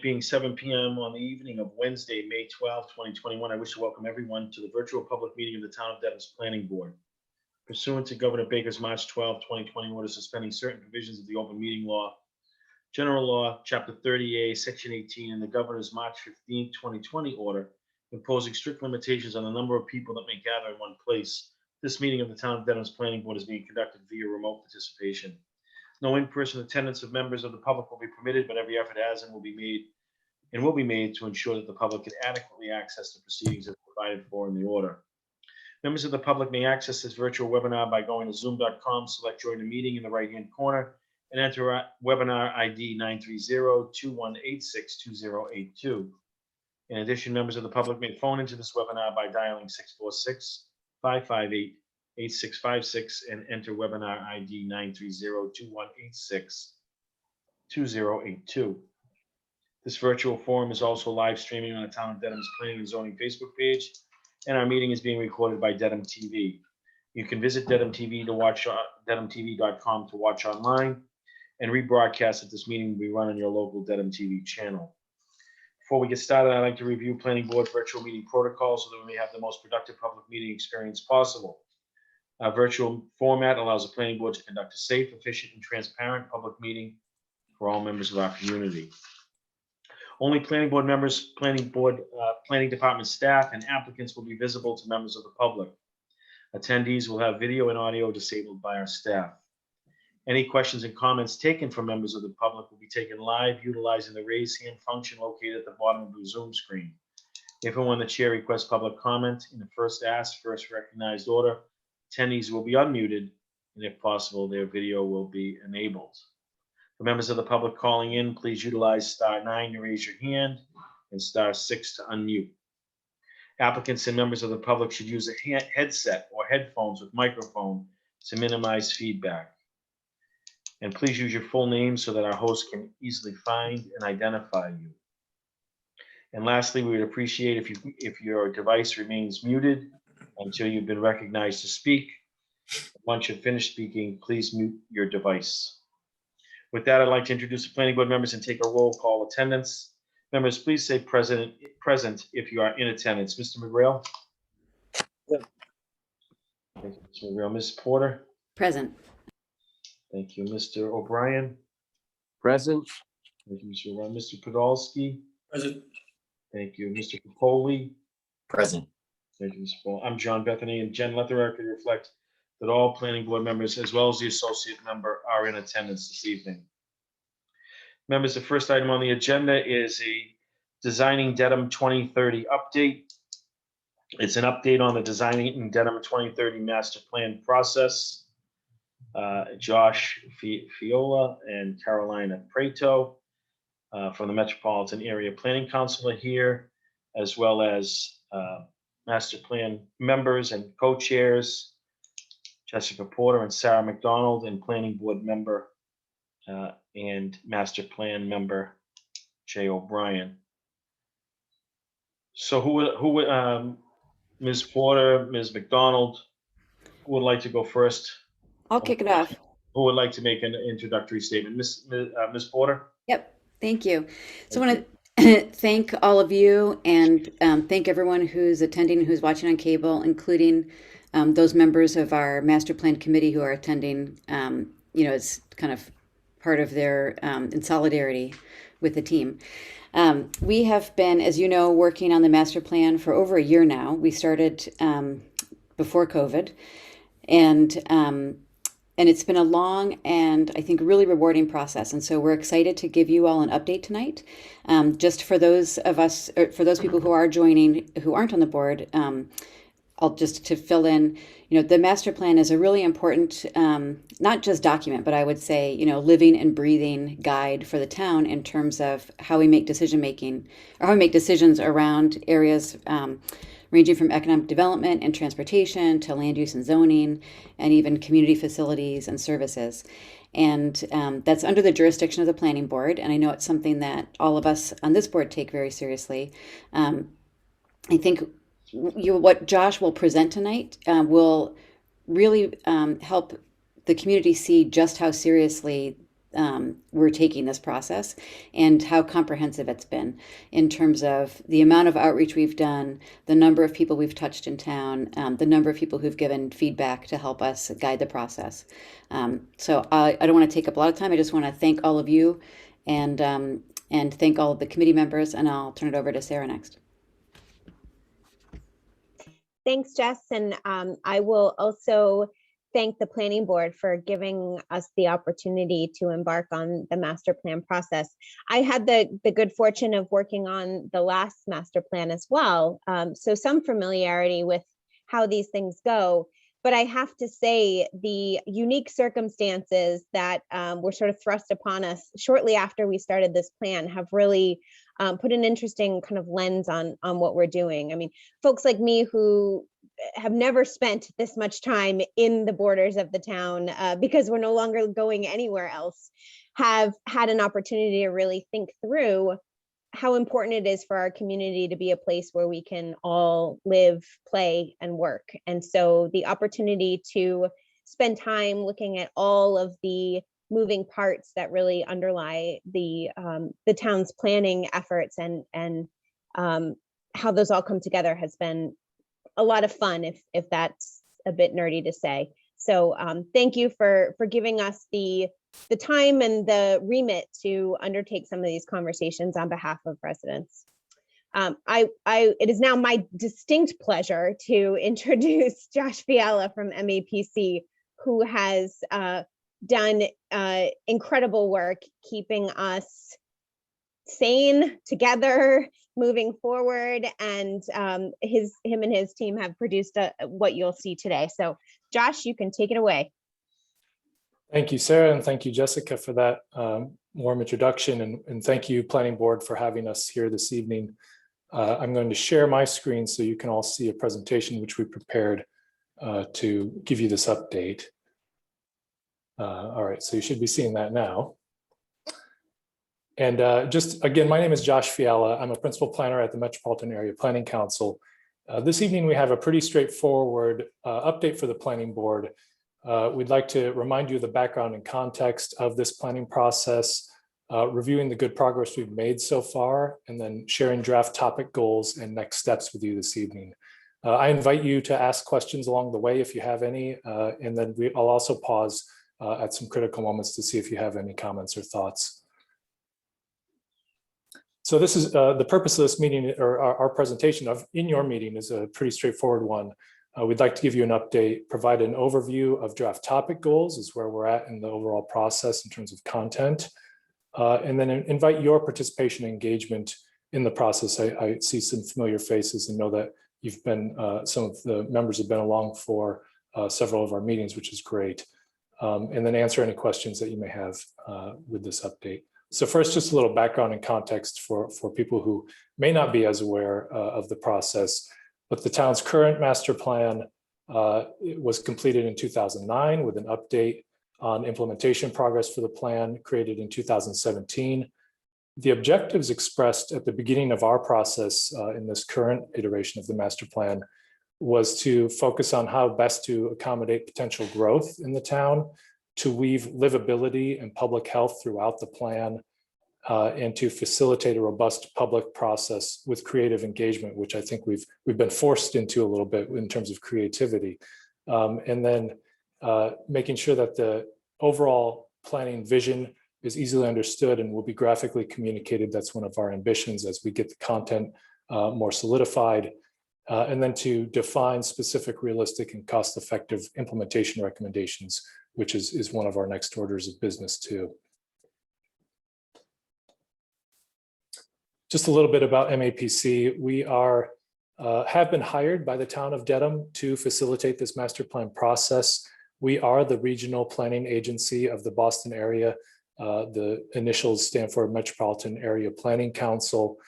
Being 7 p.m. on the evening of Wednesday, May 12, 2021, I wish to welcome everyone to the virtual public meeting of the Town of Dedham's Planning Board. Pursuant to Governor Baker's March 12, 2020 order suspending certain provisions of the open meeting law, General Law, Chapter 30A, Section 18, and the Governor's March 15, 2020 order imposing strict limitations on the number of people that may gather in one place, this meeting of the Town of Dedham's Planning Board is being conducted via remote participation. No in-person attendance of members of the public will be permitted, but every effort has and will be made to ensure that the public can adequately access the proceedings as provided for in the order. Members of the public may access this virtual webinar by going to zoom.com, select join the meeting in the right-hand corner, and enter webinar ID 930-2186-2082. In addition, members of the public may phone into this webinar by dialing 646-558-8656 and enter webinar ID 930-2186-2082. This virtual forum is also live streaming on the Town of Dedham's Planning and Zoning Facebook page, and our meeting is being recorded by Dedham TV. You can visit Dedham TV to watch dedhamtv.com to watch online, and rebroadcast of this meeting will be run on your local Dedham TV channel. Before we get started, I'd like to review Planning Board virtual meeting protocol so that we may have the most productive public meeting experience possible. Our virtual format allows the Planning Board to conduct a safe, efficient, and transparent public meeting for all members of our community. Only planning board members, planning department staff, and applicants will be visible to members of the public. Attendees will have video and audio disabled by our staff. Any questions and comments taken from members of the public will be taken live utilizing the raise hand function located at the bottom of the Zoom screen. If and when the chair requests public comment in the first asked, first recognized order, attendees will be unmuted, and if possible, their video will be enabled. For members of the public calling in, please utilize *9 to raise your hand and *6 to unmute. Applicants and members of the public should use a headset or headphones with microphone to minimize feedback. And please use your full name so that our host can easily find and identify you. And lastly, we would appreciate if your device remains muted until you've been recognized to speak. Once you've finished speaking, please mute your device. With that, I'd like to introduce the planning board members and take a roll call attendance. Members, please say present if you are in attendance. Mr. McGrail? Yep. Thank you, Mr. McGrail. Ms. Porter? Present. Thank you. Mr. O'Brien? Present. Thank you, Mr. O'Brien. Mr. Podolsky? Present. Thank you. Mr. Capoli? Present. Thank you, Mr. Paul. I'm John Bethany, and Jen, let the record reflect that all planning board members, as well as the associate member, are in attendance this evening. Members, the first item on the agenda is a Designing Dedham 2030 update. It's an update on the Designing Dedham 2030 master plan process. Josh Fiola and Carolina Prato from the Metropolitan Area Planning Council are here, as well as master plan members and co-chairs, Jessica Porter and Sarah McDonald, and planning board member and master plan member Jay O'Brien. So who Ms. Porter, Ms. McDonald, who would like to go first? I'll kick it off. Who would like to make an introductory statement? Ms. Porter? Yep. Thank you. So I want to thank all of you and thank everyone who's attending, who's watching on cable, including those members of our master plan committee who are attending. It's kind of part of their in solidarity with the team. We have been, as you know, working on the master plan for over a year now. We started before COVID, and it's been a long and I think really rewarding process. And so we're excited to give you all an update tonight. Just for those of us, or for those people who are joining who aren't on the board, I'll just to fill in, the master plan is a really important, not just document, but I would say, living and breathing guide for the town in terms of how we make decision-making, or how we make decisions around areas ranging from economic development and transportation to land use and zoning, and even community facilities and services. And that's under the jurisdiction of the planning board. And I know it's something that all of us on this board take very seriously. I think what Josh will present tonight will really help the community see just how seriously we're taking this process and how comprehensive it's been in terms of the amount of outreach we've done, the number of people we've touched in town, the number of people who've given feedback to help us guide the process. So I don't want to take up a lot of time. I just want to thank all of you and thank all of the committee members, and I'll turn it over to Sarah next. Thanks, Jess. And I will also thank the planning board for giving us the opportunity to embark on the master plan process. I had the good fortune of working on the last master plan as well. So some familiarity with how these things go. But I have to say the unique circumstances that were sort of thrust upon us shortly after we started this plan have really put an interesting kind of lens on what we're doing. I mean, folks like me who have never spent this much time in the borders of the town because we're no longer going anywhere else, have had an opportunity to really think through how important it is for our community to be a place where we can all live, play, and work. And so the opportunity to spend time looking at all of the moving parts that really underlie the town's planning efforts and how those all come together has been a lot of fun, if that's a bit nerdy to say. So thank you for giving us the time and the remit to undertake some of these conversations on behalf of residents. It is now my distinct pleasure to introduce Josh Fiala from MAPC, who has done incredible work keeping us sane, together, moving forward, and him and his team have produced what you'll see today. So Josh, you can take it away. Thank you, Sarah, and thank you, Jessica, for that warm introduction, and thank you, Planning Board, for having us here this evening. I'm going to share my screen so you can all see a presentation which we prepared to give you this update. All right, so you should be seeing that now. And just again, my name is Josh Fiala. I'm a principal planner at the Metropolitan Area Planning Council. This evening, we have a pretty straightforward update for the Planning Board. We'd like to remind you of the background and context of this planning process, reviewing the good progress we've made so far, and then sharing draft topic goals and next steps with you this evening. I invite you to ask questions along the way if you have any, and then I'll also pause at some critical moments to see if you have any comments or thoughts. So this is the purpose of this meeting, or our presentation in your meeting, is a pretty straightforward one. We'd like to give you an update, provide an overview of draft topic goals, is where we're at in the overall process in terms of content, and then invite your participation and engagement in the process. I see some familiar faces and know that you've been, some of the members have been along for several of our meetings, which is great. And then answer any questions that you may have with this update. So first, just a little background and context for people who may not be as aware of the process. But the town's current master plan was completed in 2009 with an update on implementation progress for the plan created in 2017. The objectives expressed at the beginning of our process in this current iteration of the master plan was to focus on how best to accommodate potential growth in the town, to weave livability and public health throughout the plan, and to facilitate a robust public process with creative engagement, which I think we've been forced into a little bit in terms of creativity. And then making sure that the overall planning vision is easily understood and will be graphically communicated. That's one of our ambitions as we get the content more solidified. And then to define specific, realistic, and cost-effective implementation recommendations, which is one of our next orders of business too. Just a little bit about MAPC. We have been hired by the town of Dedham to facilitate this master plan process. We are the regional planning agency of the Boston area. The initials stand for Metropolitan Area Planning Council.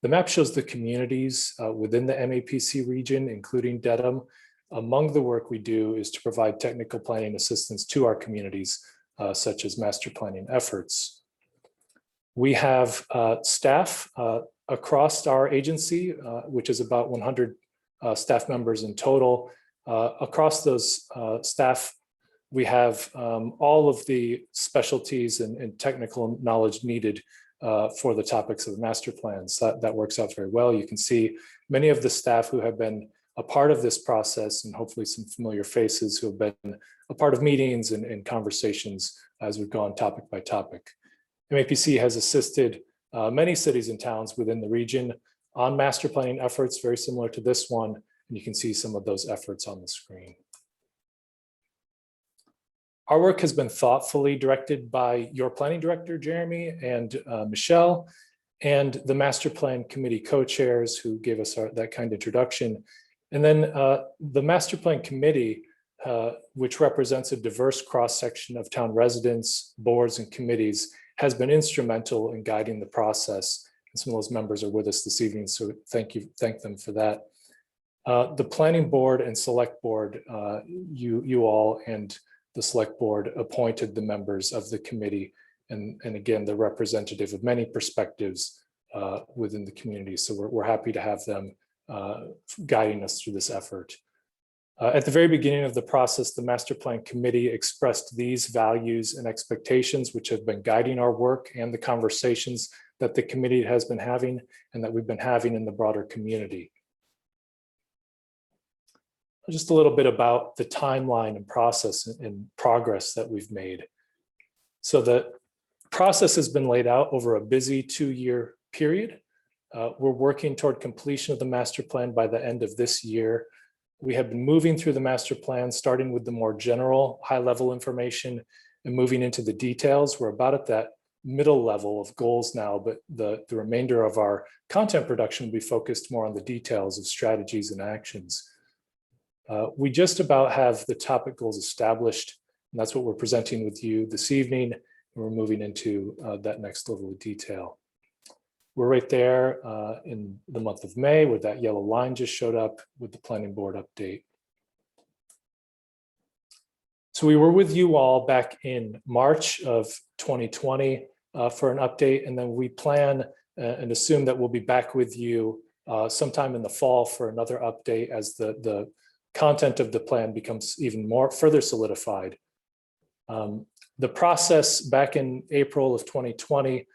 The map shows the communities within the MAPC region, including Dedham. Among the work we do is to provide technical planning assistance to our communities, such as master planning efforts. We have staff across our agency, which is about 100 staff members in total. Across those staff, we have all of the specialties and technical knowledge needed for the topics of the master plans. That works out very well. You can see many of the staff who have been a part of this process, and hopefully some familiar faces who have been a part of meetings and conversations as we've gone topic by topic. MAPC has assisted many cities and towns within the region on master planning efforts, very similar to this one, and you can see some of those efforts on the screen. Our work has been thoughtfully directed by your planning director, Jeremy, and Michelle, and the master plan committee co-chairs who gave us that kind of introduction. And then the master plan committee, which represents a diverse cross-section of town residents, boards, and committees, has been instrumental in guiding the process. And some of those members are with us this evening, so thank them for that. The planning board and select board, you all and the select board appointed the members of the committee, and again, they're representative of many perspectives within the community. So we're happy to have them guiding us through this effort. At the very beginning of the process, the master plan committee expressed these values and expectations, which have been guiding our work and the conversations that the committee has been having and that we've been having in the broader community. Just a little bit about the timeline and process and progress that we've made. So the process has been laid out over a busy 2-year period. We're working toward completion of the master plan by the end of this year. We have been moving through the master plan, starting with the more general high-level information and moving into the details. We're about at that middle level of goals now, but the remainder of our content production will be focused more on the details of strategies and actions. We just about have the topic goals established, and that's what we're presenting with you this evening. And we're moving into that next level of detail. We're right there in the month of May, where that yellow line just showed up with the planning board update. So we were with you all back in March of 2020 for an update, and then we plan and assume that we'll be back with you sometime in the fall for another update as the content of the plan becomes even more further solidified. The process back in April of 2020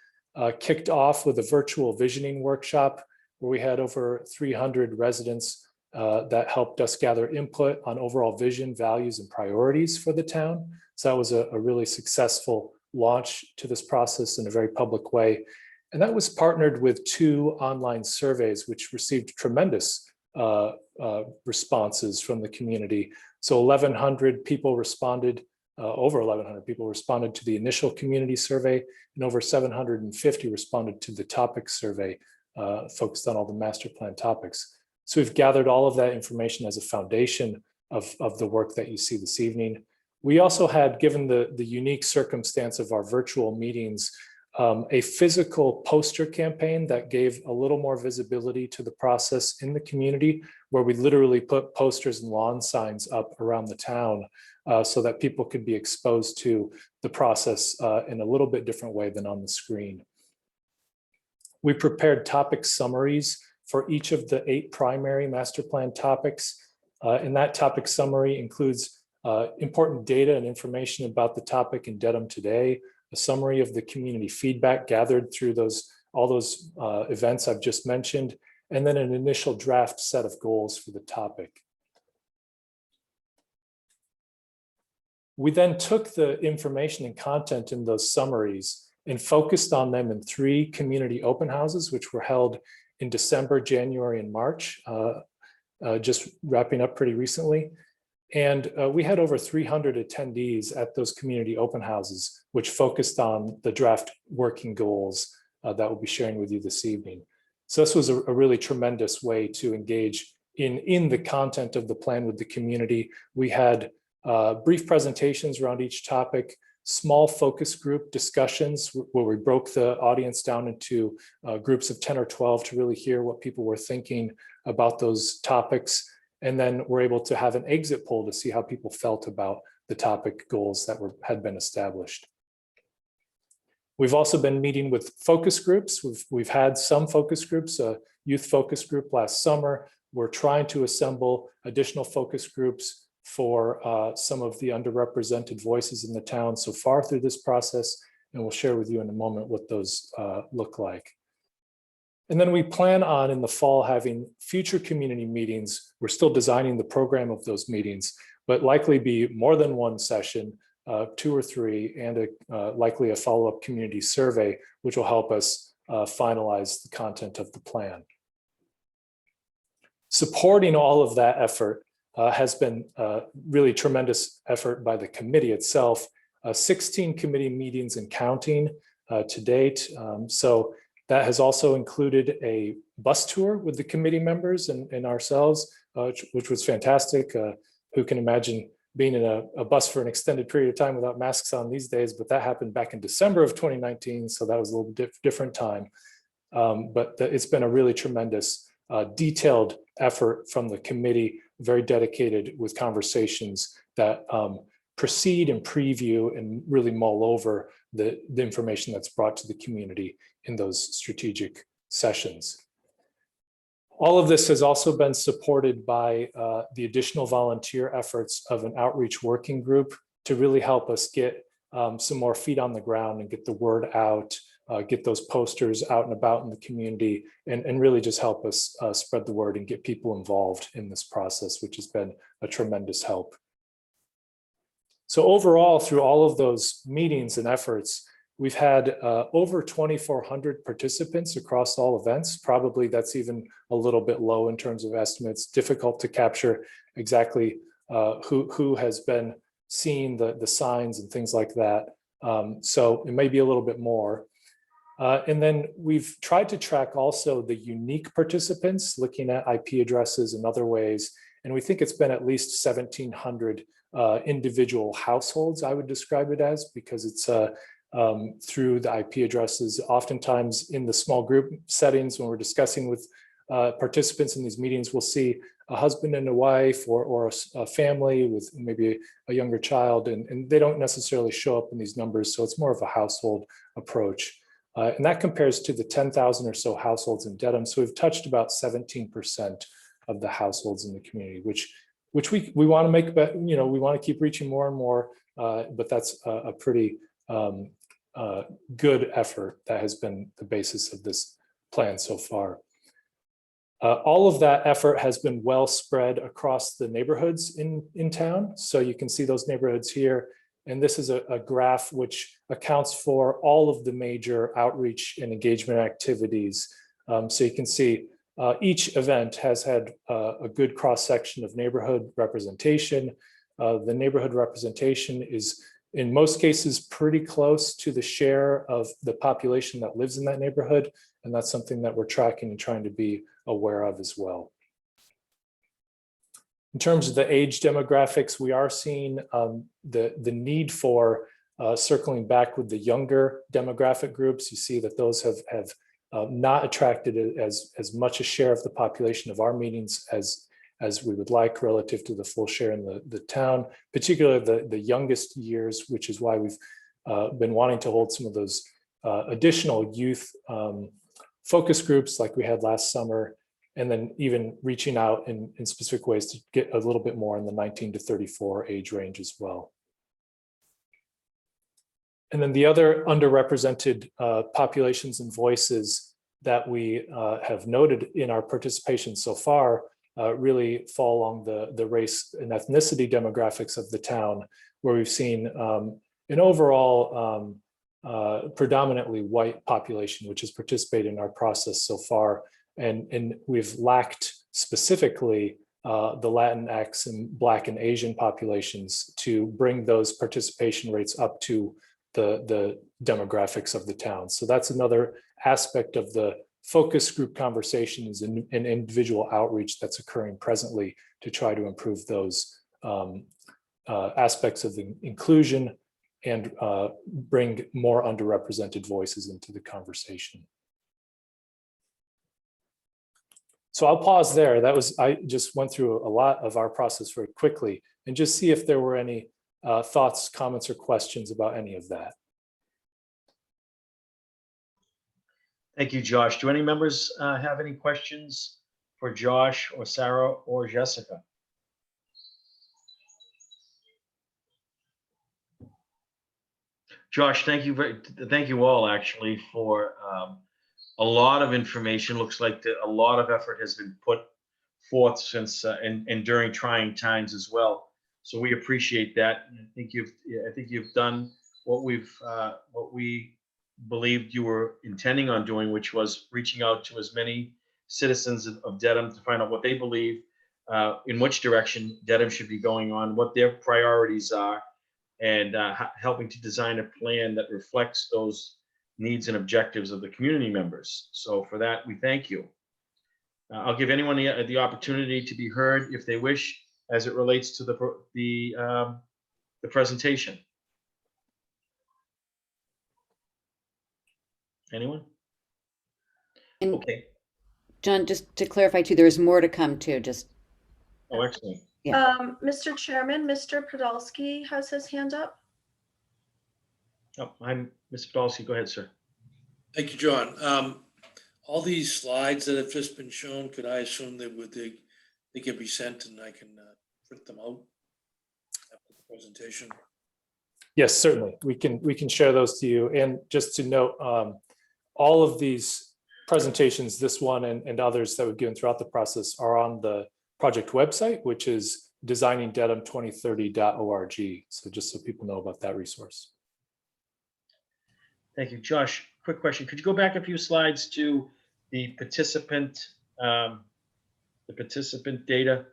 kicked off with a virtual visioning workshop where we had over 300 residents that helped us gather input on overall vision, values, and priorities for the town. So that was a really successful launch to this process in a very public way. And that was partnered with 2 online surveys, which received tremendous responses from the community. So 1,100 people responded, over 1,100 people responded to the initial community survey, and over 750 responded to the topic survey focused on all the master plan topics. So we've gathered all of that information as a foundation of the work that you see this evening. We also had, given the unique circumstance of our virtual meetings, a physical poster campaign that gave a little more visibility to the process in the community, where we literally put posters and lawn signs up around the town so that people could be exposed to the process in a little bit different way than on the screen. We prepared topic summaries for each of the 8 primary master plan topics. And that topic summary includes important data and information about the topic in Dedham today, a summary of the community feedback gathered through all those events I've just mentioned, and then an initial draft set of goals for the topic. We then took the information and content in those summaries and focused on them in 3 community open houses, which were held in December, January, and March, just wrapping up pretty recently. And we had over 300 attendees at those community open houses, which focused on the draft working goals that we'll be sharing with you this evening. So this was a really tremendous way to engage in the content of the plan with the community. We had brief presentations around each topic, small focus group discussions where we broke the audience down into groups of 10 or 12 to really hear what people were thinking about those topics. And then we're able to have an exit poll to see how people felt about the topic goals that had been established. We've also been meeting with focus groups. We've had some focus groups, a youth focus group last summer. We're trying to assemble additional focus groups for some of the underrepresented voices in the town so far through this process, and we'll share with you in a moment what those look like. And then we plan on in the fall having future community meetings. We're still designing the program of those meetings, but likely be more than one session, 2 or 3, and likely a follow-up community survey, which will help us finalize the content of the plan. Supporting all of that effort has been really tremendous effort by the committee itself. 16 committee meetings and counting to date. So that has also included a bus tour with the committee members and ourselves, which was fantastic. Who can imagine being in a bus for an extended period of time without masks on these days? But that happened back in December of 2019, so that was a little different time. But it's been a really tremendous detailed effort from the committee, very dedicated with conversations that precede and preview and really mull over the information that's brought to the community in those strategic sessions. All of this has also been supported by the additional volunteer efforts of an outreach working group to really help us get some more feet on the ground and get the word out, get those posters out and about in the community, and really just help us spread the word and get people involved in this process, which has been a tremendous help. So overall, through all of those meetings and efforts, we've had over 2,400 participants across all events. Probably that's even a little bit low in terms of estimates. Difficult to capture exactly who has been seeing the signs and things like that. So it may be a little bit more. And then we've tried to track also the unique participants, looking at IP addresses and other ways. And we think it's been at least 1,700 individual households, I would describe it as, because it's through the IP addresses. Oftentimes in the small group settings, when we're discussing with participants in these meetings, we'll see a husband and a wife or a family with maybe a younger child, and they don't necessarily show up in these numbers. So it's more of a household approach. And that compares to the 10,000 or so households in Dedham. So we've touched about 17% of the households in the community, which we want to make, but we want to keep reaching more and more. But that's a pretty good effort that has been the basis of this plan so far. All of that effort has been well spread across the neighborhoods in town. So you can see those neighborhoods here. And this is a graph which accounts for all of the major outreach and engagement activities. So you can see each event has had a good cross-section of neighborhood representation. The neighborhood representation is in most cases pretty close to the share of the population that lives in that neighborhood. And that's something that we're tracking and trying to be aware of as well. In terms of the age demographics, we are seeing the need for circling back with the younger demographic groups. You see that those have not attracted as much a share of the population of our meetings as we would like relative to the full share in the town, particularly the youngest years, which is why we've been wanting to hold some of those additional youth focus groups like we had last summer, and then even reaching out in specific ways to get a little bit more in the 19 to 34 age range as well. And then the other underrepresented populations and voices that we have noted in our participation so far really fall along the race and ethnicity demographics of the town, where we've seen an overall predominantly white population, which has participated in our process so far. And we've lacked specifically the Latinx and Black and Asian populations to bring those participation rates up to the demographics of the town. So that's another aspect of the focus group conversations and individual outreach that's occurring presently to try to improve those aspects of the inclusion and bring more underrepresented voices into the conversation. So I'll pause there. I just went through a lot of our process very quickly and just see if there were any thoughts, comments, or questions about any of that. Thank you, Josh. Do any members have any questions for Josh or Sarah or Jessica? Josh, thank you all actually for a lot of information. Looks like a lot of effort has been put forth since and during trying times as well. So we appreciate that. And I think you've done what we believed you were intending on doing, which was reaching out to as many citizens of Dedham to find out what they believe, in which direction Dedham should be going on, what their priorities are, and helping to design a plan that reflects those needs and objectives of the community members. So for that, we thank you. I'll give anyone the opportunity to be heard if they wish, as it relates to the presentation. Anyone? And Okay. John, just to clarify too, there's more to come too. Oh, excellent. Mr. Chairman, Mr. Podolsky has his hand up. Oh, I'm Mr. Podolsky. Go ahead, sir. Thank you, John. All these slides that have just been shown, could I assume they can be sent and I can print them out after the presentation? Yes, certainly. We can share those to you. And just to note, all of these presentations, this one and others that we've given throughout the process, are on the project website, which is designingdedham2030.org. So just so people know about that resource. Thank you. Josh, quick question. Could you go back a few slides to the participant data?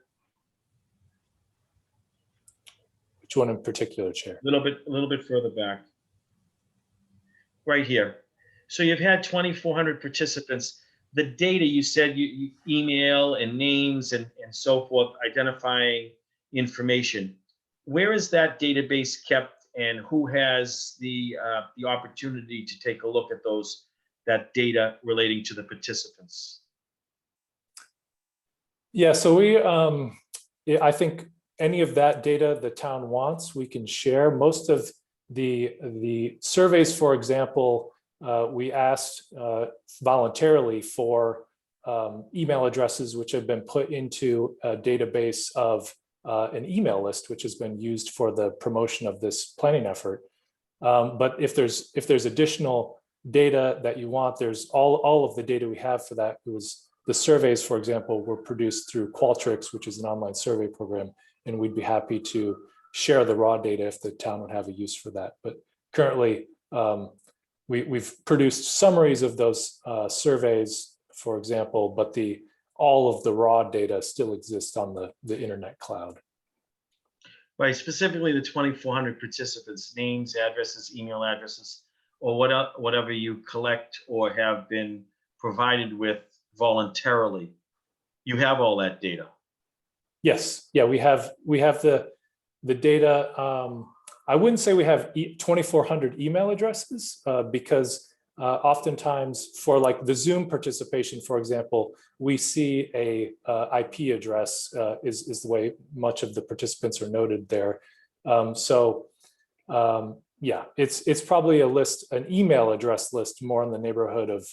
Which one in particular, Chair? A little bit further back. Right here. So you've had 2,400 participants. The data you said you email and names and so forth, identifying information. Where is that database kept, and who has the opportunity to take a look at that data relating to the participants? Yeah, so I think any of that data the town wants, we can share. Most of the surveys, for example, we asked voluntarily for email addresses, which have been put into a database of an email list, which has been used for the promotion of this planning effort. But if there's additional data that you want, there's all of the data we have for that. It was the surveys, for example, were produced through Qualtrics, which is an online survey program, and we'd be happy to share the raw data if the town would have a use for that. But currently, we've produced summaries of those surveys, for example, but all of the raw data still exists on the internet cloud. Right, specifically the 2,400 participants, names, addresses, email addresses, or whatever you collect or have been provided with voluntarily. You have all that data. Yes, yeah, we have the data. I wouldn't say we have 2,400 email addresses because oftentimes for like the Zoom participation, for example, we see a IP address is the way much of the participants are noted there. Yeah, it's probably an email address list more in the neighborhood of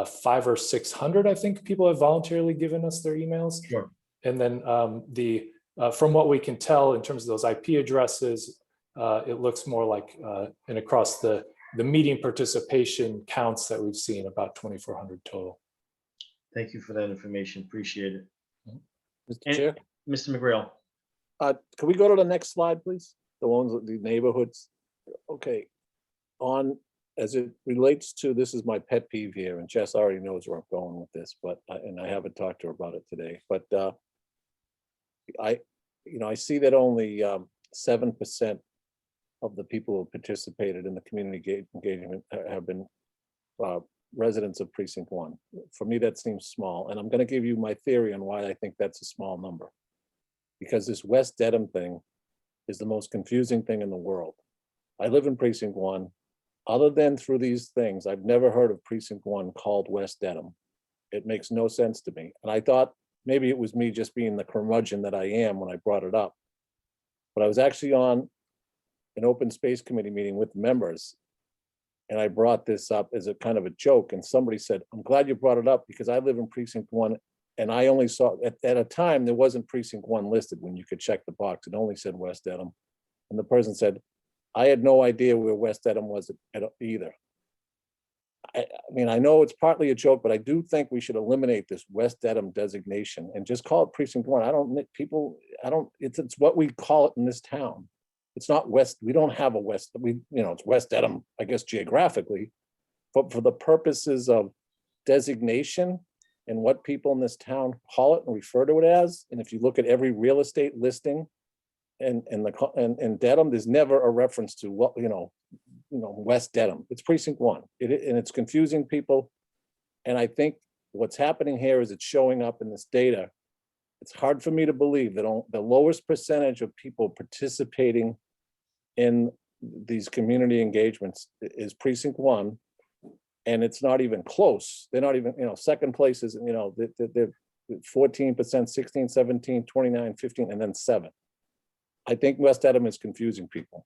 500 or 600. I think people have voluntarily given us their emails. Sure. And then from what we can tell in terms of those IP addresses, it looks more like and across the meeting participation counts that we've seen, about 2,400 total. Thank you for that information. Appreciate it. Mr. Chair, Mr. McGrail. can we go to the next slide, please? The ones with the neighborhoods. Okay. As it relates to, this is my pet peeve here, and Jess already knows where I'm going with this, but and I haven't talked to her about it today. But I see that only 7% of the people who participated in the community engagement have been residents of precinct 1. For me, that seems small, and I'm going to give you my theory on why I think that's a small number. Because this West Dedham thing is the most confusing thing in the world. I live in precinct 1. Other than through these things, I've never heard of precinct 1 called West Dedham. It makes no sense to me. And I thought maybe it was me just being the curmudgeon that I am when I brought it up. But I was actually on an open space committee meeting with members, and I brought this up as a kind of a joke. And somebody said, I'm glad you brought it up because I live in precinct 1. And I only saw, at a time, there wasn't precinct 1 listed when you could check the box. It only said West Dedham. And the person said, I had no idea where West Dedham was either. I mean, I know it's partly a joke, but I do think we should eliminate this West Dedham designation and just call it precinct 1. It's what we call it in this town. It's not West, we don't have a West, it's West Dedham, I guess geographically, but for the purposes of designation and what people in this town call it and refer to it as, and if you look at every real estate listing and Dedham, there's never a reference to what, West Dedham. It's precinct 1. And it's confusing people. And I think what's happening here is it's showing up in this data. It's hard for me to believe that the lowest percentage of people participating in these community engagements is precinct 1. And it's not even close. They're not even, second place is, they're 14%, 16, 17, 29, 15, and then 7. I think West Dedham is confusing people.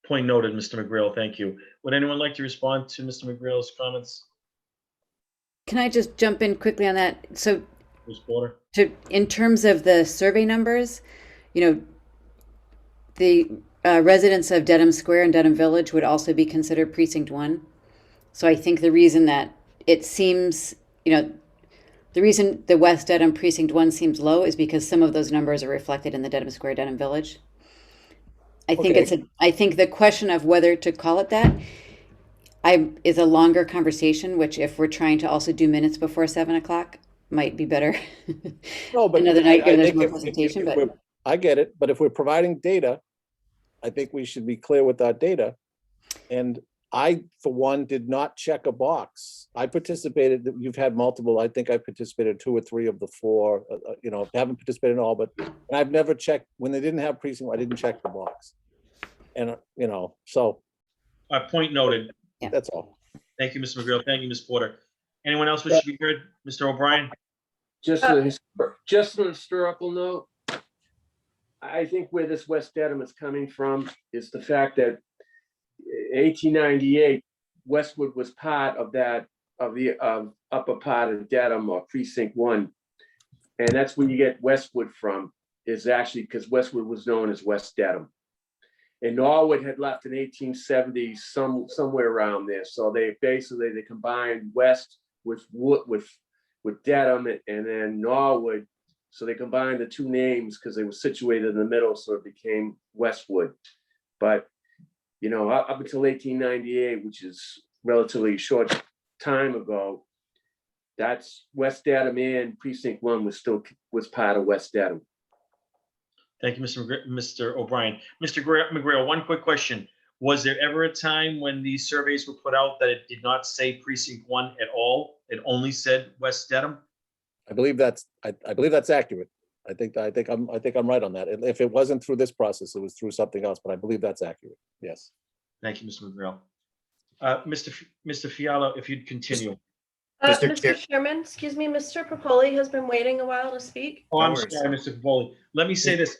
Point noted, Mr. McGrail. Thank you. Would anyone like to respond to Mr. McGrail's comments? Can I just jump in quickly on that? So Ms. Porter? in terms of the survey numbers, the residents of Dedham Square and Dedham Village would also be considered precinct 1. So I think the reason that it seems, the reason the West Dedham precinct 1 seems low is because some of those numbers are reflected in the Dedham Square, Dedham Village. I think I think the question of whether to call it that is a longer conversation, which if we're trying to also do minutes before 7 o'clock might be better. No, but another night, I there's think more presentation, but I get it. But if we're providing data, I think we should be clear with that data. And I, for one, did not check a box. I participated, you've had multiple, I think I participated 2 or 3 of the 4, haven't participated in all, but I've never checked, when they didn't have precinct, I didn't check the box. And, so. Point noted. That's all. Thank you, Mr. McGrail. Thank you, Ms. Porter. Anyone else wish to be heard? Mr. O'Brien? Just an historical note. I think where this West Dedham is coming from is the fact that 1898, Westwood was part of that, of the upper part of Dedham or precinct 1. And that's where you get Westwood from, is actually because Westwood was known as West Dedham. And Norwood had left in 1870, somewhere around there. So they combined West with Dedham and then Norwood. So they combined the 2 names because they were situated in the middle, so it became Westwood. But up until 1898, which is relatively short time ago, that's West Dedham, and precinct 1 was part of West Dedham. Thank you, Mr. O'Brien. Mr. McGrail, one quick question. Was there ever a time when these surveys were put out that it did not say precinct 1 at all? It only said West Dedham? I believe that's accurate. I think I'm right on that. If it wasn't through this process, it was through something else, but I believe that's accurate. Yes. Thank you, Mr. McGrail. Mr. Fiala, if you'd continue. Mr. Chairman, excuse me, Mr. Popoli has been waiting a while to speak. Oh, I'm sorry, Mr. Popoli. Let me say this,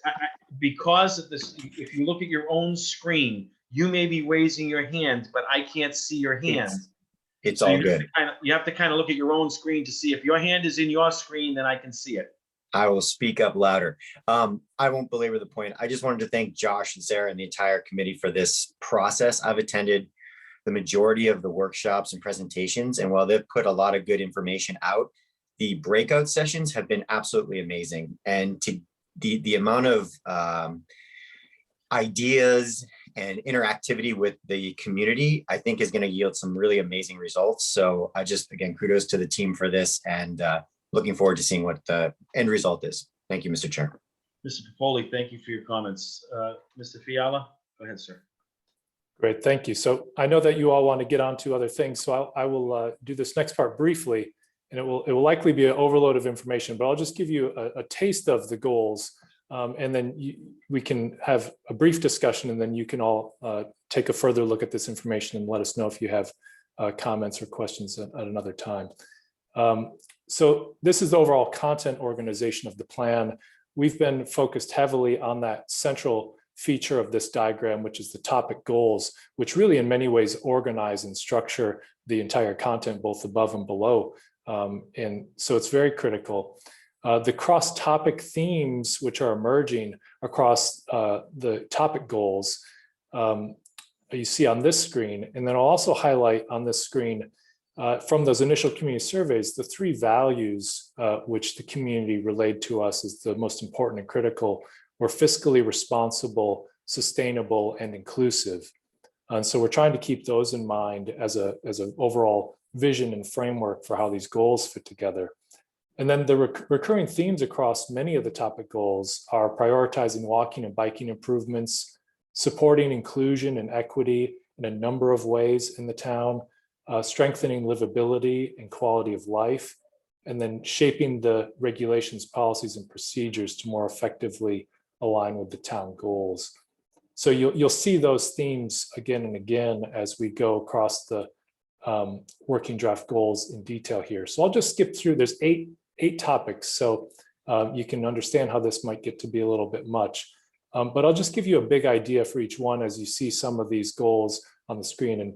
because of this, if you look at your own screen, you may be raising your hand, but I can't see your hand. It's all good. You have to kind of look at your own screen to see if your hand is in your screen, then I can see it. I will speak up louder. I won't belabor the point. I just wanted to thank Josh and Sarah and the entire committee for this process. I've attended the majority of the workshops and presentations, and while they've put a lot of good information out, the breakout sessions have been absolutely amazing. And to the amount of ideas and interactivity with the community, I think is going to yield some really amazing results. So I just, again, kudos to the team for this, and looking forward to seeing what the end result is. Thank you, Mr. Chair. Mr. Popoli, thank you for your comments. Mr. Fiala, go ahead, sir. Great, thank you. So I know that you all want to get on to other things, so I will do this next part briefly, and it will likely be an overload of information, but I'll just give you a taste of the goals, and then we can have a brief discussion, and then you can all take a further look at this information and let us know if you have comments or questions at another time. So this is the overall content organization of the plan. We've been focused heavily on that central feature of this diagram, which is the topic goals, which really in many ways organize and structure the entire content, both above and below. And so it's very critical. The cross-topic themes which are emerging across the topic goals you see on this screen, and then I'll also highlight on this screen from those initial community surveys, the 3 values which the community relayed to us as the most important and critical were fiscally responsible, sustainable, and inclusive. And so we're trying to keep those in mind as an overall vision and framework for how these goals fit together. And then the recurring themes across many of the topic goals are prioritizing walking and biking improvements, supporting inclusion and equity in a number of ways in the town, strengthening livability and quality of life, and then shaping the regulations, policies, and procedures to more effectively align with the town goals. So you'll see those themes again and again as we go across the working draft goals in detail here. So I'll just skip through. There's eight topics, so you can understand how this might get to be a little bit much. But I'll just give you a big idea for each one as you see some of these goals on the screen. And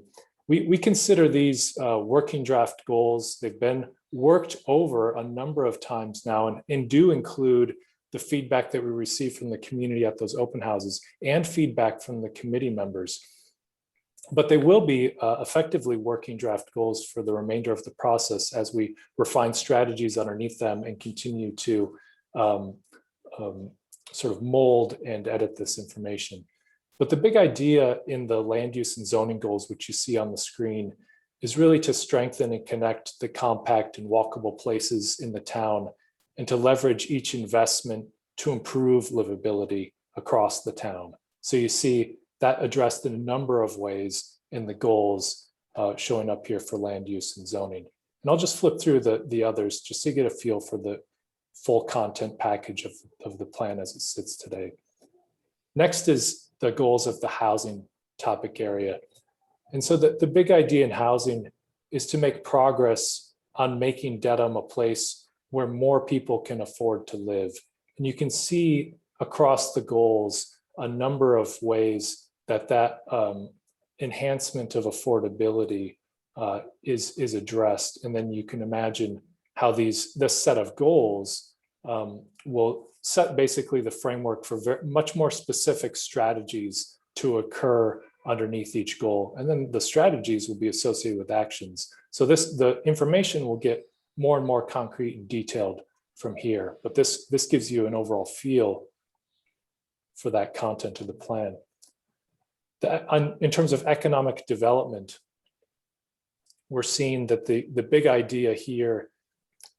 we consider these working draft goals. They've been worked over a number of times now and do include the feedback that we receive from the community at those open houses and feedback from the committee members. But they will be effectively working draft goals for the remainder of the process as we refine strategies underneath them and continue to sort of mold and edit this information. But the big idea in the land use and zoning goals, which you see on the screen, is really to strengthen and connect the compact and walkable places in the town and to leverage each investment to improve livability across the town. So you see that addressed in a number of ways in the goals showing up here for land use and zoning. And I'll just flip through the others just to get a feel for the full content package of the plan as it sits today. Next is the goals of the housing topic area. And so the big idea in housing is to make progress on making Dedham a place where more people can afford to live. And you can see across the goals a number of ways that enhancement of affordability is addressed. And then you can imagine how this set of goals will set basically the framework for much more specific strategies to occur underneath each goal. And then the strategies will be associated with actions. So the information will get more and more concrete and detailed from here, but this gives you an overall feel for that content of the plan. In terms of economic development, we're seeing that the big idea here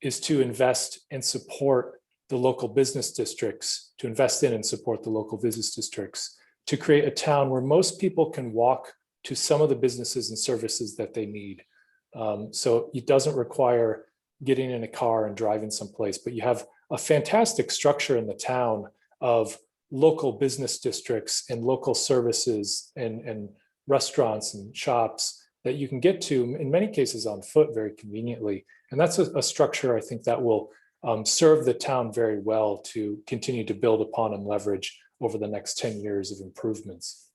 is to invest and support the local business districts, to invest in and support the local business districts, to create a town where most people can walk to some of the businesses and services that they need. So it doesn't require getting in a car and driving someplace, but you have a fantastic structure in the town of local business districts and local services and restaurants and shops that you can get to, in many cases on foot very conveniently. And that's a structure I think that will serve the town very well to continue to build upon and leverage over the next 10 years of improvements.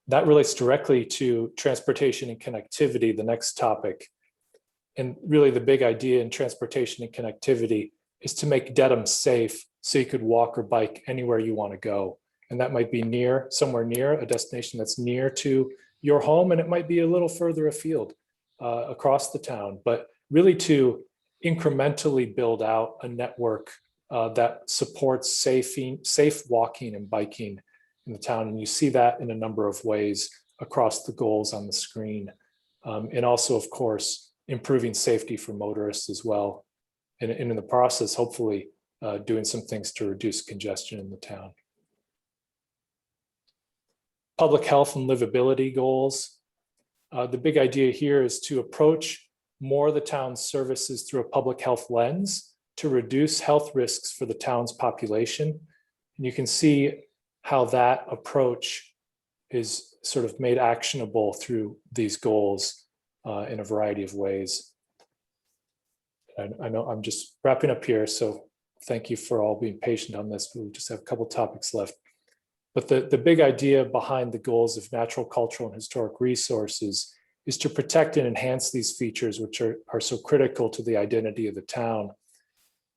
That relates directly to transportation and connectivity, the next topic. And really the big idea in transportation and connectivity is to make Dedham safe so you could walk or bike anywhere you want to go. And that might be somewhere near a destination that's near to your home, and it might be a little further afield across the town, but really to incrementally build out a network that supports safe walking and biking in the town. And you see that in a number of ways across the goals on the screen. And also, of course, improving safety for motorists as well. And in the process, hopefully doing some things to reduce congestion in the town. Public health and livability goals. The big idea here is to approach more of the town's services through a public health lens to reduce health risks for the town's population. And you can see how that approach is sort of made actionable through these goals in a variety of ways. I know I'm just wrapping up here, so thank you for all being patient on this. We just have a couple topics left. But the big idea behind the goals of natural, cultural, and historic resources is to protect and enhance these features, which are so critical to the identity of the town,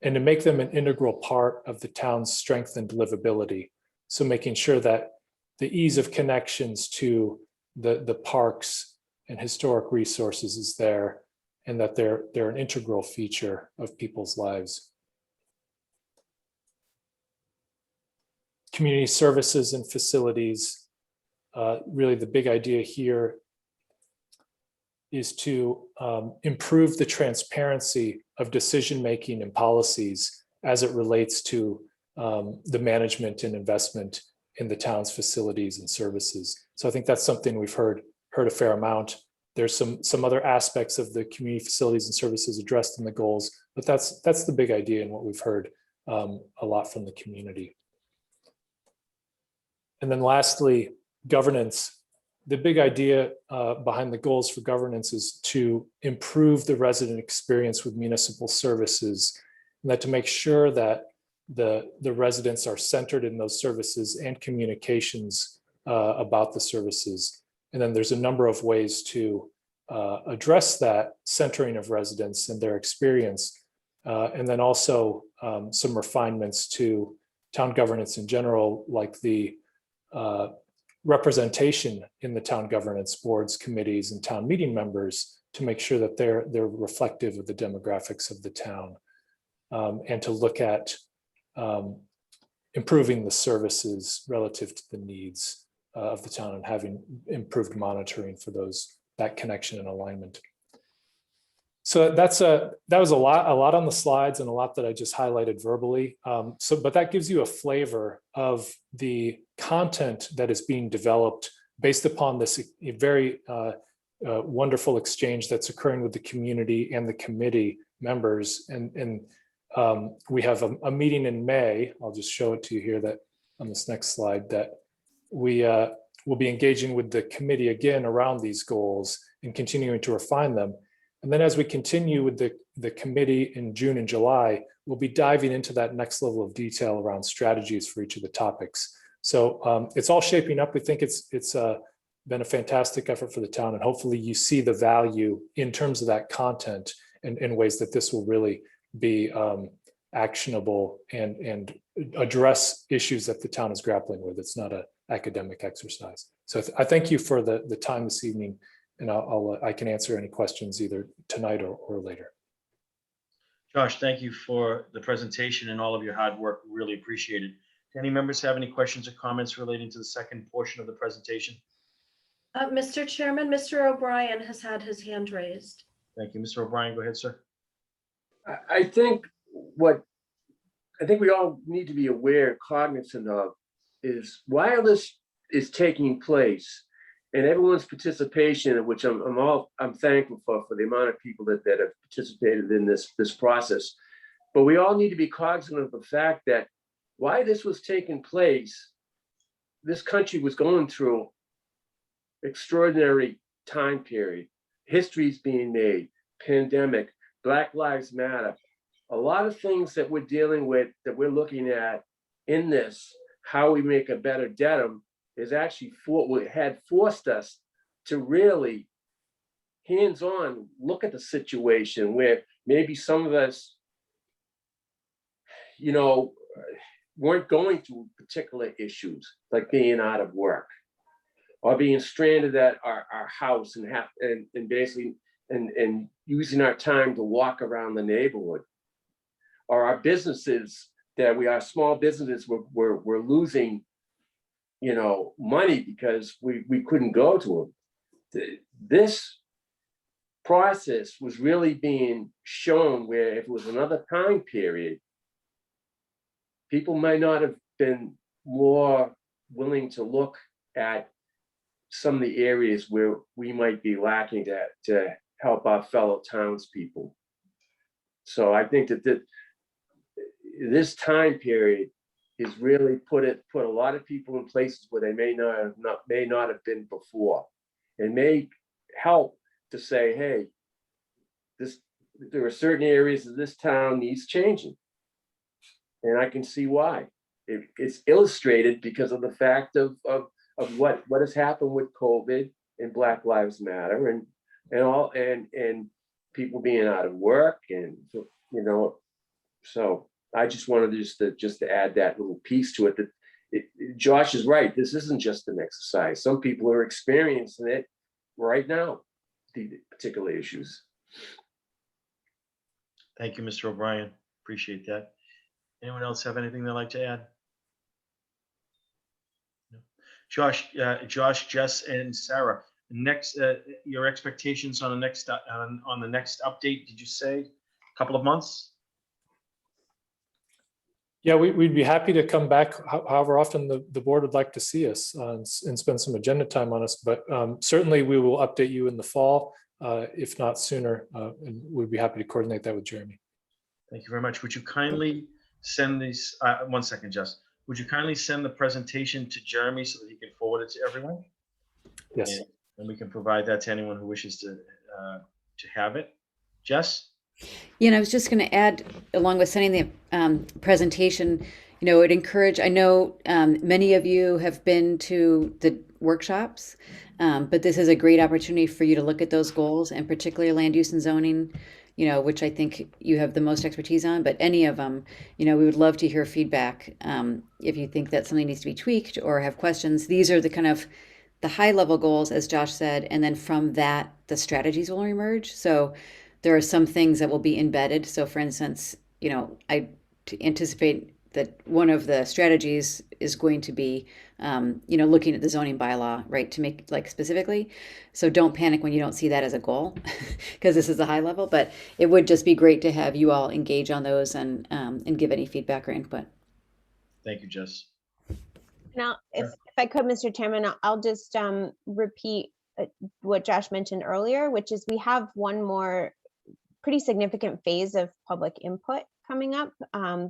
and to make them an integral part of the town's strength and livability. So making sure that the ease of connections to the parks and historic resources is there, and that they're an integral feature of people's lives. Community services and facilities. Really the big idea here is to improve the transparency of decision-making and policies as it relates to the management and investment in the town's facilities and services. So I think that's something we've heard a fair amount. There's some other aspects of the community facilities and services addressed in the goals, but that's the big idea and what we've heard a lot from the community. And then lastly, governance. The big idea behind the goals for governance is to improve the resident experience with municipal services, and that to make sure that the residents are centered in those services and communications about the services. And then there's a number of ways to address that centering of residents and their experience. And then also some refinements to town governance in general, like the representation in the town governance boards, committees, and town meeting members to make sure that they're reflective of the demographics of the town, and to look at improving the services relative to the needs of the town and having improved monitoring for that connection and alignment. So that was a lot on the slides and a lot that I just highlighted verbally. But that gives you a flavor of the content that is being developed based upon this very wonderful exchange that's occurring with the community and the committee members. And we have a meeting in May. I'll just show it to you here that on this next slide, that we will be engaging with the committee again around these goals and continuing to refine them. And then as we continue with the committee in June and July, we'll be diving into that next level of detail around strategies for each of the topics. So it's all shaping up. We think it's been a fantastic effort for the town, and hopefully you see the value in terms of that content in ways that this will really be actionable and address issues that the town is grappling with. It's not an academic exercise. So I thank you for the time this evening, and I can answer any questions either tonight or later. Josh, thank you for the presentation and all of your hard work. Really appreciate it. Do any members have any questions or comments relating to the second portion of the presentation? Mr. Chairman, Mr. O'Brien has had his hand raised. Thank you. Mr. O'Brien, go ahead, sir. I think we all need to be aware, cognizant of, is while this is taking place and everyone's participation, which I'm thankful for the amount of people that have participated in this process. But we all need to be cognizant of the fact that while this was taking place, this country was going through extraordinary time period. History's being made, pandemic, Black Lives Matter, a lot of things that we're dealing with, that we're looking at in this, how we make a better Dedham, is actually had forced us to really hands-on look at the situation where maybe some of us, weren't going through particular issues like being out of work or being stranded at our house and basically using our time to walk around the neighborhood, or our businesses our small businesses were losing money because we couldn't go to them. This process was really being shown where if it was another time period, people might not have been more willing to look at some of the areas where we might be lacking to help our fellow townspeople. So I think that this time period is really put a lot of people in places where they may not have been before, and may help to say, hey, there are certain areas of this town needs changing. And I can see why. It's illustrated because of the fact of what has happened with COVID and Black Lives Matter, and people being out of work and, so I just wanted just to add that little piece to it, that Josh is right. This isn't just an exercise. Some people are experiencing it right now, the particular issues. Thank you, Mr. O'Brien. Appreciate that. Anyone else have anything they'd like to add? No. Josh, Jess, and Sarah. Next, your expectations on the next update? Did you say a couple of months? Yeah, we'd be happy to come back however often the board would like to see us and spend some agenda time on us. But certainly we will update you in the fall, if not sooner, and we'd be happy to coordinate that with Jeremy. Thank you very much. Would you kindly send these, 1 second, Jess. Would you kindly send the presentation to Jeremy so that he can forward it to everyone? Yes. And we can provide that to anyone who wishes to have it. Jess? I was just going to add, along with sending the presentation, I'd encourage, I know many of you have been to the workshops, but this is a great opportunity for you to look at those goals, and particularly land use and zoning, which I think you have the most expertise on, but any of them, we would love to hear feedback. If you think that something needs to be tweaked or have questions, these are the kind of the high level goals, as Josh said, and then from that, the strategies will emerge. So there are some things that will be embedded. So for instance, I anticipate that one of the strategies is going to be, looking at the zoning bylaw, right, to make specifically. So don't panic when you don't see that as a goal, because this is a high level, but it would just be great to have you all engage on those and give any feedback or input. Thank you, Jess. Now, if I could, Mr. Chairman, I'll just repeat what Josh mentioned earlier, which is we have one more pretty significant phase of public input coming up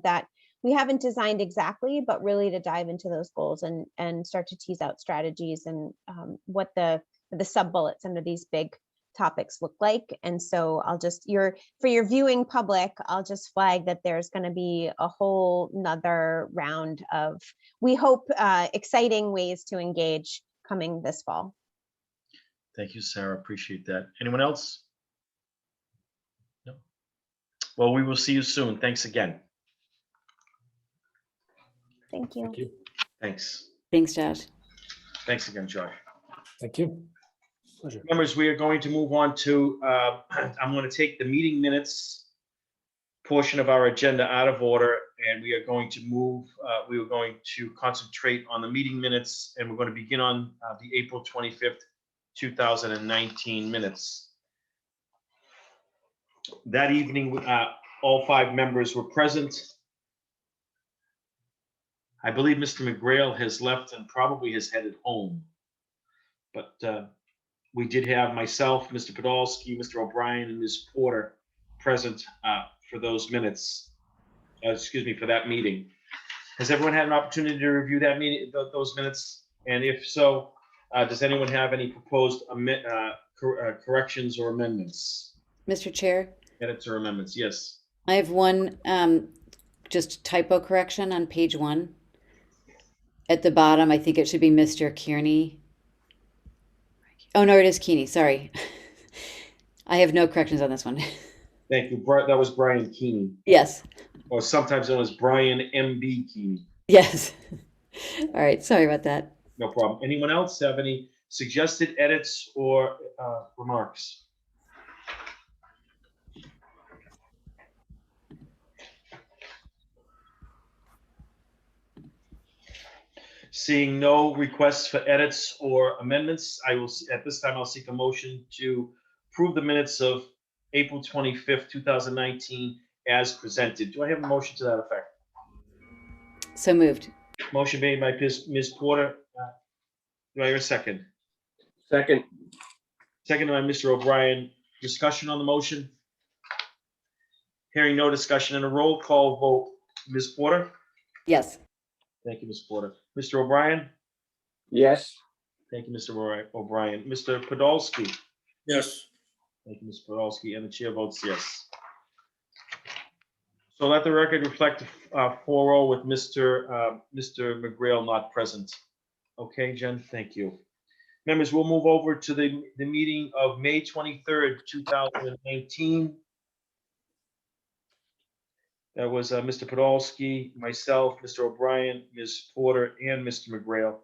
that we haven't designed exactly, but really to dive into those goals and start to tease out strategies and what the sub bullets under these big topics look like. And so I'll just, for your viewing public, I'll just flag that there's going to be a whole nother round of, we hope, exciting ways to engage coming this fall. Thank you, Sarah. Appreciate that. Anyone else? No. Well, we will see you soon. Thanks again. Thank you. Thank you. Thanks. Thanks, Josh. Thanks again, Josh. Thank you. Pleasure. Members, we are going to move on to, I'm going to take the meeting minutes portion of our agenda out of order, and we are going to move, we are going to concentrate on the meeting minutes, and we're going to begin on the April 25th, 2019 minutes. That evening, all 5 members were present. I believe Mr. McGrail has left and probably has headed home. But we did have myself, Mr. Podolsky, Mr. O'Brien, and Ms. Porter present for those minutes, for that meeting. Has everyone had an opportunity to review that meeting, those minutes? And if so, does anyone have any proposed corrections or amendments? Mr. Chair? Edits or amendments, yes. I have one just typo correction on page 1. At the bottom, I think it should be Mr. Kearney. Oh, no, it is Keeney. Sorry. I have no corrections on this one. Thank you. That was Brian Keeney. Yes. Or sometimes known as Brian M.B. Keeney. Yes. All right. Sorry about that. No problem. Anyone else have any suggested edits or remarks? Seeing no requests for edits or amendments, I will, at this time, I'll seek a motion to approve the minutes of April 25th, 2019 as presented. Do I have a motion to that effect? So moved. Motion made by Ms. Porter. Do I hear a second? Second. Second by Mr. O'Brien. Discussion on the motion? Hearing no discussion and a roll call vote. Ms. Porter? Yes. Thank you, Ms. Porter. Mr. O'Brien? Yes. Thank you, Mr. O'Brien. Mr. Podolsky? Yes. Thank you, Mr. Podolsky, and the chair votes yes. So let the record reflect 4-0 with Mr. McGrail not present. Okay, Jen, thank you. Members, we'll move over to the meeting of May 23rd, 2019. That was Mr. Podolsky, myself, Mr. O'Brien, Ms. Porter, and Mr. McGrail.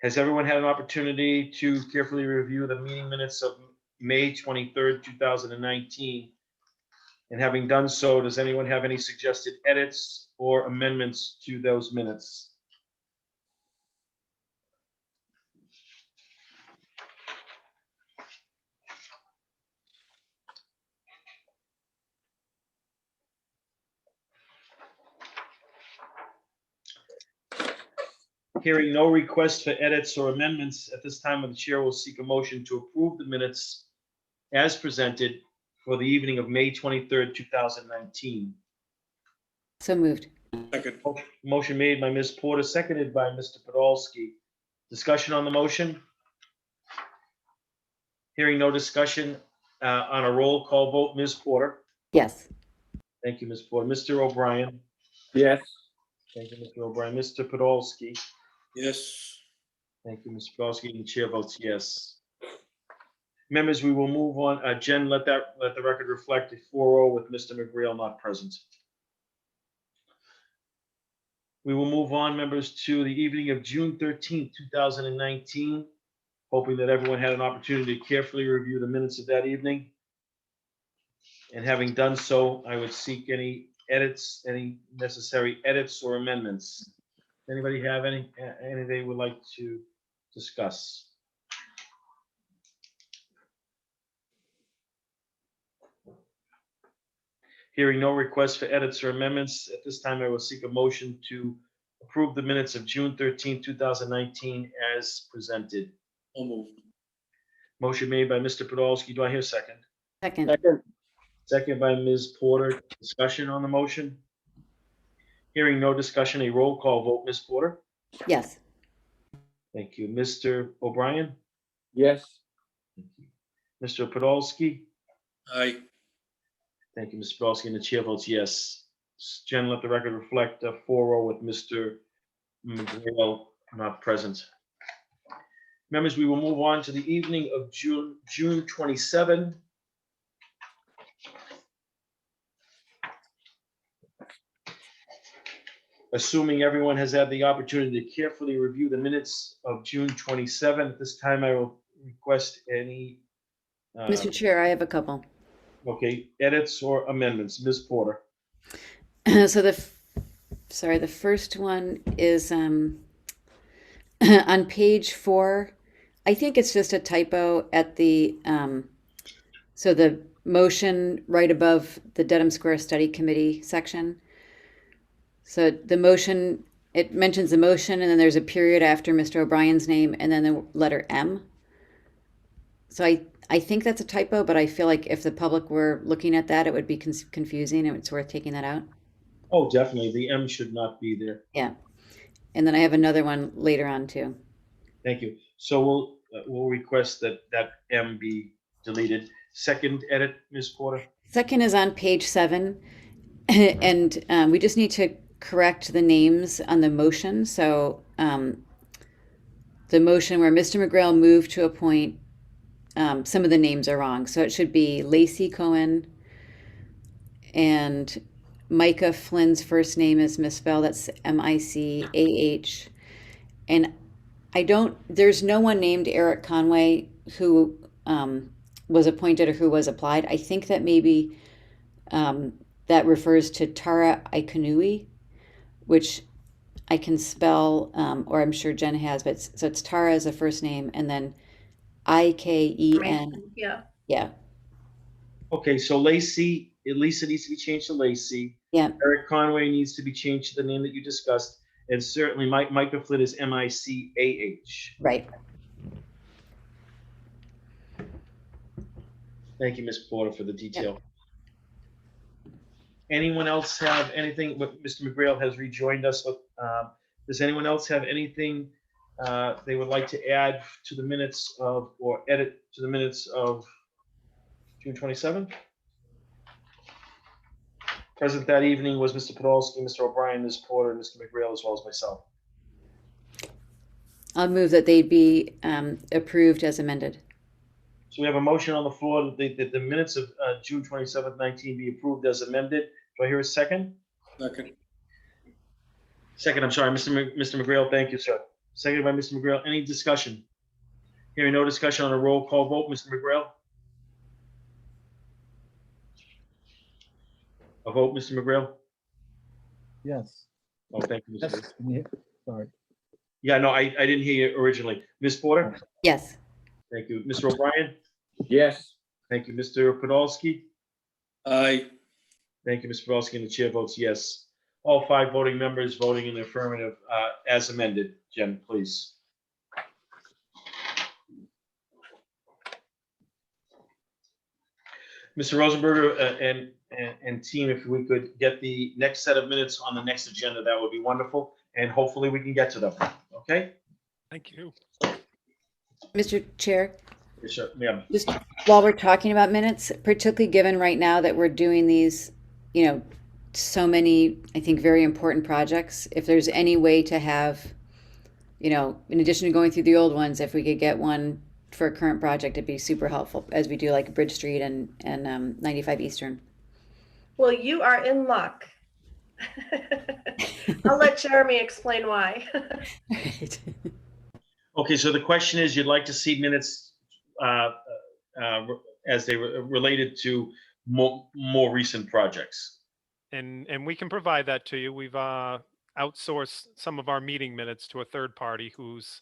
Has everyone had an opportunity to carefully review the meeting minutes of May 23rd, 2019? And having done so, does anyone have any suggested edits or amendments to those minutes? Hearing no requests for edits or amendments, at this time, the chair will seek a motion to approve the minutes as presented for the evening of May 23rd, 2019. So moved. Second. Motion made by Ms. Porter, seconded by Mr. Podolsky. Discussion on the motion? Hearing no discussion, on a roll call vote, Ms. Porter. Yes. Thank you, Ms. Porter. Mr. O'Brien. Yes. Thank you, Mr. O'Brien. Mr. Podolsky. Yes. Thank you, Mr. Podolsky, and the chair votes yes. Members, we will move on. Jen, let the record reflect a 4-0 with Mr. McGrail not present. We will move on, members, to the evening of June 13th, 2019, hoping that everyone had an opportunity to carefully review the minutes of that evening. And having done so, I would seek any necessary edits or amendments. Anybody have any they would like to discuss? Hearing no requests for edits or amendments, at this time I will seek a motion to approve the minutes of June 13, 2019 as presented. So moved. Motion made by Mr. Podolsky. Do I hear a second? Second. Second. Second by Ms. Porter. Discussion on the motion? Hearing no discussion, a roll call vote. Ms. Porter? Yes. Thank you. Mr. O'Brien? Yes. Thank you. Mr. Podolsky? Aye. Thank you, Mr. Podolsky, and the chair votes yes. Jen, let the record reflect a 4-0 with Mr. McGrail not present. Members, we will move on to the evening of June 27. Assuming everyone has had the opportunity to carefully review the minutes of June 27, at this time I will request any Mr. Chair, I have a couple. okay, edits or amendments. Ms. Porter. So the first one is on page 4. I think it's just a typo at the so the motion right above the Dedham Square Study Committee section. So the motion, it mentions the motion, and then there's a period after Mr. O'Brien's name, and then the letter M. So I think that's a typo, but I feel like if the public were looking at that, it would be confusing, and it's worth taking that out. Oh, definitely. The M should not be there. Yeah. And then I have another one later on too. Thank you. So we'll request that M be deleted. Second edit, Ms. Porter. Second is on page 7, and we just need to correct the names on the motion. So the motion where Mr. McGrail moved to appoint, some of the names are wrong. So it should be Lacey Cohen, and Micah Flynn's first name is misspelled. That's M-I-C-A-H. And there's no one named Eric Conway who was appointed or who was applied. I think that maybe that refers to Tara Ikonui, which I can spell, or I'm sure Jen has, but so it's Tara as a first name, and then I-K-E-N. Yeah. Yeah. Okay, so Lacey, Lisa needs to be changed to Lacey. Yeah. Eric Conway needs to be changed to the name that you discussed. And certainly Micah Flynn is M-I-C-A-H. Right. Thank you, Ms. Porter, for the detail. Anyone else have anything? Mr. McGrail has rejoined us. Does anyone else have anything they would like to add to the minutes of, or edit to the minutes of June 27th? Present that evening was Mr. Podolsky, Mr. O'Brien, Ms. Porter, and Mr. McGrail, as well as myself. I'll move that they be approved as amended. So we have a motion on the floor that the minutes of June 27th, 19 be approved as amended. Do I hear a second? Second. Second, I'm sorry, Mr. McGrail, thank you, sir. Seconded by Mr. McGrail. Any discussion? Hearing no discussion on a roll call vote, Mr. McGrail? A vote, Mr. McGrail? Yes. Oh, thank you, Mr. Yes. Yeah, sorry. Yeah, no, I didn't hear you originally. Ms. Porter? Yes. Thank you. Mr. O'Brien? Yes. Thank you. Mr. Podolsky? Aye. Thank you, Mr. Podolsky, and the chair votes yes. All 5 voting members voting in the affirmative as amended. Jen, please. Mr. Rosenberger and team, if we could get the next set of minutes on the next agenda, that would be wonderful. And hopefully we can get to them. Okay? Thank you. Mr. Chair, Yes, sir. Ma'am. just while we're talking about minutes, particularly given right now that we're doing these, so many, I think, very important projects, if there's any way to have, in addition to going through the old ones, if we could get one for a current project, it'd be super helpful as we do like Bridge Street and 95 Eastern. Well, you are in luck. I'll let Jeremy explain why. Right. Okay, so the question is, you'd like to see minutes as they related to more recent projects. And we can provide that to you. We've outsourced some of our meeting minutes to a third party who's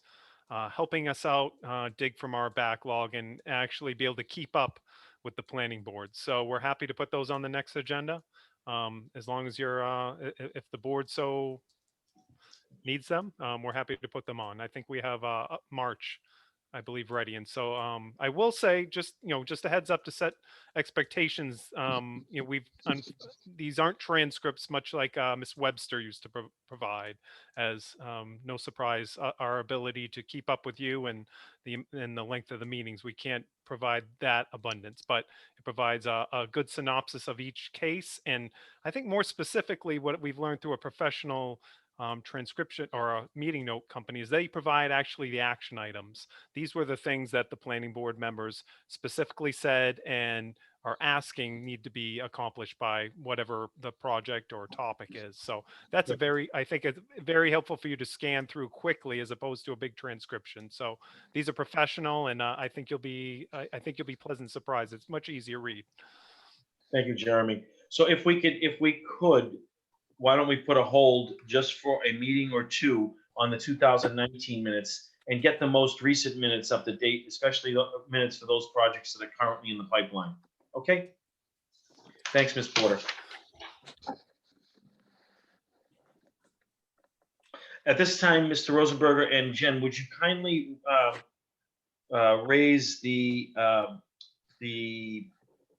helping us out dig from our backlog and actually be able to keep up with the planning board. So we're happy to put those on the next agenda. As long as if the board so needs them, we're happy to put them on. I think we have March, I believe, ready. And so I will say, just a heads up to set expectations. These aren't transcripts, much like Miss Webster used to provide. As no surprise, our ability to keep up with you and the length of the meetings, we can't provide that abundance, but it provides a good synopsis of each case. And I think more specifically, what we've learned through a professional transcription or a meeting note company is they provide actually the action items. These were the things that the planning board members specifically said and are asking need to be accomplished by whatever the project or topic is. So that's I think it's very helpful for you to scan through quickly as opposed to a big transcription. So these are professional, and I think you'll be pleasant surprised. It's much easier read. Thank you, Jeremy. So if we could, why don't we put a hold just for a meeting or two on the 2019 minutes and get the most recent minutes up to date, especially the minutes for those projects that are currently in the pipeline. Okay? Thanks, Ms. Porter. At this time, Mr. Rosenberger and Jen, would you kindly raise the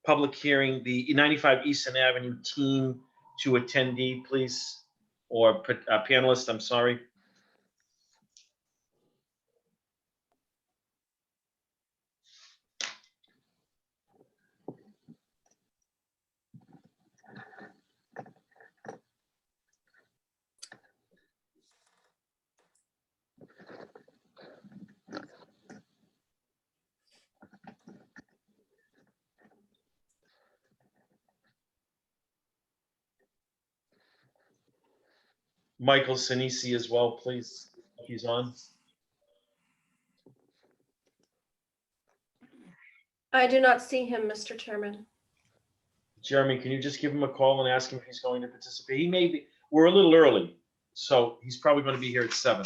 public hearing, the 95 Eastern Avenue team to attendee, please, or panelist, I'm sorry. Michael Sinisi as well, please, if he's on. I do not see him, Mr. Chairman. Jeremy, can you just give him a call and ask him if he's going to participate? He may be, we're a little early, so he's probably going to be here at 7.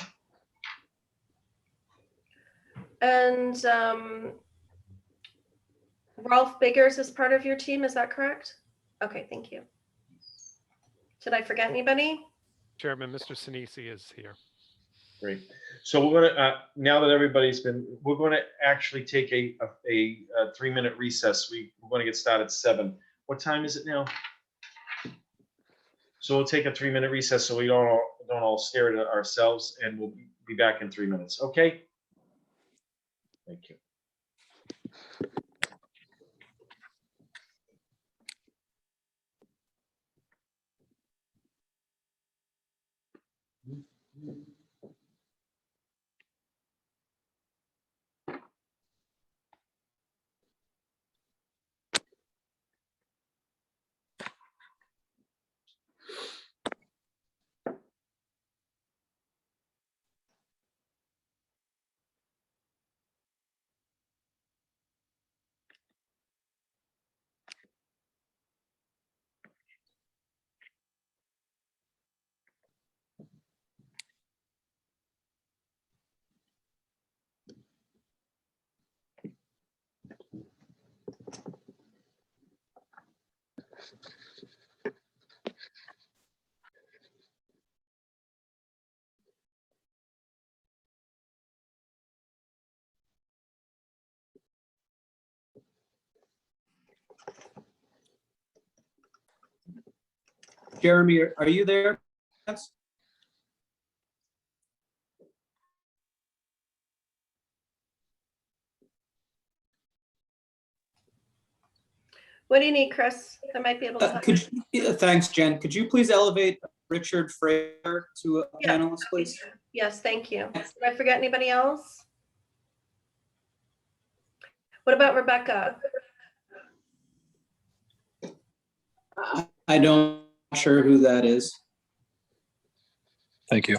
And Ralph Biggers is part of your team, is that correct? Okay, thank you. Did I forget anybody? Chairman, Mr. Sinisi is here. Great. So we're gonna now that everybody's been, we're going to actually take a 3-minute recess. We're going to get started at 7. What time is it now? So we'll take a 3-minute recess so we don't all stare at ourselves, and we'll be back in 3 minutes. Okay. Thank you. Jeremy, are you there? Yes. What do you need, Chris? I might be able to help. Thanks, Jen. Could you please elevate Richard Fraser to a Yeah, panelist, please? Yes, thank you. Did I forget anybody else? What about Rebecca? I don't sure who that is. Thank you.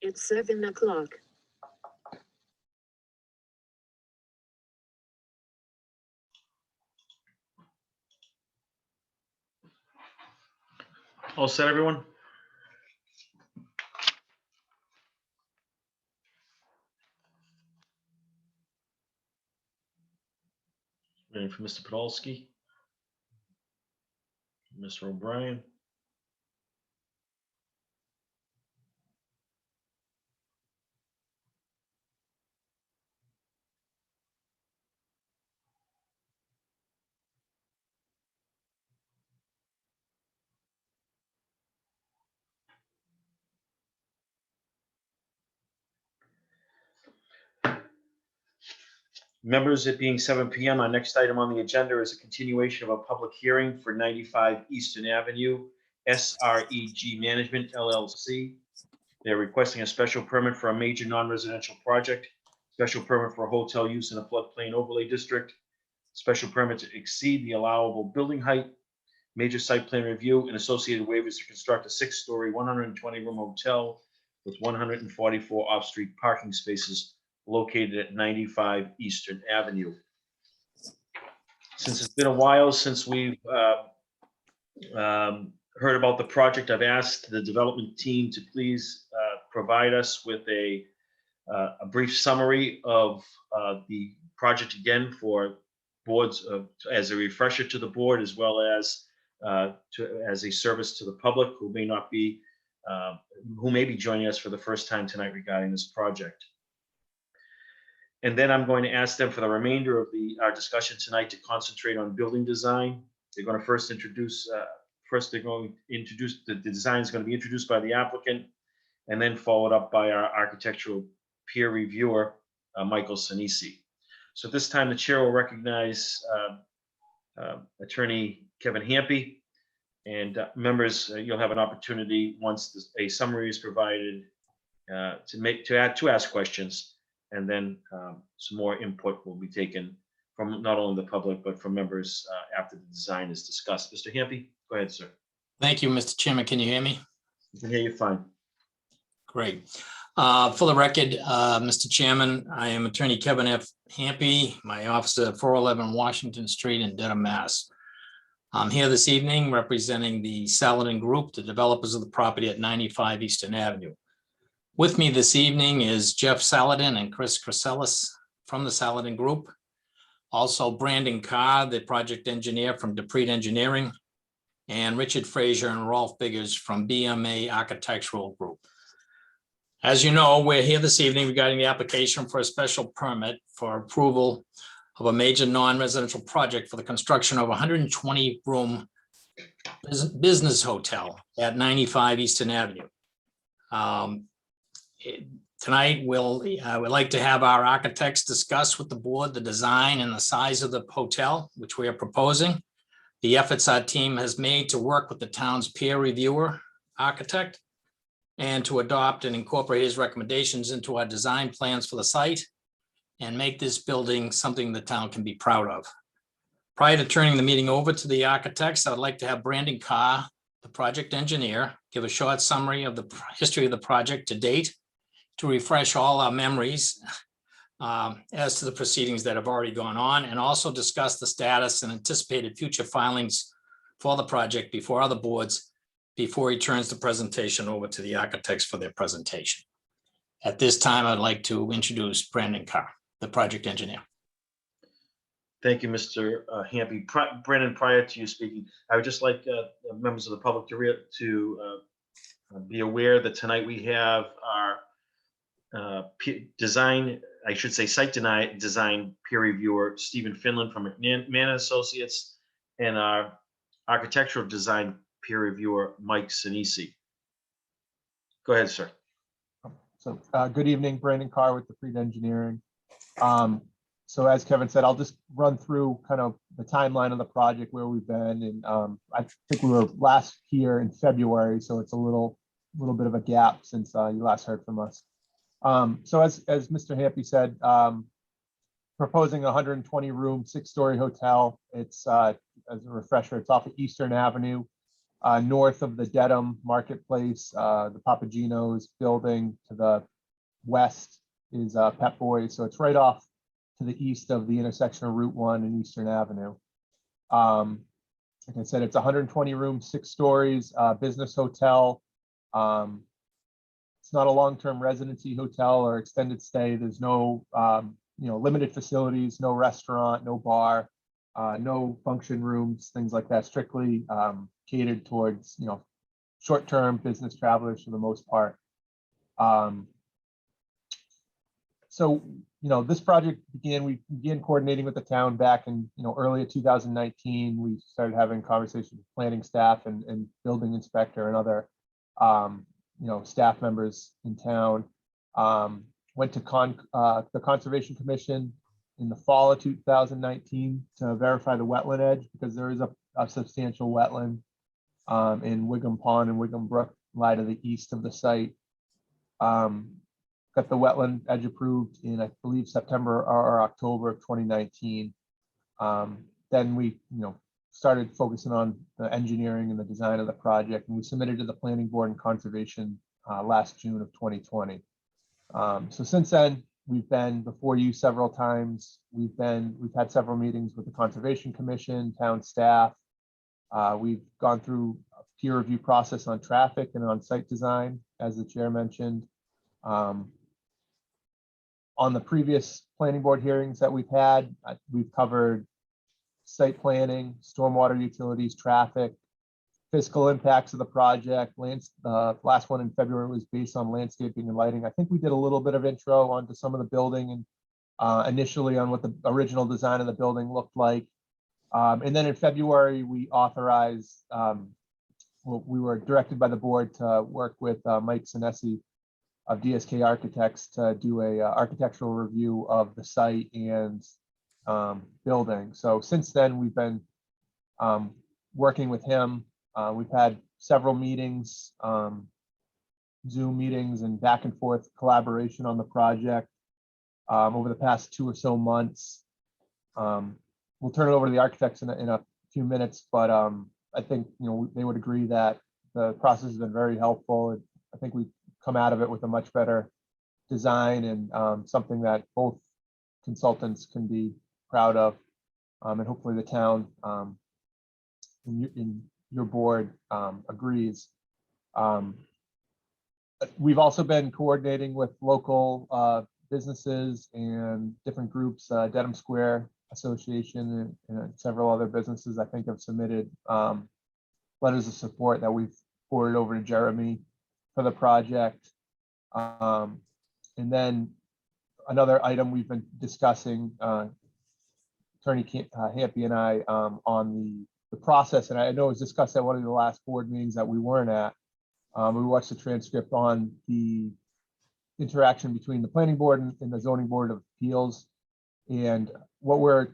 It's 7 o'clock. All set, everyone? Waiting for Mr. Podolsky. Mr. O'Brien. Members, it being 7 p.m., our next item on the agenda is a continuation of a public hearing for 95 Eastern Avenue, SREG Management LLC. They're requesting a special permit for a major non-residential project, special permit for a hotel use in a floodplain overlay district, special permit to exceed the allowable building height, major site plan review, and associated waivers to construct a 6-story, 120-room hotel with 144 off-street parking spaces located at 95 Eastern Avenue. Since it's been a while since we've heard about the project, I've asked the development team to please provide us with a brief summary of the project again for boards as a refresher to the board, as well as as a service to the public who may not be who may be joining us for the first time tonight regarding this project. And then I'm going to ask them for the remainder of our discussion tonight to concentrate on building design. They're going to first introduce, the design is going to be introduced by the applicant, and then followed up by our architectural peer reviewer, Michael Sinisi. So at this time, the chair will recognize Attorney Kevin Hampy, and members, you'll have an opportunity once a summary is provided to ask questions. And then some more input will be taken from not only the public, but from members after the design is discussed. Mr. Hampy, go ahead, sir. Thank you, Mr. Chairman. Can you hear me? I can hear you fine. Great. For the record, Mr. Chairman, I am Attorney Kevin F. Hampy. My office is at 411 Washington Street in Dedham, Mass. I'm here this evening representing the Saladin Group, the developers of the property at 95 Eastern Avenue. With me this evening is Jeff Saladin and Chris Chrysalis from the Saladin Group. Also Brandon Carr, the project engineer from Dupree Engineering, and Richard Fraser and Rolf Biggers from BMA Architectural Group. As you know, we're here this evening regarding the application for a special permit for approval of a major non-residential project for the construction of a 120-room business hotel at 95 Eastern Avenue. Tonight, I would like to have our architects discuss with the board the design and the size of the hotel, which we are proposing, the efforts our team has made to work with the town's peer reviewer architect, and to adopt and incorporate his recommendations into our design plans for the site and make this building something the town can be proud of. Prior to turning the meeting over to the architects, I would like to have Brandon Carr, the project engineer, give a short summary of the history of the project to date to refresh all our memories as to the proceedings that have already gone on, and also discuss the status and anticipated future filings for the project before other boards before he turns the presentation over to the architects for their presentation. At this time, I'd like to introduce Brandon Carr, the project engineer. Thank you, Mr. Hampy. Brennan, prior to you speaking, I would just like members of the public to be aware that tonight we have our design, I should say site design peer reviewer, Stephen Finland from McMahon Associates, and our architectural design peer reviewer, Mike Sinisi. Go ahead, sir. So good evening, Brandon Carr with the Freed Engineering. So as Kevin said, I'll just run through kind of the timeline of the project, where we've been. And I think we were last here in February, so it's a little bit of a gap since you last heard from us. So as Mr. Hampy said, proposing a 120-room, 6-story hotel. It's, as a refresher, it's off of Eastern Avenue, north of the Dedham Marketplace. The Papagino's building to the west is Pep Boys. So it's right off to the east of the intersection of Route 1 and Eastern Avenue. Like I said, it's 120 rooms, 6 stories, business hotel. It's not a long-term residency hotel or extended stay. There's no, limited facilities, no restaurant, no bar, no function rooms, things like that. Strictly catered towards, short-term business travelers for the most part. So, this project we began coordinating with the town back in, early 2019. We started having conversations with planning staff and building inspector and other, staff members in town. Went to the Conservation Commission in the fall of 2019 to verify the wetland edge, because there is a substantial wetland in Wiggum Pond and Wiggum Brook lie to the east of the site. Got the wetland edge approved in, I believe, September or October of 2019. Then we, started focusing on the engineering and the design of the project, and we submitted to the Planning Board and Conservation last June of 2020. So since then, we've been before you several times. We've had several meetings with the Conservation Commission, town staff. We've gone through a peer review process on traffic and on site design, as the chair mentioned. On the previous planning board hearings that we've had, we've covered site planning, stormwater utilities, traffic, fiscal impacts of the project. Last one in February was based on landscaping and lighting. I think we did a little bit of intro onto some of the building and initially on what the original design of the building looked like. And then in February, we authorized, we were directed by the board to work with Mike Sinisi of DSK Architects to do a architectural review of the site and building. So since then, we've been working with him. We've had several meetings, Zoom meetings, and back and forth collaboration on the project over the past 2 or so months. We'll turn it over to the architects in a few minutes, but I think they would agree that the process has been very helpful. I think we've come out of it with a much better design and something that both consultants can be proud of, and hopefully the town in your board agrees. We've also been coordinating with local businesses and different groups. Dedham Square Association and several other businesses, I think, have submitted letters of support that we've forwarded over to Jeremy for the project. And then another item we've been discussing, Attorney Hampy and I, on the process, and I know it was discussed at one of the last board meetings that we weren't at. We watched the transcript on the interaction between the planning board and the zoning board of appeals. And what we're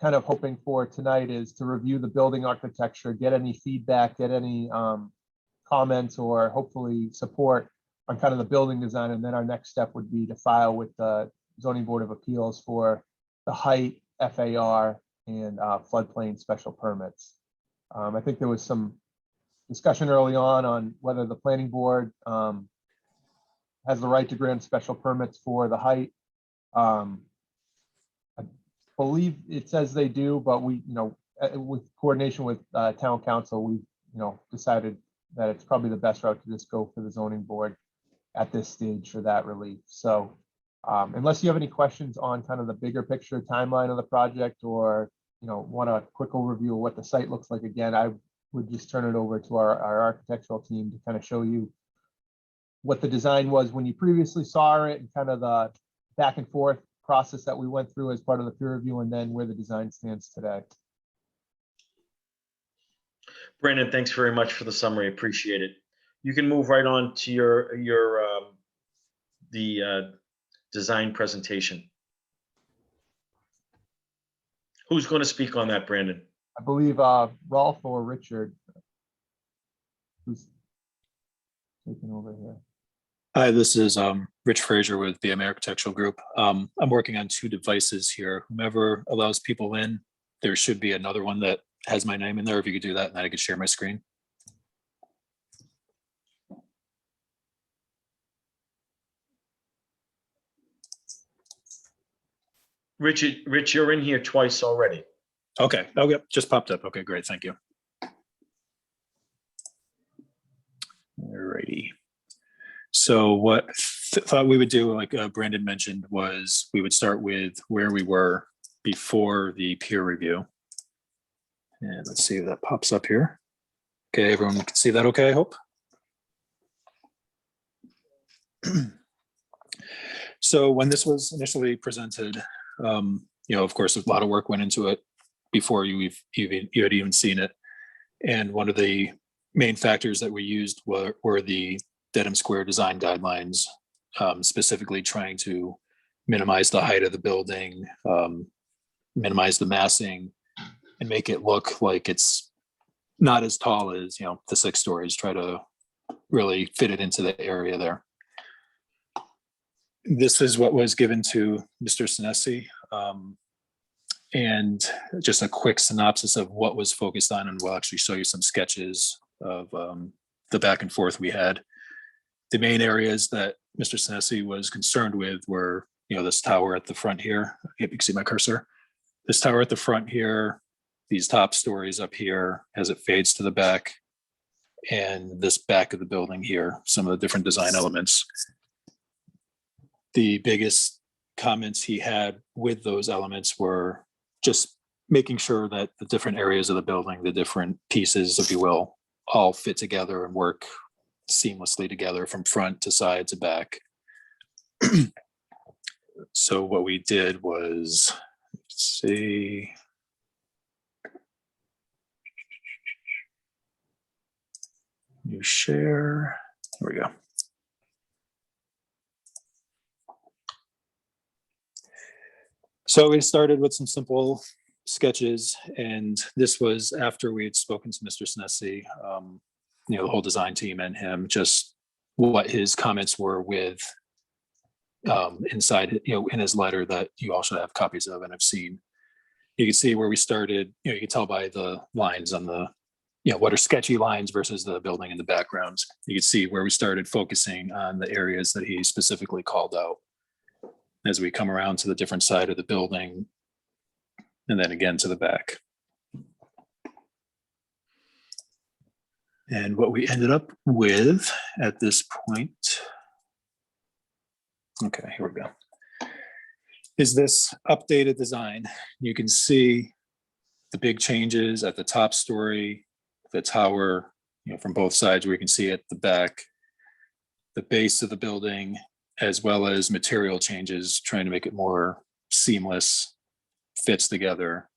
kind of hoping for tonight is to review the building architecture, get any feedback, get any comments, or hopefully support on kind of the building design, and then our next step would be to file with the zoning board of appeals for the height, FAR, and floodplain special permits. I think there was some discussion early on whether the planning board has the right to grant special permits for the height. I believe it says they do, but we, with coordination with town council, we, decided that it's probably the best route to just go for the zoning board at this stage for that relief. So unless you have any questions on kind of the bigger picture timeline of the project, or, want a quick overview of what the site looks like, again, I would just turn it over to our architectural team to kind of show you what the design was when you previously saw it, and kind of the back and forth process that we went through as part of the peer review, and then where the design stands today. Brandon, thanks very much for the summary. Appreciate it. You can move right on to the design presentation. Who's going to speak on that, Brandon? I believe Rolf or Richard, who's taking over here. Hi, this is Rich Frazier with BM Architectural Group. I'm working on 2 devices here. Whomever allows people in, there should be another one that has my name in there. If you could do that, and then I could share my screen. Rich, you're in here twice already. Okay. Oh, yep. Just popped up. Okay, great. Thank you. Alrighty. So what thought we would do, like Brandon mentioned, was we would start with where we were before the peer review. And let's see if that pops up here. Okay, everyone can see that okay, I hope. So when this was initially presented, of course, a lot of work went into it before you had even seen it. And one of the main factors that we used were the Dedham Square design guidelines, specifically trying to minimize the height of the building, minimize the massing, and make it look like it's not as tall as, the 6 stories, try to really fit it into the area there. This is what was given to Mr. Senesi, and just a quick synopsis of what was focused on, and we'll actually show you some sketches of the back and forth we had. The main areas that Mr. Senesi was concerned with were, this tower at the front here. You can see my cursor. This tower at the front here, these top stories up here as it fades to the back, and this back of the building here, some of the different design elements. The biggest comments he had with those elements were just making sure that the different areas of the building, the different pieces, if you will, all fit together and work seamlessly together from front to side to back. So what we did was, let's see. New share. There we go. So we started with some simple sketches, and this was after we had spoken to Mr. Senesi, the whole design team and him, just what his comments were with inside, in his letter that you also have copies of and have seen. You can see where we started, you can tell by the lines on the, what are sketchy lines versus the building in the background. You can see where we started focusing on the areas that he specifically called out. As we come around to the different side of the building, and then again to the back. And what we ended up with at this point, okay, here we go, is this updated design. You can see the big changes at the top story, the tower, from both sides where you can see at the back, the base of the building, as well as material changes, trying to make it more seamless, fits together,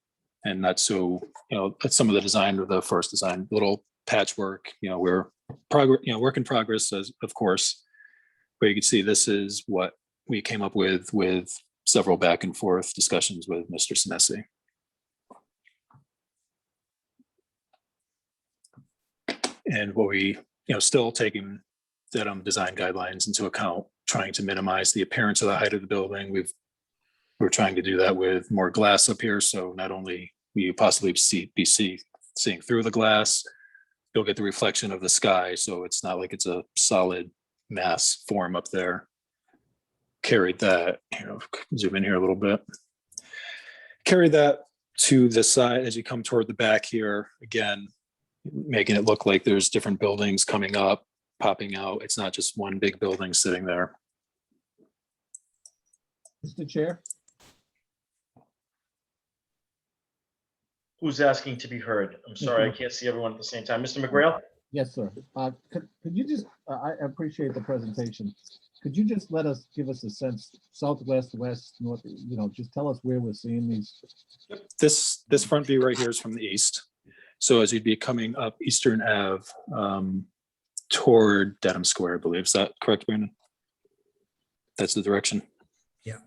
and not so, some of the design of the first design, little patchwork, we're work in progress, as of course, but you can see this is what we came up with several back and forth discussions with Mr. Senesi. And what we, still taking Dedham design guidelines into account, trying to minimize the appearance of the height of the building. We're trying to do that with more glass up here. So not only will you possibly seeing through the glass, you'll get the reflection of the sky. So it's not like it's a solid mass form up there. Carried that, zoom in here a little bit. Carry that to the side as you come toward the back here, again, making it look like there's different buildings coming up, popping out. It's not just one big building sitting there. Mr. Chair? Who's asking to be heard? I'm sorry, I can't see everyone at the same time. Mr. McGrail? Yes, sir. Could you just, I appreciate the presentation. Could you just give us a sense, southwest, west, north, just tell us where we're seeing these? This front view right here is from the east. So as you'd be coming up Eastern Ave toward Dedham Square, I believe. Is that correct, Brandon? That's the direction? Yeah.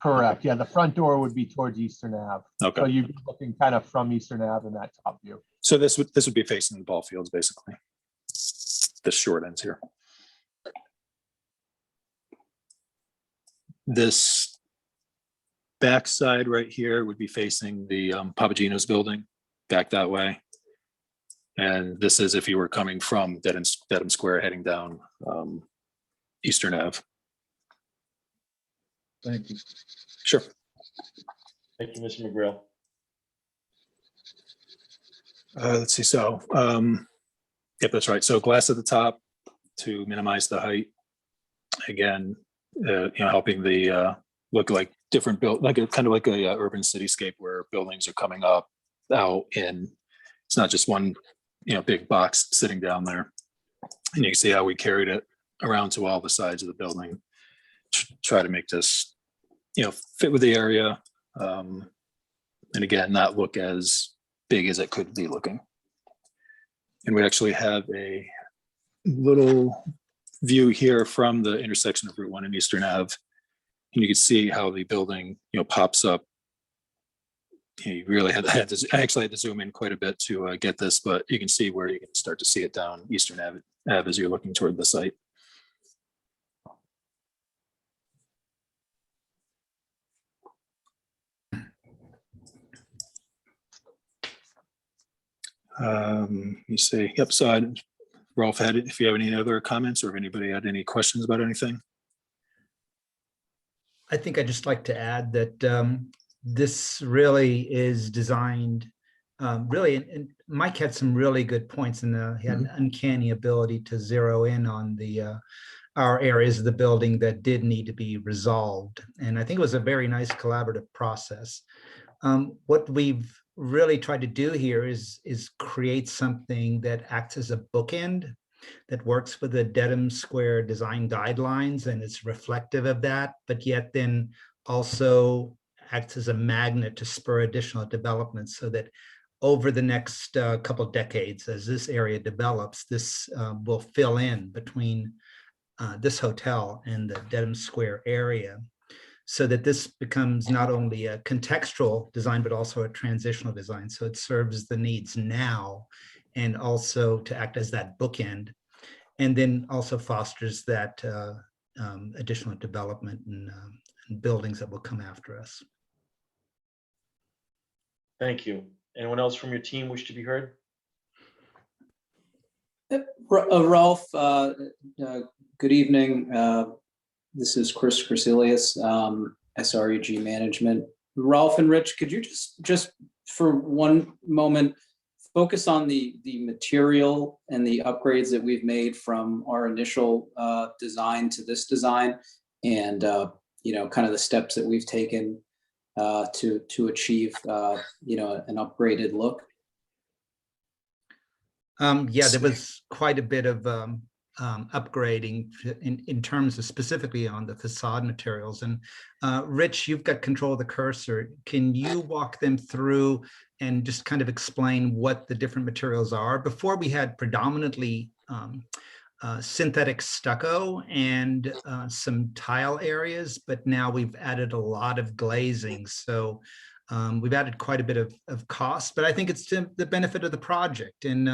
Correct. Yeah, the front door would be towards Eastern Ave. Okay. So you'd be looking kind of from Eastern Ave in that top view. So this would be facing the ball fields, basically. The short ends here. This backside right here would be facing the Papagino's building, back that way. And this is if you were coming from Dedham Square heading down Eastern Ave. Thank you. Sure. Thank you, Mr. McGrail. Let's see. So, yep, that's right. So glass at the top to minimize the height. Again, helping the look like different kind of like a urban cityscape where buildings are coming up, out, in. It's not just one, big box sitting down there. And you can see how we carried it around to all the sides of the building. Try to make this, fit with the area. And again, not look as big as it could be looking. And we actually have a little view here from the intersection of Route 1 and Eastern Ave. And you can see how the building, pops up. You really I actually had to zoom in quite a bit to get this, but you can see where you can start to see it down Eastern Ave as you're looking toward the site. You see, yep, so Rolf had, if you have any other comments or if anybody had any questions about anything. I think I'd just like to add that this really is designed, and Mike had some really good points, and he had an uncanny ability to zero in on our areas of the building that did need to be resolved. And I think it was a very nice collaborative process. What we've really tried to do here is create something that acts as a bookend that works with the Dedham Square design guidelines, and it's reflective of that, but yet then also acts as a magnet to spur additional development, so that over the next couple decades, as this area develops, this will fill in between this hotel and the Dedham Square area, so that this becomes not only a contextual design, but also a transitional design. So it serves the needs now, and also to act as that bookend, and then also fosters that additional development and buildings that will come after us. Thank you. Anyone else from your team wish to be heard? Ralph, good evening. This is Chris Crecilius, SREG Management. Ralph and Rich, could you just for one moment focus on the material and the upgrades that we've made from our initial design to this design, and kind of the steps that we've taken to achieve an upgraded look? Yeah, there was quite a bit of upgrading in terms of specifically on the facade materials. And Rich, you've got control of the cursor. Can you walk them through and just kind of explain what the different materials are? Before, we had predominantly synthetic stucco and some tile areas, but now we've added a lot of glazing. So we've added quite a bit of cost, but I think it's to the benefit of the project. And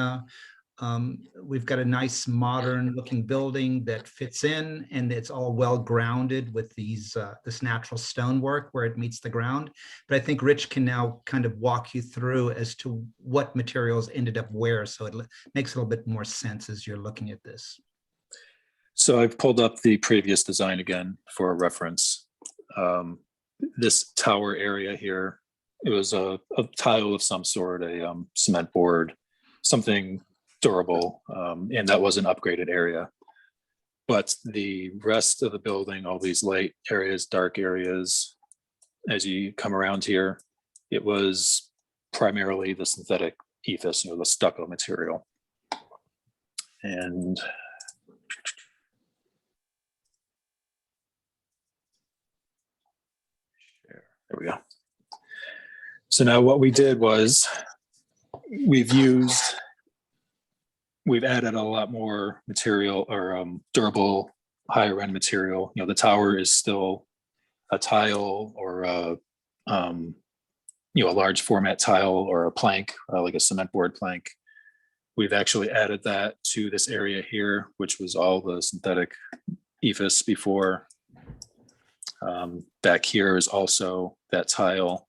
We've got a nice modern looking building that fits in, and it's all well grounded with this natural stonework where it meets the ground. But I think Rich can now kind of walk you through as to what materials ended up where, so it makes a little bit more sense as you're looking at this. So I've pulled up the previous design again for reference. This tower area here, it was a tile of some sort, a cement board, something durable, and that was an upgraded area. But the rest of the building, all these light areas, dark areas, as you come around here, it was primarily the synthetic ephes, the stucco material. And there we go. So now what we did was we've added a lot more material or durable higher end material. The tower is still a tile or a large format tile or a plank, like a cement board plank. We've actually added that to this area here, which was all the synthetic ephes before. Back here is also that tile,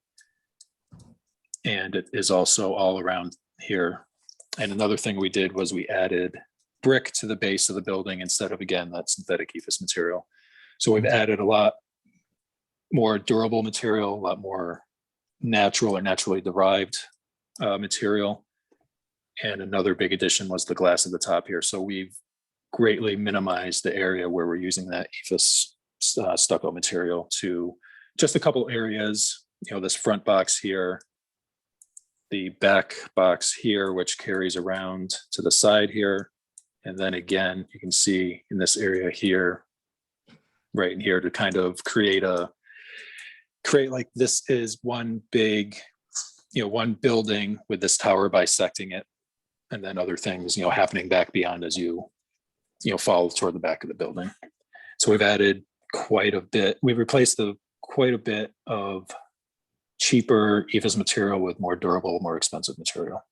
and it is also all around here. And another thing we did was we added brick to the base of the building instead of, again, that synthetic ephes material. So we've added a lot more durable material, a lot more natural or naturally derived material. And another big addition was the glass at the top here. So we've greatly minimized the area where we're using that ephes stucco material to just a couple areas, this front box here, the back box here, which carries around to the side here. And then again, you can see in this area here, right in here, to kind of create like this is one big, one building with this tower bisecting it. And then other things, happening back beyond as you follow toward the back of the building. So we've added quite a bit. We've replaced quite a bit of cheaper ephes material with more durable, more expensive material.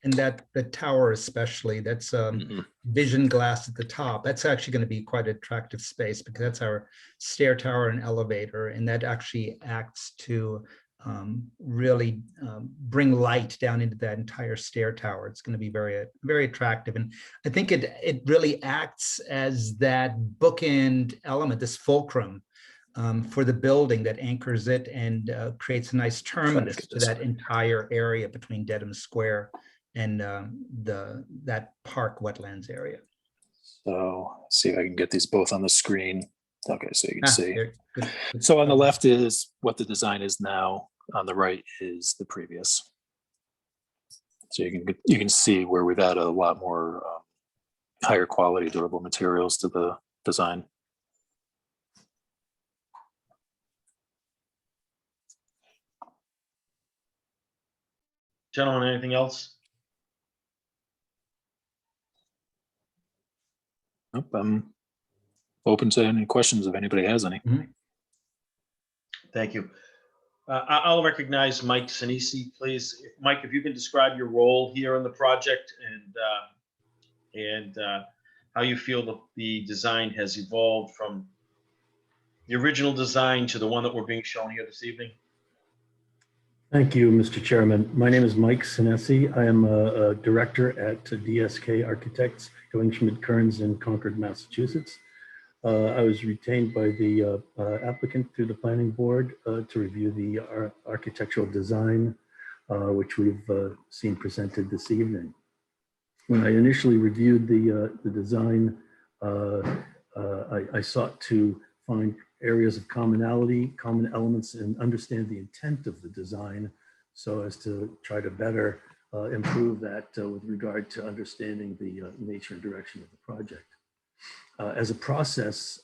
And that the tower especially, that's vision glass at the top. That's actually going to be quite an attractive space because that's our stair tower and elevator, and that actually acts to really bring light down into that entire stair tower. It's going to be very, very attractive. And I think it really acts as that bookend element, this fulcrum for the building that anchors it and creates a nice terminus to that entire area between Dedham Square and that park wetlands area. So let's see if I can get these both on the screen. Okay, so you can see. Good. So on the left is what the design is now. On the right is the previous. So you can see where we've added a lot more higher quality durable materials to the design. Gentlemen, anything else? Nope, I'm open to any questions if anybody has any. Thank you. I'll recognize Mike Sinisi, please. Mike, if you can describe your role here in the project and how you feel the design has evolved from the original design to the one that we're being shown here this evening. Thank you, Mr. Chairman. My name is Mike Sinesi. I am a director at DSK Architects, going Schmidt Kearns in Concord, Massachusetts. I was retained by the applicant through the planning board to review the architectural design, which we've seen presented this evening. When I initially reviewed the design, I sought to find areas of commonality, common elements, and understand the intent of the design so as to try to better improve that with regard to understanding the nature and direction of the project. As a process,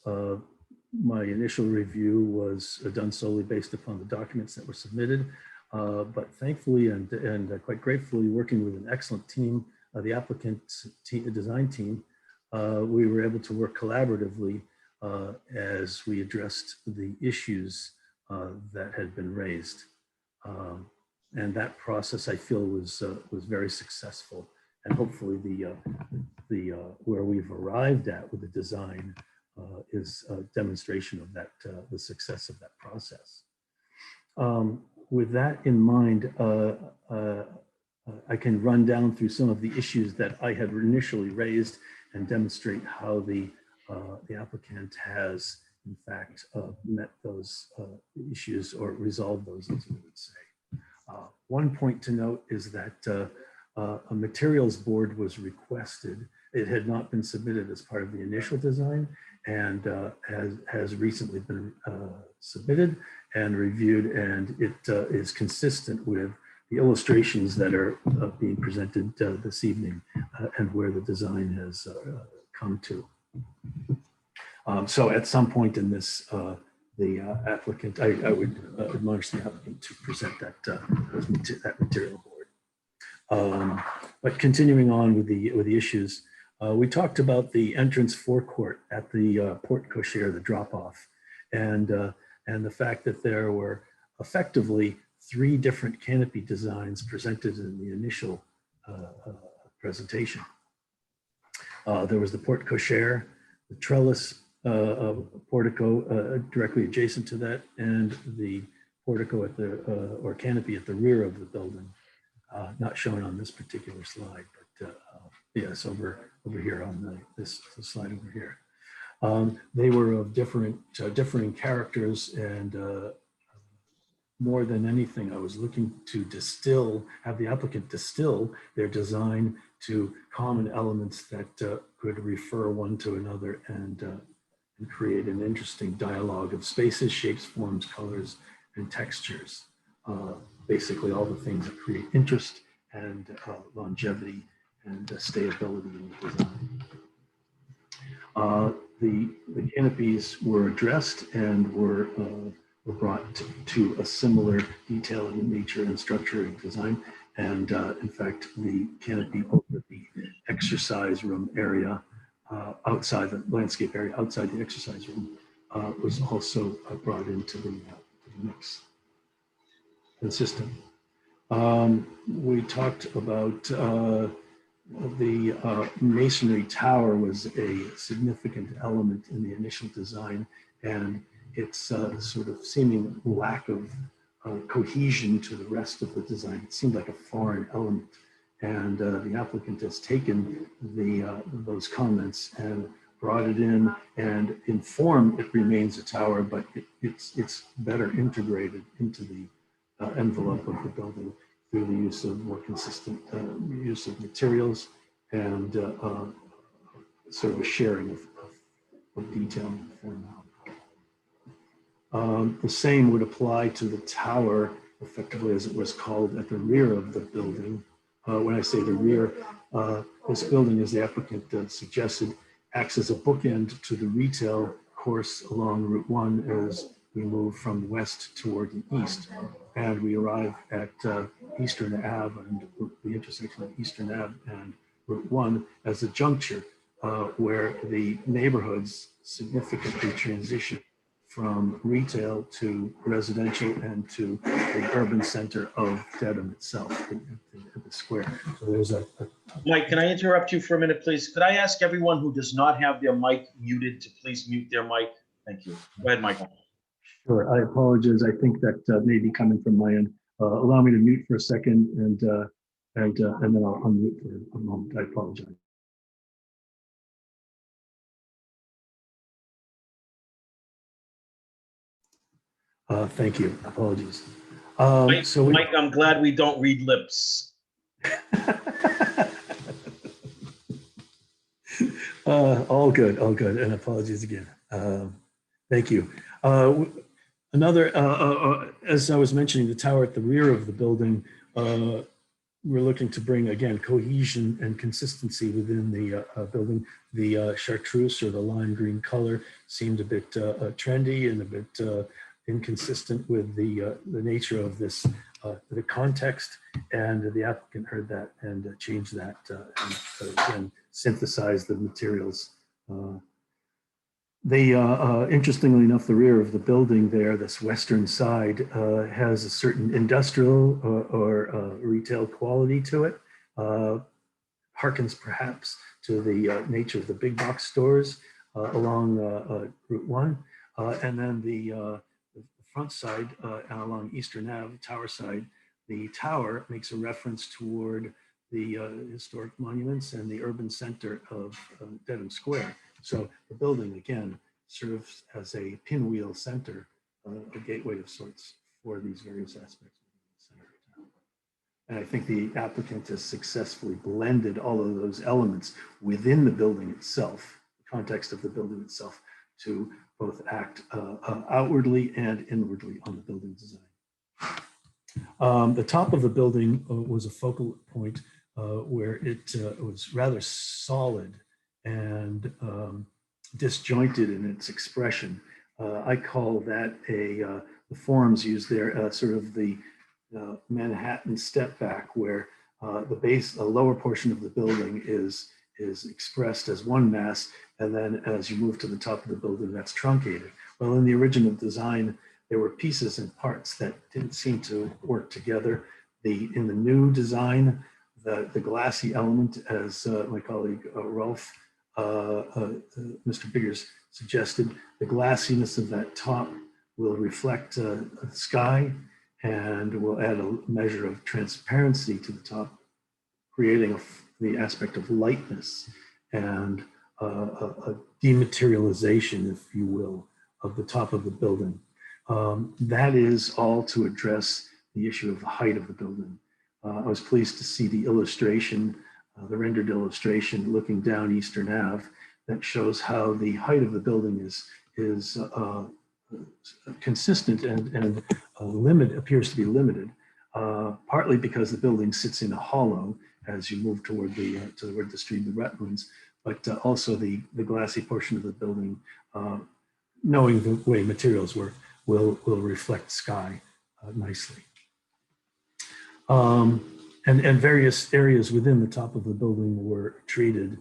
my initial review was done solely based upon the documents that were submitted, but thankfully and quite gratefully, working with an excellent team, the applicant's design team, we were able to work collaboratively as we addressed the issues that had been raised. And that process, I feel, was very successful. And hopefully where we've arrived at with the design is a demonstration of that, the success of that process. With that in mind, I can run down through some of the issues that I had initially raised and demonstrate how the applicant has, in fact, met those issues or resolved those, as we would say. One point to note is that a materials board was requested. It had not been submitted as part of the initial design, and has recently been submitted and reviewed, and it is consistent with the illustrations that are being presented this evening and where the design has come to. So at some point in this, the applicant, I would admonish the applicant to present that material board. But continuing on with the issues, we talked about the entrance forecourt at the porte cochere, the drop-off, and the fact that there were effectively 3 different canopy designs presented in the initial presentation. There was the porte cochere, the trellis portico directly adjacent to that, and the portico at the or canopy at the rear of the building, not shown on this particular slide, but yes, over here on this slide over here. They were of differing characters, and more than anything, I was looking to have the applicant distill their design to common elements that could refer one to another and create an interesting dialogue of spaces, shapes, forms, colors, and textures. Basically all the things that create interest and longevity and stayability in the design. The canopies were addressed and were brought to a similar detail in nature and structure and design. And in fact, the canopy over the exercise room area, outside the landscape area, outside the exercise room, was also brought into the mix. Consistent. We talked about the masonry tower was a significant element in the initial design, and its sort of seeming lack of cohesion to the rest of the design. It seemed like a foreign element, and the applicant has taken those comments and brought it in, and in form it remains a tower, but it's better integrated into the envelope of the building through the use of more consistent use of materials and sort of a sharing of detail in the form. The same would apply to the tower, effectively as it was called, at the rear of the building. When I say the rear, this building, as the applicant suggested, acts as a bookend to the retail course along Route 1 as we move from west toward the east. And we arrive at Eastern Ave and the intersection of Eastern Ave and Route 1 as a juncture where the neighborhoods significantly transition from retail to residential and to the urban center of Dedham itself, at the square. So there's Mike, can I interrupt you for a minute, please? Could I ask everyone who does not have their mic muted to please mute their mic? Thank you. Go ahead, Michael. Sure, I apologize. I think that may be coming from my end. Allow me to mute for a second, and then I'll unmute for a moment. I apologize. Thank you. Apologies. Mike, I'm glad we don't read lips. All good, and apologies again. Thank you. Another, as I was mentioning, the tower at the rear of the building, we're looking to bring, again, cohesion and consistency within the building. The chartreuse, or the lime green color, seemed a bit trendy and a bit inconsistent with the nature of this, the context, and the applicant heard that and changed that and again, synthesized the materials Interestingly enough, the rear of the building there, this western side, has a certain industrial or retail quality to it. Harkens perhaps to the nature of the big box stores along Route 1. And then the front side along Eastern Ave, Tower side, the tower makes a reference toward the historic monuments and the urban center of Dedham Square. So the building, again, serves as a pinwheel center, a gateway of sorts for these various aspects of the center of town. And I think the applicant has successfully blended all of those elements within the building itself, the context of the building itself, to both act outwardly and inwardly on the building design. The top of the building was a focal point where it was rather solid and disjointed in its expression. I call that the forms used there sort of the Manhattan step back, where the lower portion of the building is expressed as one mass, and then as you move to the top of the building, that's truncated. Well, in the original design, there were pieces and parts that didn't seem to work together. In the new design, the glassy element, as my colleague Rolf, Mr. Biggers suggested, the glassiness of that top will reflect the sky and will add a measure of transparency to the top, creating the aspect of lightness and a dematerialization, if you will, of the top of the building. That is all to address the issue of the height of the building. I was pleased to see the illustration, the rendered illustration looking down Eastern Ave, that shows how the height of the building is consistent and appears to be limited, partly because the building sits in a hollow as you move toward the stream, the wetlands, but also the glassy portion of the building, knowing the way materials work, will reflect sky nicely. And various areas within the top of the building were treated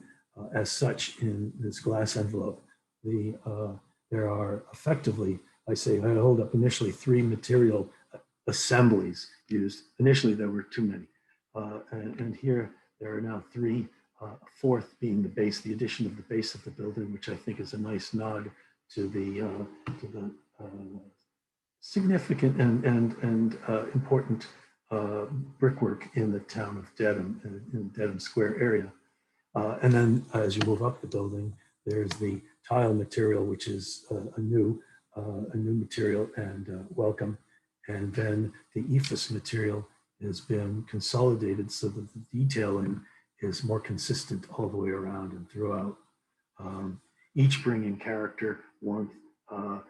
as such in this glass envelope. There are effectively, I hold up initially 3 material assemblies used. Initially, there were too many. And here there are now 3, 4th being the base, the addition of the base of the building, which I think is a nice nod to the significant and important brickwork in the town of Dedham, in the Dedham Square area. And then as you move up the building, there's the tile material, which is a new material and welcome. And then the ephes material has been consolidated so that the detailing is more consistent all the way around and throughout. Each bringing character, warmth, a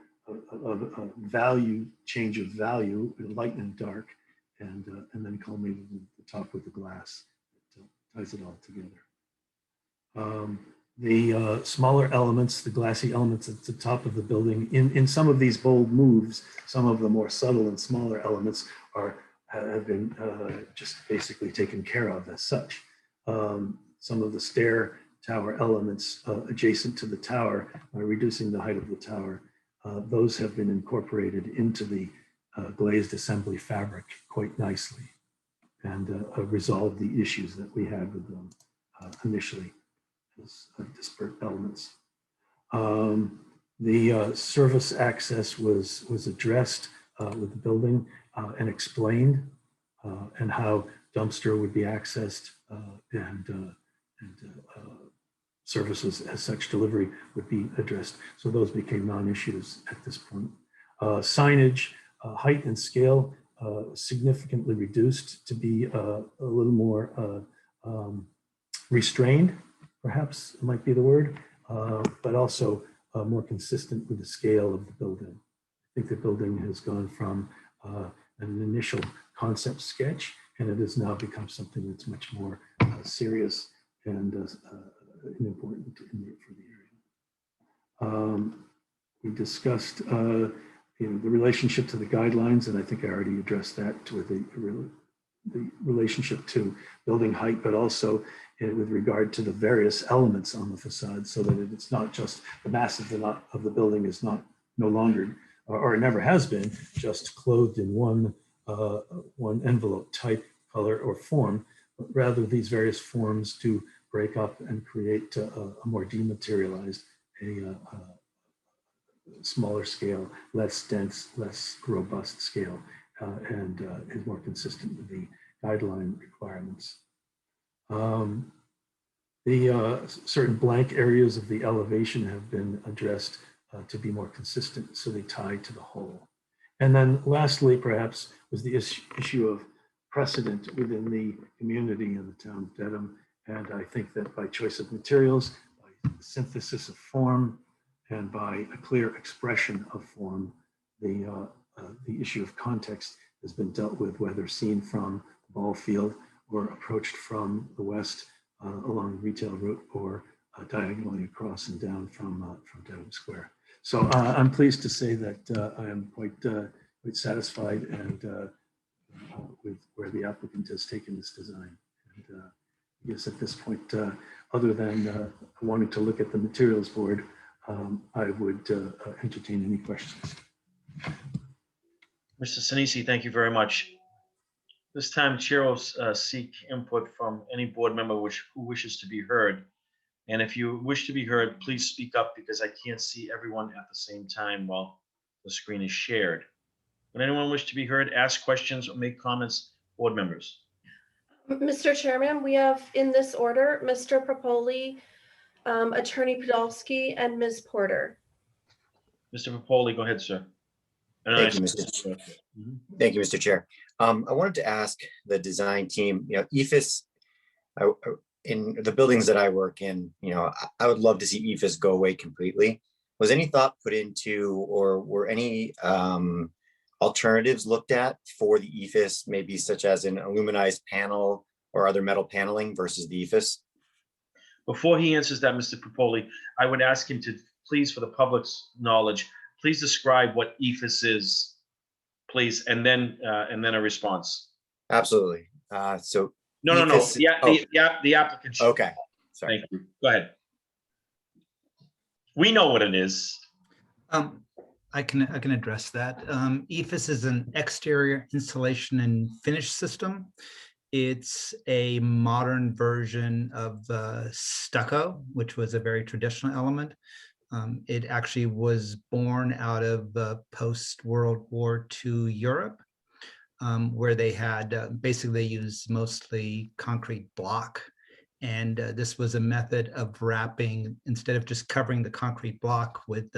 value, change of value, light and dark, and then culminated at the top with the glass that ties it all together. The smaller elements, the glassy elements at the top of the building, in some of these bold moves, some of the more subtle and smaller elements have been just basically taken care of as such. Some of the stair tower elements adjacent to the tower, by reducing the height of the tower, those have been incorporated into the glazed assembly fabric quite nicely, and resolved the issues that we had with them initially as disparate elements. The service access was addressed with the building and explained, and how dumpster would be accessed and services as such delivery would be addressed. So those became non-issues at this point. Signage, height and scale significantly reduced to be a little more restrained, perhaps might be the word, but also more consistent with the scale of the building. I think the building has gone from an initial concept sketch, and it has now become something that's much more serious and important for the area. We discussed the relationship to the guidelines, and I think I already addressed that with the the relationship to building height, but also with regard to the various elements on the facade, so that it's not just the mass of the building is no longer, or it never has been, just clothed in one envelope type, color, or form, but rather these various forms to break up and create a more dematerialized, a smaller scale, less dense, less robust scale, and is more consistent with the guideline requirements. The certain blank areas of the elevation have been addressed to be more consistent, so they tie to the whole. And then lastly, perhaps, was the issue of precedent within the community in the town of Dedham. And I think that by choice of materials, by synthesis of form, and by a clear expression of form, the issue of context has been dealt with, whether seen from the ball field or approached from the west along the retail route, or diagonally across and down from Dedham Square. So I'm pleased to say that I am quite satisfied and with where the applicant has taken this design. And I guess at this point, other than wanting to look at the materials board, I would entertain any questions. Mr. Sinisi, thank you very much. This time, Chair will seek input from any board member who wishes to be heard. And if you wish to be heard, please speak up, because I can't see everyone at the same time while the screen is shared. Would anyone wish to be heard, ask questions, or make comments? Board members. Mr. Chairman, we have in this order, Mr. Propoli, Attorney Podolsky, and Ms. Porter. Mr. Popoli, go ahead, sir. Thank you, Thank you, Mr. Chair. I wanted to ask the design team, EFIS, in the buildings that I work in, I would love to see EFIS go away completely. Was any thought put into, or were any alternatives looked at for the EFIS, maybe such as an aluminized panel or other metal paneling versus the EFIS? Before he answers that, Mr. Popoli, I would ask him to please, for the public's knowledge, please describe what EFIS is, please, and then a response. Absolutely. So no. The applicant should. Okay. Sorry. Thank you. Go ahead. We know what it is. I can address that. EFIS is an exterior installation and finish system. It's a modern version of stucco, which was a very traditional element. It actually was born out of post-World War II Europe, where they had basically they used mostly concrete block. And this was a method of wrapping, instead of just covering the concrete block with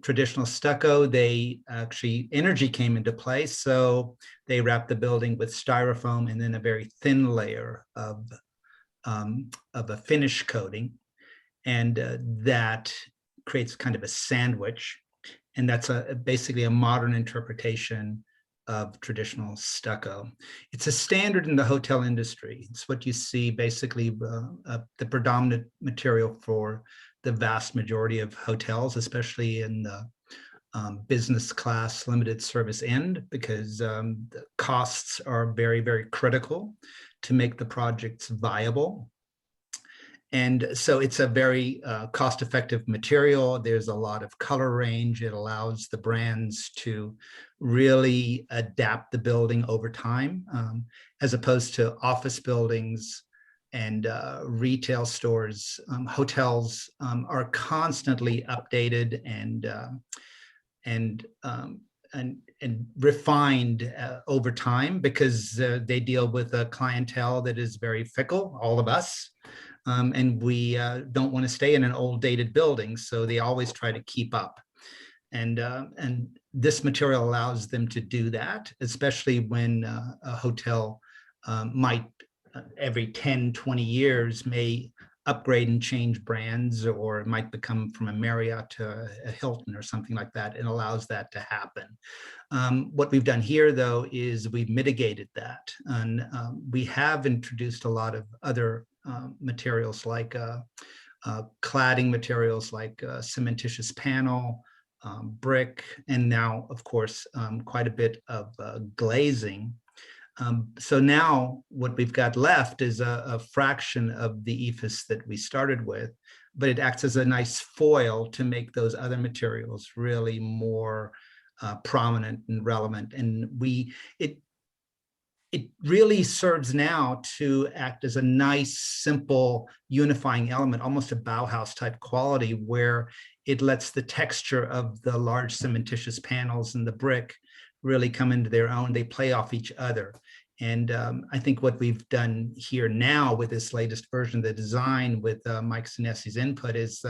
traditional stucco, they actually, energy came into play. So they wrapped the building with styrofoam and then a very thin layer of a finish coating. And that creates kind of a sandwich. And that's basically a modern interpretation of traditional stucco. It's a standard in the hotel industry. It's what you see basically the predominant material for the vast majority of hotels, especially in the business class limited service end, because the costs are very, very critical to make the projects viable. And so it's a very cost-effective material. There's a lot of color range. It allows the brands to really adapt the building over time, as opposed to office buildings and retail stores. Hotels are constantly updated and refined over time, because they deal with a clientele that is very fickle, all of us. And we don't want to stay in an old dated building, so they always try to keep up. And this material allows them to do that, especially when a hotel might every 10, 20 years may upgrade and change brands, or it might become from a Marriott to a Hilton or something like that. It allows that to happen. What we've done here, though, is we've mitigated that. And we have introduced a lot of other materials like cladding materials like cementitious panel, brick, and now, of course, quite a bit of glazing. So now what we've got left is a fraction of the ephes that we started with, but it acts as a nice foil to make those other materials really more prominent and relevant. And it really serves now to act as a nice, simple, unifying element, almost a Bauhaus type quality, where it lets the texture of the large cementitious panels and the brick really come into their own. They play off each other. And I think what we've done here now with this latest version of the design with Mike Sinesi's input is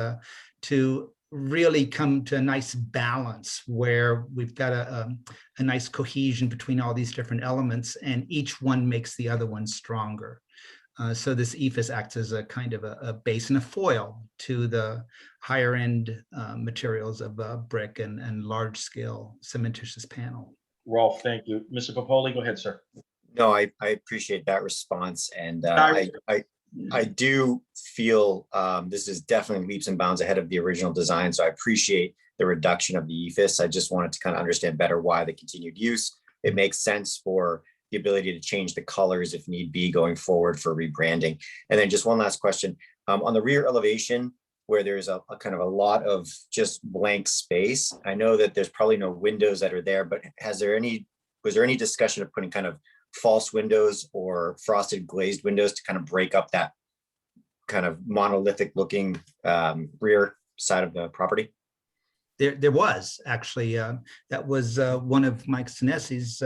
to really come to a nice balance where we've got a nice cohesion between all these different elements, and each one makes the other one stronger. So this ephes acts as a kind of a base and a foil to the higher end materials of brick and large scale cementitious panel. Rolf, thank you. Mr. Popoli, go ahead, sir. No, I appreciate that response. And I do feel this is definitely leaps and bounds ahead of the original design. So I appreciate the reduction of the ephes. I just wanted to kind of understand better why the continued use. It makes sense for the ability to change the colors if need be going forward for rebranding. And then just one last question. On the rear elevation, where there's a kind of a lot of just blank space, I know that there's probably no windows that are there, but was there any discussion of putting kind of false windows or frosted glazed windows to kind of break up that kind of monolithic looking rear side of the property? There was actually, that was one of Mike Sinesi's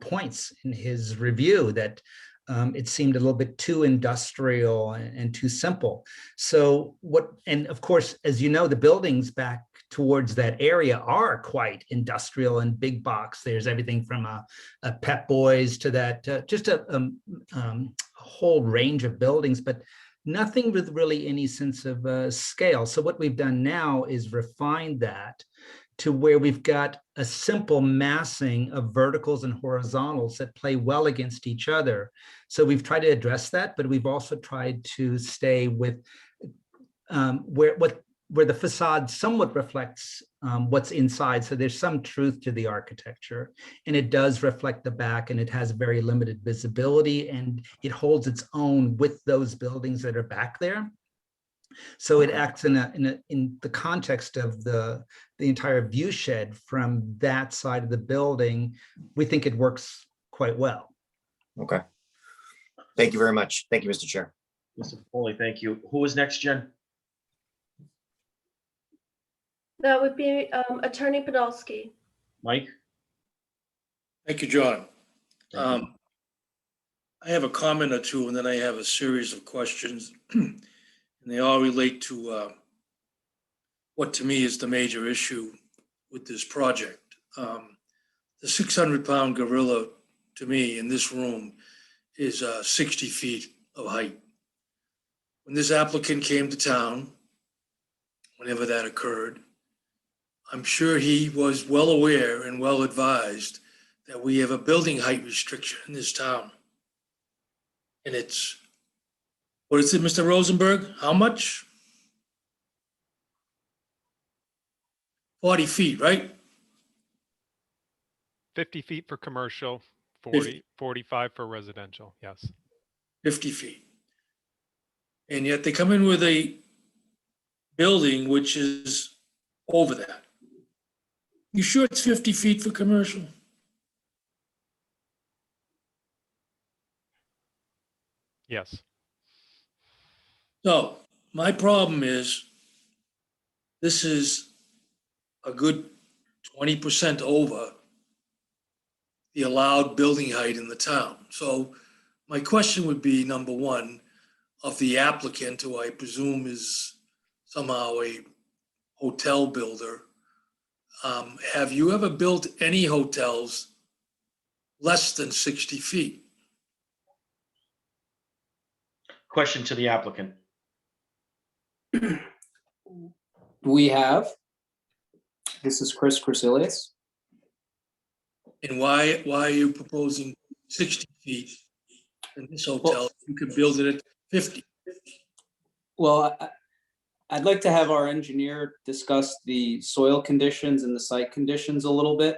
points in his review, that it seemed a little bit too industrial and too simple. So and of course, as you know, the buildings back towards that area are quite industrial and big box. There's everything from a Pep Boys to that, just a whole range of buildings, but nothing with really any sense of scale. So what we've done now is refine that to where we've got a simple massing of verticals and horizontals that play well against each other. So we've tried to address that, but we've also tried to stay with where the facade somewhat reflects what's inside. So there's some truth to the architecture, and it does reflect the back, and it has very limited visibility, and it holds its own with those buildings that are back there. So it acts in the context of the entire view shed from that side of the building. We think it works quite well. Okay. Thank you very much. Thank you, Mr. Chair. Mr. Popoli, thank you. Who is next, Jen? That would be Attorney Podolsky. Mike? Thank you, John. I have a comment or two, and then I have a series of questions, and they all relate to what to me is the major issue with this project. The 600-pound gorilla, to me, in this room is 60 feet of height. When this applicant came to town, whenever that occurred, I'm sure he was well aware and well advised that we have a building height restriction in this town. And it's, what is it, Mr. Rosenberg? How much? 40 feet, right? 50 feet for commercial, 45 for residential, yes. 50 feet. And yet they come in with a building which is over that. You sure it's 50 feet for commercial? Yes. So my problem is this is a good 20% over the allowed building height in the town. So my question would be, number one, of the applicant, who I presume is somehow a hotel builder, have you ever built any hotels less than 60 feet? Question to the applicant. We have. This is Chris Cresilius. And why are you proposing 60 feet in this hotel? You could build it at 50. Well, I'd like to have our engineer discuss the soil conditions and the site conditions a little bit.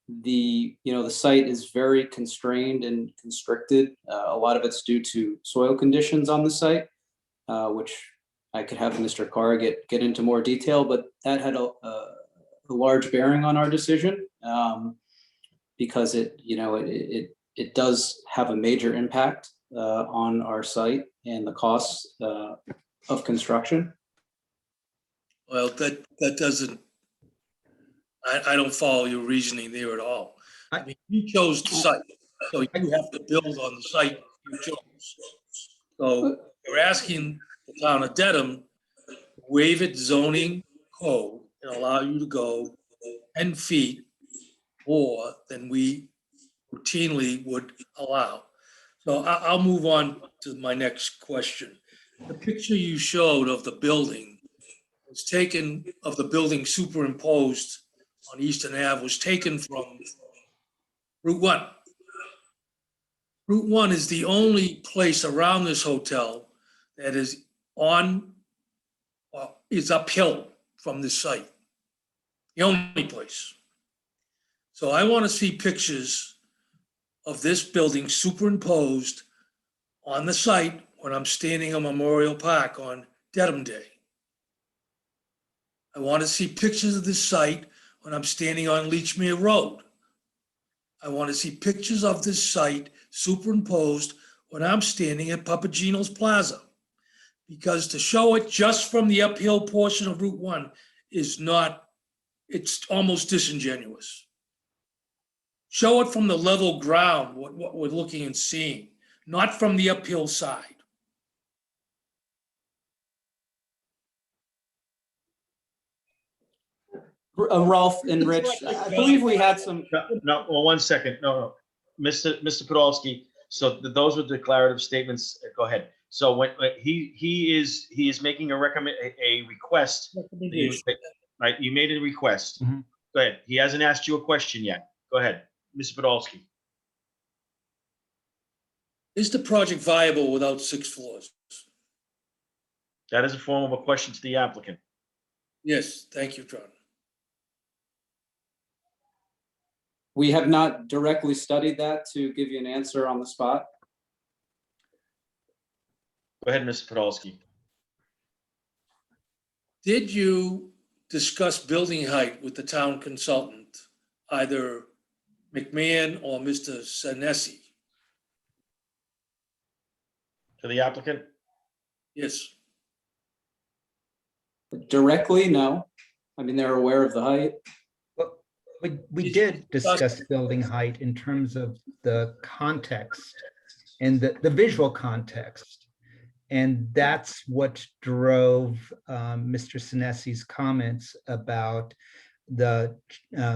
the site is very constrained and constricted. A lot of it's due to soil conditions on the site, which I could have Mr. Carr get into more detail, but that had a large bearing on our decision, because it does have a major impact on our site and the costs of construction. Well, that doesn't, I don't follow your reasoning there at all. I mean, you chose the site, so you have to build on the site you chose. So you're asking the town of Dedham to waive its zoning code and allow you to go 10 feet more than we routinely would allow. So I'll move on to my next question. The picture you showed of the building was taken, of the building superimposed on Eastern Ave, was taken from Route 1. Route 1 is the only place around this hotel that is is uphill from this site. The only place. So I want to see pictures of this building superimposed on the site when I'm standing on Memorial Park on Dedham Day. I want to see pictures of this site when I'm standing on Leechmere Road. I want to see pictures of this site superimposed when I'm standing at Papagino's Plaza. Because to show it just from the uphill portion of Route 1 is not, it's almost disingenuous. Show it from the level ground, what we're looking and seeing, not from the uphill side. Ralph and Rich, I believe we had some. No, well, 1 second. No. Mr. Podolsky. So those were declarative statements. Go ahead. So when he is making a request. Right, you made a request. Mm-hmm. Go ahead. He hasn't asked you a question yet. Go ahead, Mr. Podolsky. Is the project viable without 6 floors? That is a form of a question to the applicant. Yes, thank you, John. We have not directly studied that to give you an answer on the spot. Go ahead, Mr. Podolsky. Did you discuss building height with the town consultant, either McMahon or Mr. Senesi? To the applicant? Yes. Directly, no. I mean, they're aware of the height. We did discuss building height in terms of the context and the visual context. And that's what drove Mr. Senesi's comments about the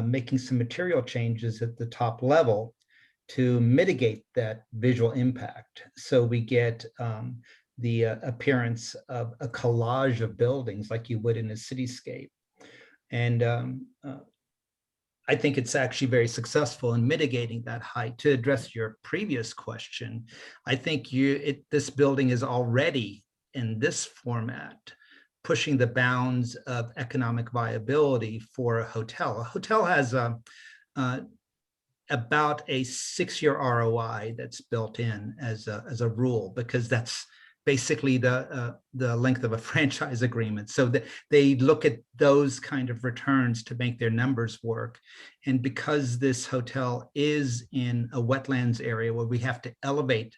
making some material changes at the top level to mitigate that visual impact. So we get the appearance of a collage of buildings like you would in a cityscape. And I think it's actually very successful in mitigating that height. To address your previous question, I think this building is already in this format, pushing the bounds of economic viability for a hotel. A hotel has about a 6-year ROI that's built in as a rule, because that's basically the length of a franchise agreement. So they look at those kind of returns to make their numbers work. And because this hotel is in a wetlands area where we have to elevate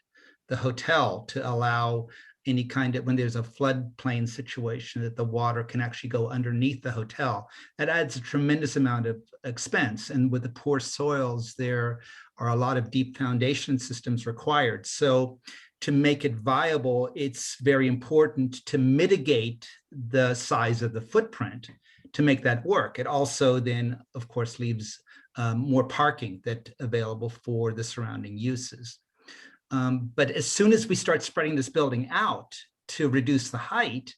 the hotel to allow any kind of, when there's a floodplain situation, that the water can actually go underneath the hotel, that adds a tremendous amount of expense. And with the poor soils, there are a lot of deep foundation systems required. So to make it viable, it's very important to mitigate the size of the footprint to make that work. It also then, of course, leaves more parking that's available for the surrounding uses. But as soon as we start spreading this building out to reduce the height,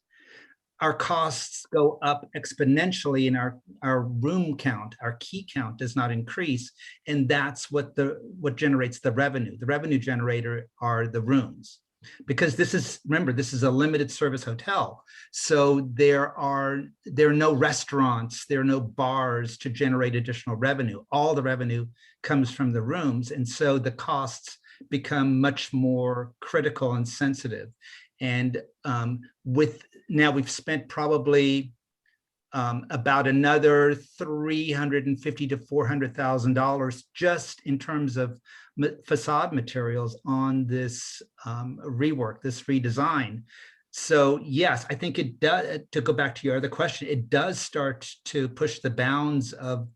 our costs go up exponentially and our room count, our key count does not increase. And that's what generates the revenue. The revenue generator are the rooms. because remember, this is a limited service hotel. So there are no restaurants, there are no bars to generate additional revenue. All the revenue comes from the rooms. And so the costs become much more critical and sensitive. And now we've spent probably about another $350,000 to $400,000 just in terms of facade materials on this rework, this redesign. So yes, I think it does, to go back to your other question, it does start to push the bounds of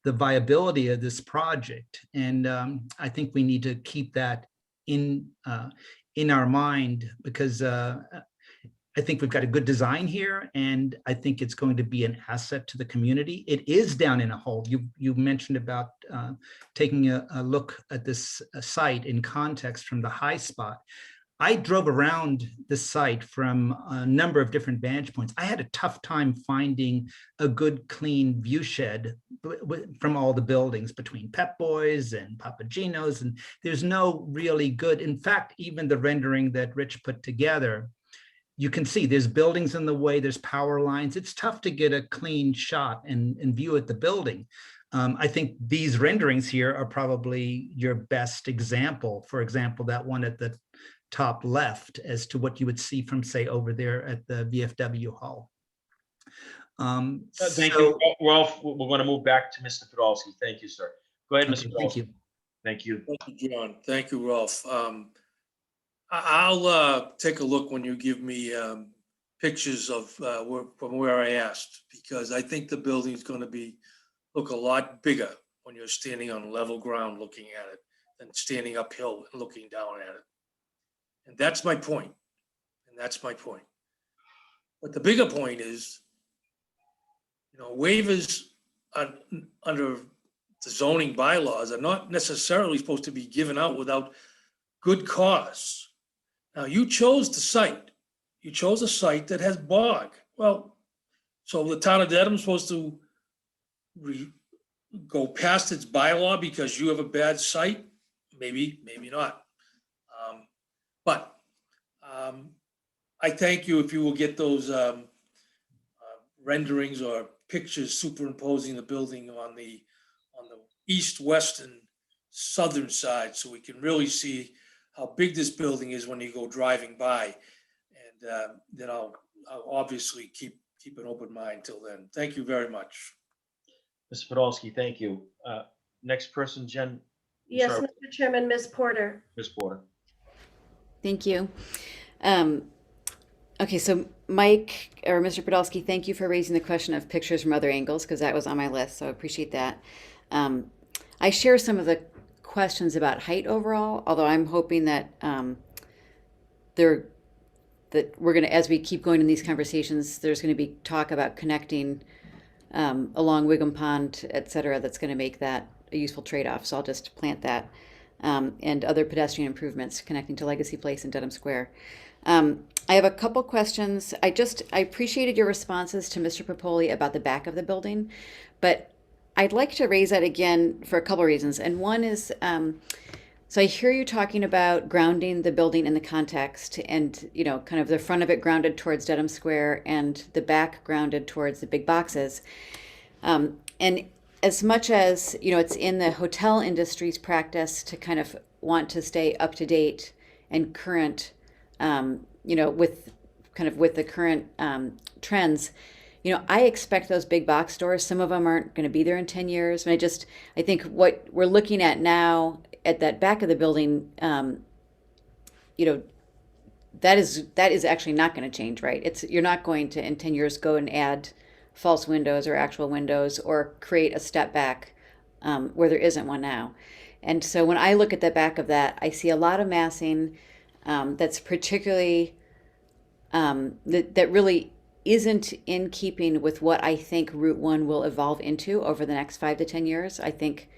the viability of this project. And I think we need to keep that in our mind, because I think we've got a good design here, and I think it's going to be an asset to the community. It is down in a hole. You mentioned about taking a look at this site in context from the high spot. I drove around the site from a number of different vantage points. I had a tough time finding a good, clean view shed from all the buildings between Pep Boys and Papagino's, and there's no really good, in fact, even the rendering that Rich put together, you can see there's buildings in the way, there's power lines. It's tough to get a clean shot and view at the building. I think these renderings here are probably your best example. For example, that one at the top left as to what you would see from, say, over there at the VFW hall. Thank you, Ralph. We're going to move back to Mr. Podolsky. Thank you, sir. Go ahead, Mr. Okay, Podolsky. thank you. Thank you. Thank you, John. Thank you, Ralph. I'll take a look when you give me pictures of from where I asked, because I think the building is going to look a lot bigger when you're standing on level ground looking at it than standing uphill and looking down at it. And that's my point. But the bigger point is, waivers under the zoning bylaws are not necessarily supposed to be given out without good cause. Now, you chose the site. You chose a site that has bog. Well, so the town of Dedham is supposed to go past its bylaw because you have a bad site? Maybe, maybe not. But I thank you if you will get those renderings or pictures superimposing the building on the east, west, and southern side, so we can really see how big this building is when you go driving by. And then I'll obviously keep an open mind till then. Thank you very much. Mr. Podolsky, thank you. Next person, Jen. Yes, Sorry. Mr. Chairman, Ms. Porter. Ms. Porter. Thank you. Okay, so Mike or Mr. Podolsky, thank you for raising the question of pictures from other angles, because that was on my list, so I appreciate that. I share some of the questions about height overall, although I'm hoping that we're going to, as we keep going in these conversations, there's going to be talk about connecting along Wiggum Pond, et cetera, that's going to make that a useful trade-off. So I'll just plant that, and other pedestrian improvements connecting to Legacy Place and Dedham Square. I have a couple questions. I appreciated your responses to Mr. Popoli about the back of the building, but I'd like to raise that again for a couple of reasons. And one is, so I hear you talking about grounding the building in the context, and kind of the front of it grounded towards Dedham Square and the back grounded towards the big boxes. And as much as it's in the hotel industry's practice to kind of want to stay up to date and current, with the current trends. I expect those big box stores, some of them aren't going to be there in 10 years. And I think what we're looking at now at that back of the building, that is actually not going to change, right? You're not going to in 10 years go and add false windows or actual windows or create a step back where there isn't one now. And so when I look at the back of that, I see a lot of massing that's particularly, that really isn't in keeping with what I think Route 1 will evolve into over the next 5 to 10 years. I think,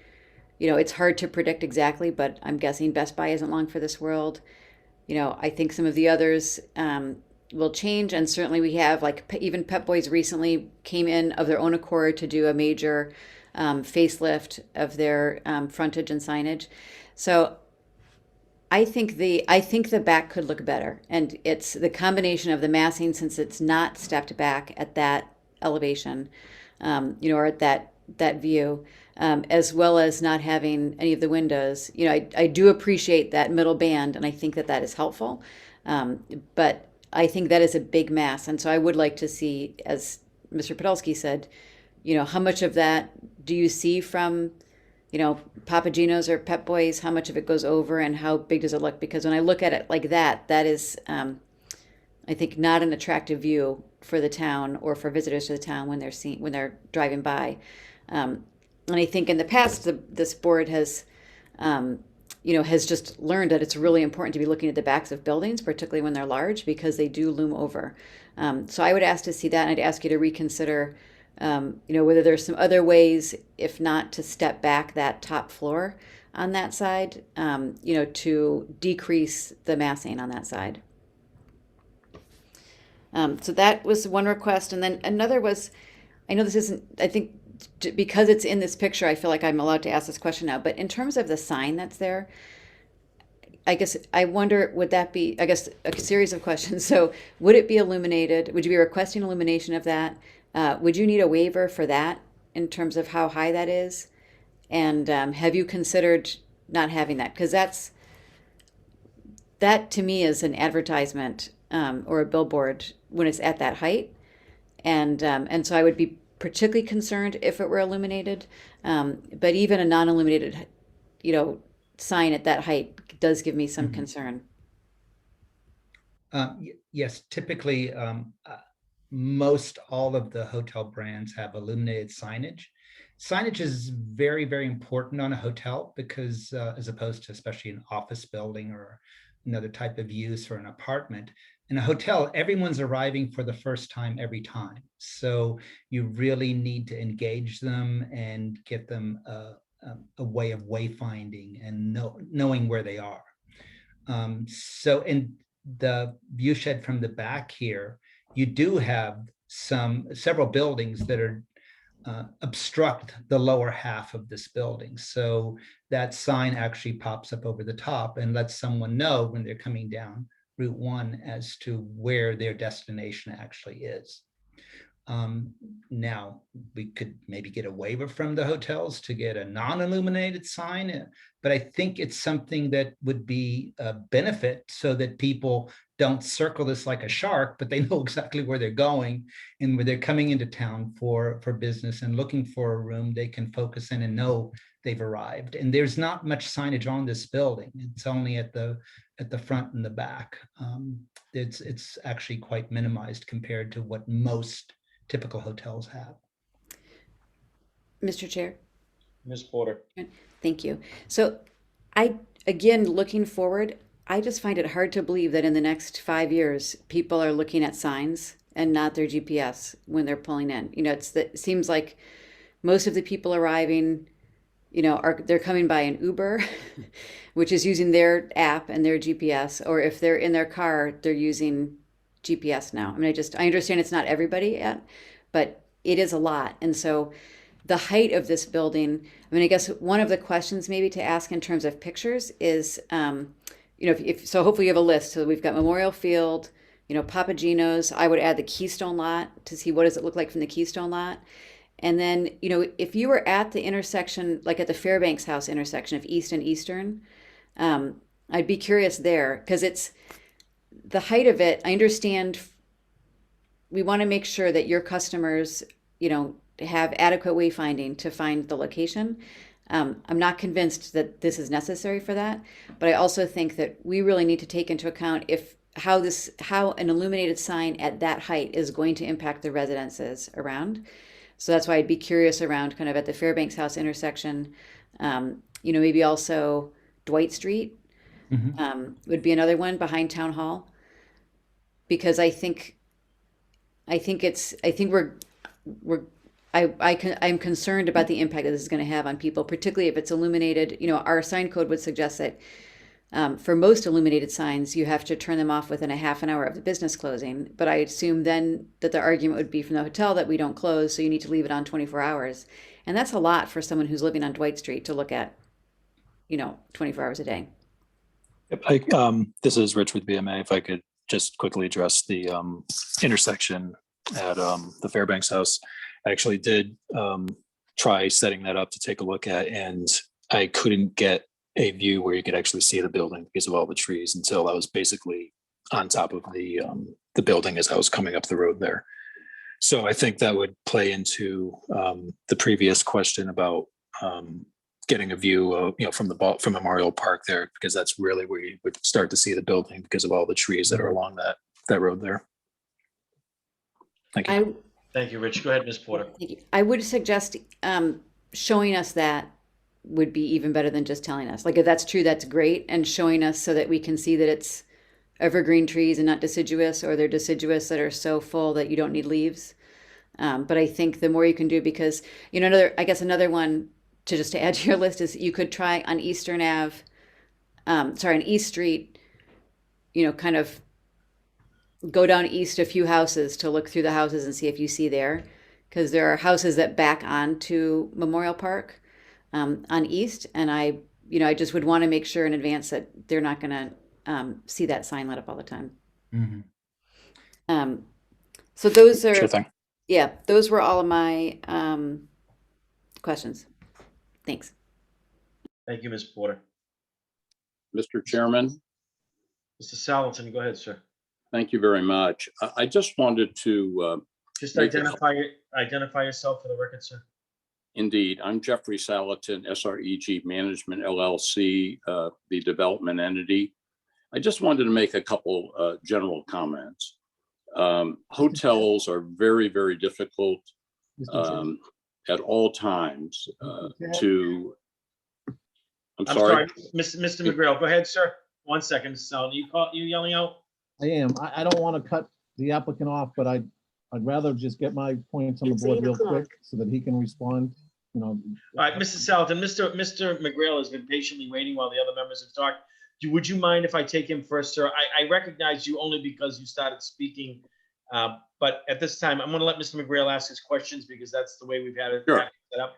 it's hard to predict exactly, but I'm guessing Best Buy isn't long for this world. I think some of the others will change, and certainly we have, even Pep Boys recently came in of their own accord to do a major facelift of their frontage and signage. So I think the back could look better, and it's the combination of the massing, since it's not stepped back at that elevation, or at that view, as well as not having any of the windows. I do appreciate that middle band, and I think that is helpful, but I think that is a big mass, and so I would like to see, as Mr. Podolsky said, how much of that do you see from Papa Gino's or Pep Boys, how much of it goes over and how big does it look? Because when I look at it like that is, I think, not an attractive view for the town or for visitors to the town when they're driving by. And I think in the past, this board has, has just learned that it's really important to be looking at the backs of buildings, particularly when they're large, because they do loom over. So I would ask to see that, and I'd ask you to reconsider whether there's some other ways, if not to step back that top floor on that side, to decrease the massing on that side. So that was one request. And then another was, I know this isn't, I think because it's in this picture, I feel like I'm allowed to ask this question now, but in terms of the sign that's there, I guess I wonder, would that be, I guess, a series of questions. So would it be illuminated? Would you be requesting illumination of that? Would you need a waiver for that in terms of how high that is? And have you considered not having that? Because that to me is an advertisement or a billboard when it's at that height. And so I would be particularly concerned if it were illuminated. But even a non-illuminated, sign at that height does give me some concern. Yes, typically, most all of the hotel brands have illuminated signage. Signage is very, very important on a hotel because as opposed to especially an office building or another type of use or an apartment, in a hotel, everyone's arriving for the first time every time. So you really need to engage them and get them a way of wayfinding and knowing where they are. So in the view shed from the back here, you do have several buildings that are obstruct the lower half of this building. So that sign actually pops up over the top and lets someone know when they're coming down Route 1 as to where their destination actually is. Now, we could maybe get a waiver from the hotels to get a non-illuminated sign, but I think it's something that would be a benefit so that people don't circle this like a shark, but they know exactly where they're going and where they're coming into town for business and looking for a room they can focus in and know they've arrived. And there's not much signage on this building. It's only at the front and the back. It's actually quite minimized compared to what most typical hotels have. Mr. Chair. Ms. Porter. Thank you. So again, looking forward, I just find it hard to believe that in the next 5 years, people are looking at signs and not their GPS when they're pulling in. It seems like most of the people arriving, they're coming by an Uber, which is using their app and their GPS, or if they're in their car, they're using GPS now. I mean, I understand it's not everybody yet, but it is a lot. And so the height of this building, I mean, I guess one of the questions maybe to ask in terms of pictures is, so hopefully you have a list. So we've got Memorial Field, Papa Gino's. I would add the Keystone lot to see what does it look like from the Keystone lot. And then, if you were at the intersection, like at the Fairbanks House intersection of East and Eastern, I'd be curious there because it's the height of it. I understand we want to make sure that your customers, have adequate wayfinding to find the location. I'm not convinced that this is necessary for that, but I also think that we really need to take into account how an illuminated sign at that height is going to impact the residences around. So that's why I'd be curious around kind of at the Fairbanks House intersection, maybe also Dwight Street would be another one behind Town Hall, because I'm concerned about the impact that this is going to have on people, particularly if it's illuminated. Our sign code would suggest that for most illuminated signs, you have to turn them off within a half an hour of the business closing. But I assume then that the argument would be from the hotel that we don't close, so you need to leave it on 24 hours. And that's a lot for someone who's living on Dwight Street to look at, 24 hours a day. This is Rich with BMA. If I could just quickly address the intersection at the Fairbanks House. I actually did try setting that up to take a look at, and I couldn't get a view where you could actually see the building because of all the trees until I was basically on top of the building as I was coming up the road there. So I think that would play into the previous question about getting a view of, from Memorial Park there, because that's really where you would start to see the building because of all the trees that are along that road there. Thank you. Thank you, Rich. Go ahead, Ms. Porter. I would suggest showing us that would be even better than just telling us. Like, if that's true, that's great. And showing us so that we can see that it's evergreen trees and not deciduous, or they're deciduous that are so full that you don't need leaves. But I think the more you can do, because, another one to just to add to your list is you could try on Eastern Ave, on East Street, kind of go down east a few houses to look through the houses and see if you see there. Because there are houses that back onto Memorial Park on East. And I just would want to make sure in advance that they're not going to see that sign lit up all the time. Mhm. So those are, Sure thing. yeah, those were all of my questions. Thanks. Thank you, Ms. Porter. Mr. Chairman, Mr. Salatin, go ahead, sir. thank you very much. I just wanted to Just make a- identify yourself for the record, sir. Indeed, I'm Jeffrey Salatin, SREG Management LLC, the development entity. I just wanted to make a couple general comments. Hotels are very, very difficult at all times to. I'm sorry. Mr. McGrail, go ahead, sir. 1 second. So you yelling out? I am. I don't want to cut the applicant off, but I'd rather just get my points on the board real quick so that he can respond, All right, Mr. Salatin, Mr. McGrail has been patiently waiting while the other members have talked. Would you mind if I take him first, sir? I recognize you only because you started speaking. But at this time, I'm going to let Mr. McGrail ask his questions because that's the way we've had it set up.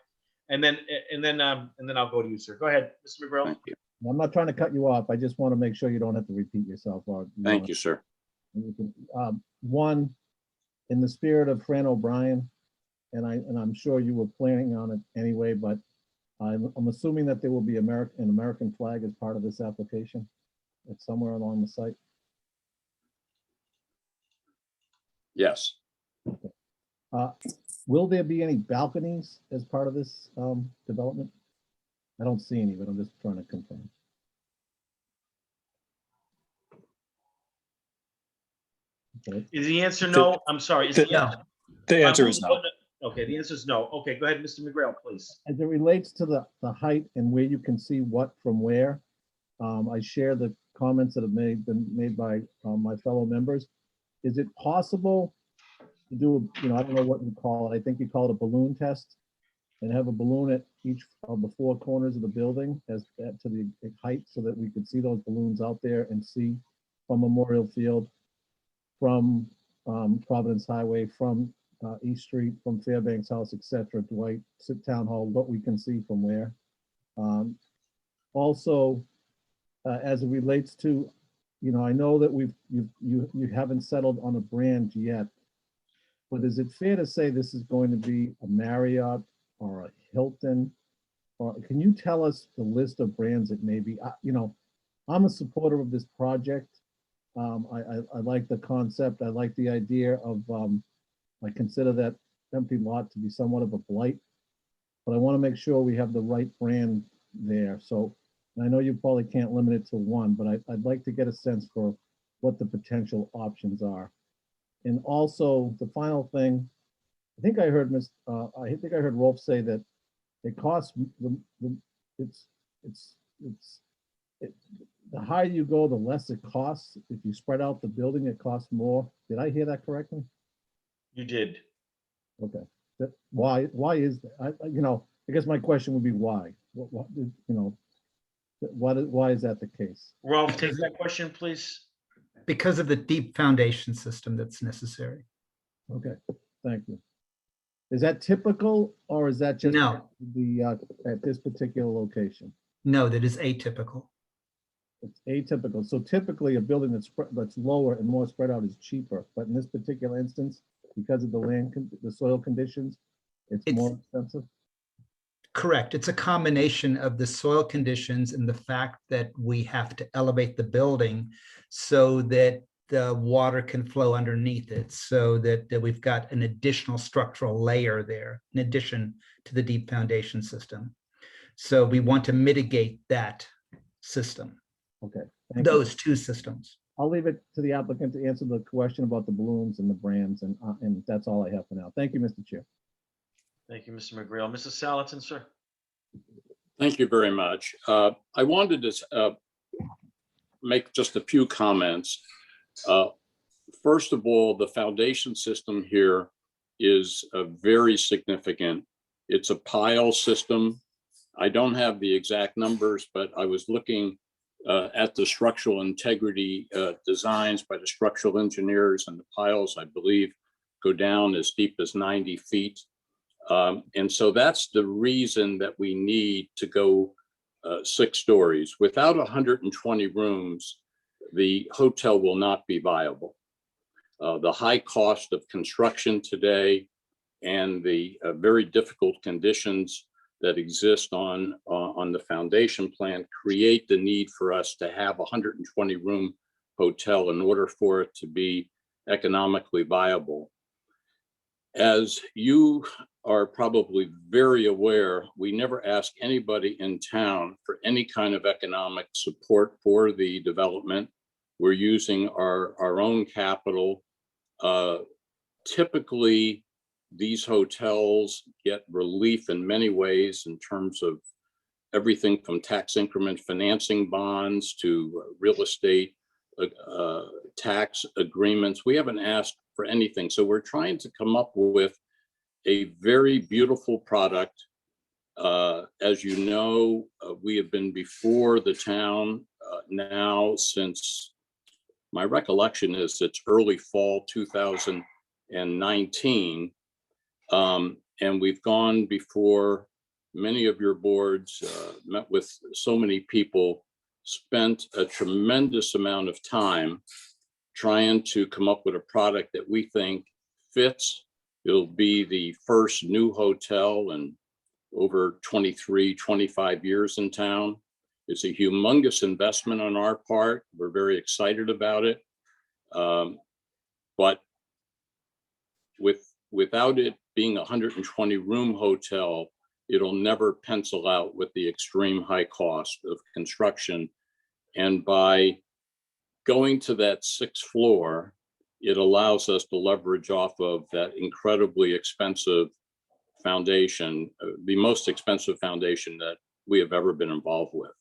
And then I'll go to you, sir. Go ahead, Mr. McGrail. Thank you. I'm not trying to cut you off. I just want to make sure you don't have to repeat yourself. Thank you, sir. One, in the spirit of Fran O'Brien, and I'm sure you were planning on it anyway, but I'm assuming that there will be an American flag as part of this application. It's somewhere along the site. Yes. Will there be any balconies as part of this development? I don't see any, but I'm just trying to confirm. Okay. Is the answer no? I'm sorry. Is The answer is no. Okay, the answer is no. Okay, go ahead, Mr. McGrail, please. As it relates to the height and where you can see what from where, I share the comments that have been made by my fellow members. Is it possible to do, I don't know what you call it. I think you call it a balloon test, and have a balloon at each of the four corners of the building to the height so that we could see those balloons out there and see from Memorial Field, from Providence Highway, from East Street, from Fairbanks House, etc. Dwight, Town Hall, what we can see from where. Also, as it relates to, I know that you haven't settled on a brand yet, but is it fair to say this is going to be a Marriott or a Hilton? Or can you tell us the list of brands it may be? I'm a supporter of this project. I like the concept. I like the idea of, I consider that empty lot to be somewhat of a blight, but I want to make sure we have the right brand there. So I know you probably can't limit it to one, but I'd like to get a sense for what the potential options are. And also the final thing, I think I heard Rolf say that it costs the higher you go, the less it costs. If you spread out the building, it costs more. Did I hear that correctly? You did. Okay. Why is that? I guess my question would be why? Why is that the case? Rolf, take that question, please. Because of the deep foundation system that's necessary. Okay, thank you. Is that typical, or is that just No. at this particular location? No, that is atypical. It's atypical. So typically a building that's lower and more spread out is cheaper, but in this particular instance, because of the soil conditions, it's more expensive. Correct. It's a combination of the soil conditions and the fact that we have to elevate the building so that the water can flow underneath it, so that we've got an additional structural layer there in addition to the deep foundation system. So we want to mitigate that system. Okay. Those two systems. I'll leave it to the applicant to answer the question about the balloons and the brands, and that's all I have for now. Thank you, Mr. Chair. Thank you, Mr. McGrail. Mrs. Salatin, sir. Thank you very much. I wanted to make just a few comments. First of all, the foundation system here is very significant. It's a pile system. I don't have the exact numbers, but I was looking at the structural integrity designs by the structural engineers, and the piles, I believe, go down as deep as 90 feet. And so that's the reason that we need to go 6 stories. Without 120 rooms, the hotel will not be viable. The high cost of construction today and the very difficult conditions that exist on the foundation plan create the need for us to have a 120 room hotel in order for it to be economically viable. As you are probably very aware, we never ask anybody in town for any kind of economic support for the development. We're using our own capital. Typically, these hotels get relief in many ways in terms of everything from tax increment financing bonds to real estate tax agreements. We haven't asked for anything. So we're trying to come up with a very beautiful product. As you know, we have been before the town now since, my recollection is it's early fall 2019. And we've gone before many of your boards, met with so many people, spent a tremendous amount of time trying to come up with a product that we think fits. It'll be the first new hotel in over 23, 25 years in town. It's a humongous investment on our part. We're very excited about it. But without it being a 120 room hotel, it'll never pencil out with the extreme high cost of construction. And by going to that 6th floor, it allows us to leverage off of that incredibly expensive foundation, the most expensive foundation that we have ever been involved with.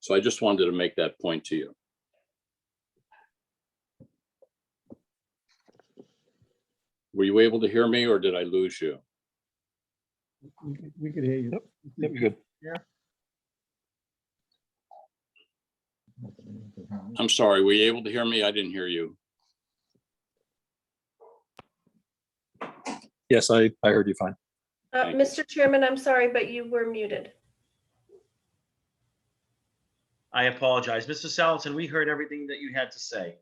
So I just wanted to make that point to you. Were you able to hear me or did I lose you? We could hear you. Yep, you're good. I'm sorry, were you able to hear me? I didn't hear you. Yes, I heard you fine. Mr. Chairman, I'm sorry, but you were muted. I apologize. Mr. Salatin, we heard everything that you had to say.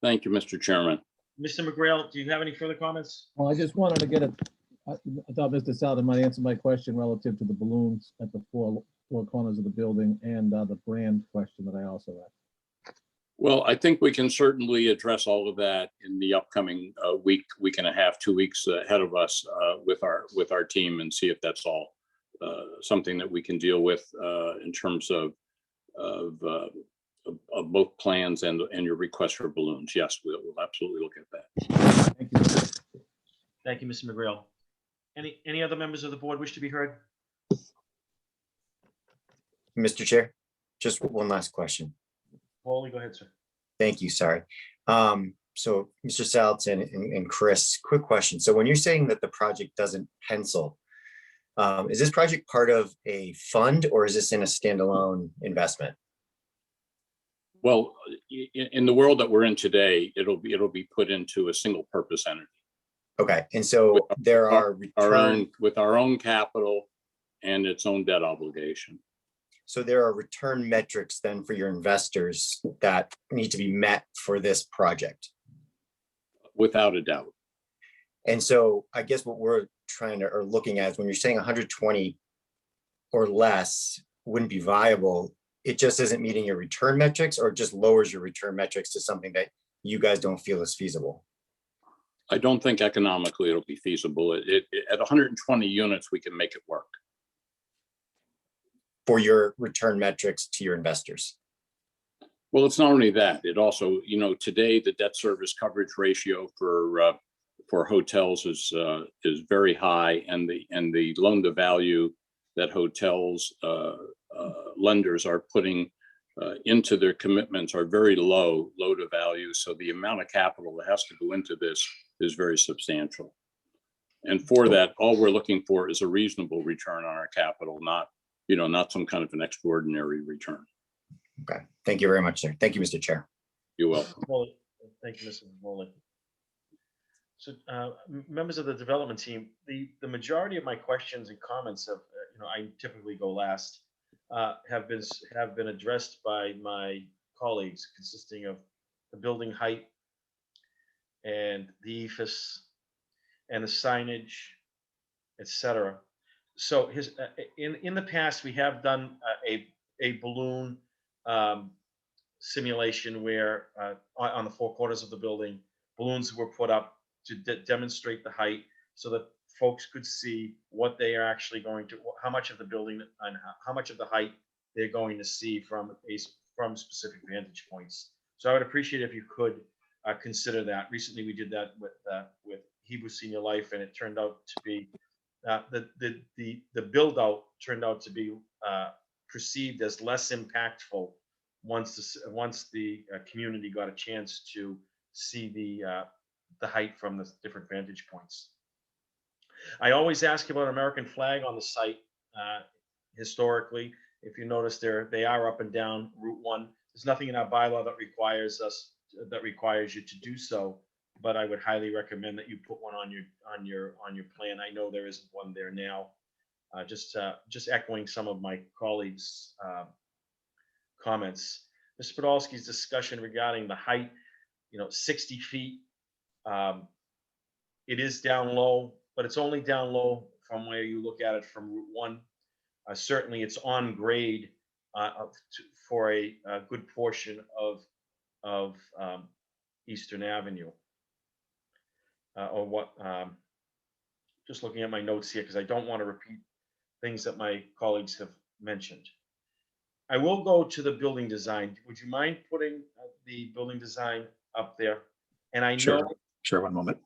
Thank you, Mr. Chairman. Mr. McGrail, do you have any further comments? Well, I just wanted to get I thought Mr. Salatin might answer my question relative to the balloons at the four corners of the building and the brand question that I also asked. Well, I think we can certainly address all of that in the upcoming week and a half, 2 weeks ahead of us with our team and see if that's all something that we can deal with in terms of both plans and your request for balloons. Yes, we'll absolutely look at that. Thank you. Thank you, Mr. McGrail. Any other members of the board wish to be heard? Mr. Chair, just one last question. Paulie, go ahead, sir. Thank you, sorry. So Mr. Salatin and Chris, quick question. So when you're saying that the project doesn't pencil, is this project part of a fund or is this in a standalone investment? Well, in the world that we're in today, it'll be put into a single purpose entity. Okay, and so there are with our own capital and its own debt obligation. So there are return metrics then for your investors that need to be met for this project. Without a doubt. And so I guess what we're trying to, or looking at is when you're saying 120 or less wouldn't be viable, it just isn't meeting your return metrics, or it just lowers your return metrics to something that you guys don't feel is feasible? I don't think economically it'll be feasible. At 120 units, we can make it work. For your return metrics to your investors? Well, it's not only that, it also, you know, today the debt service coverage ratio for hotels is very high, and the loan to value that hotels lenders are putting into their commitments are very low to value. So the amount of capital that has to go into this is very substantial. And for that, all we're looking for is a reasonable return on our capital, not, you know, not some kind of an extraordinary return. Okay, thank you very much, sir. Thank you, Mr. Chair. You're welcome. Well, thank you, Mr. Moley. So, members of the development team, the majority of my questions and comments have, you know, I typically go last, have been addressed by my colleagues, consisting of the building height and the ephes and the signage, etc. So in the past, we have done a balloon simulation where on the four corners of the building, balloons were put up to demonstrate the height so that folks could see what they are actually going to, how much of the building and how much of the height they're going to see from specific vantage points. So I would appreciate if you could consider that. Recently, we did that with Hebrew Senior Life, and it turned out to be the build out turned out to be perceived as less impactful once the community got a chance to see the height from the different vantage points. I always ask about American flag on the site. Historically, if you notice, they are up and down Route 1. There's nothing in our bylaw that requires you to do so, but I would highly recommend that you put one on your plan. I know there isn't one there now. Just echoing some of my colleagues' comments. Mr. Podolsky's discussion regarding the height, 60 feet. It is down low, but it's only down low from where you look at it from Route 1. Certainly, it's on grade for a good portion of Eastern Avenue. Just looking at my notes here, because I don't want to repeat things that my colleagues have mentioned. I will go to the building design. Would you mind putting the building design up there? And I know, Sure, one moment.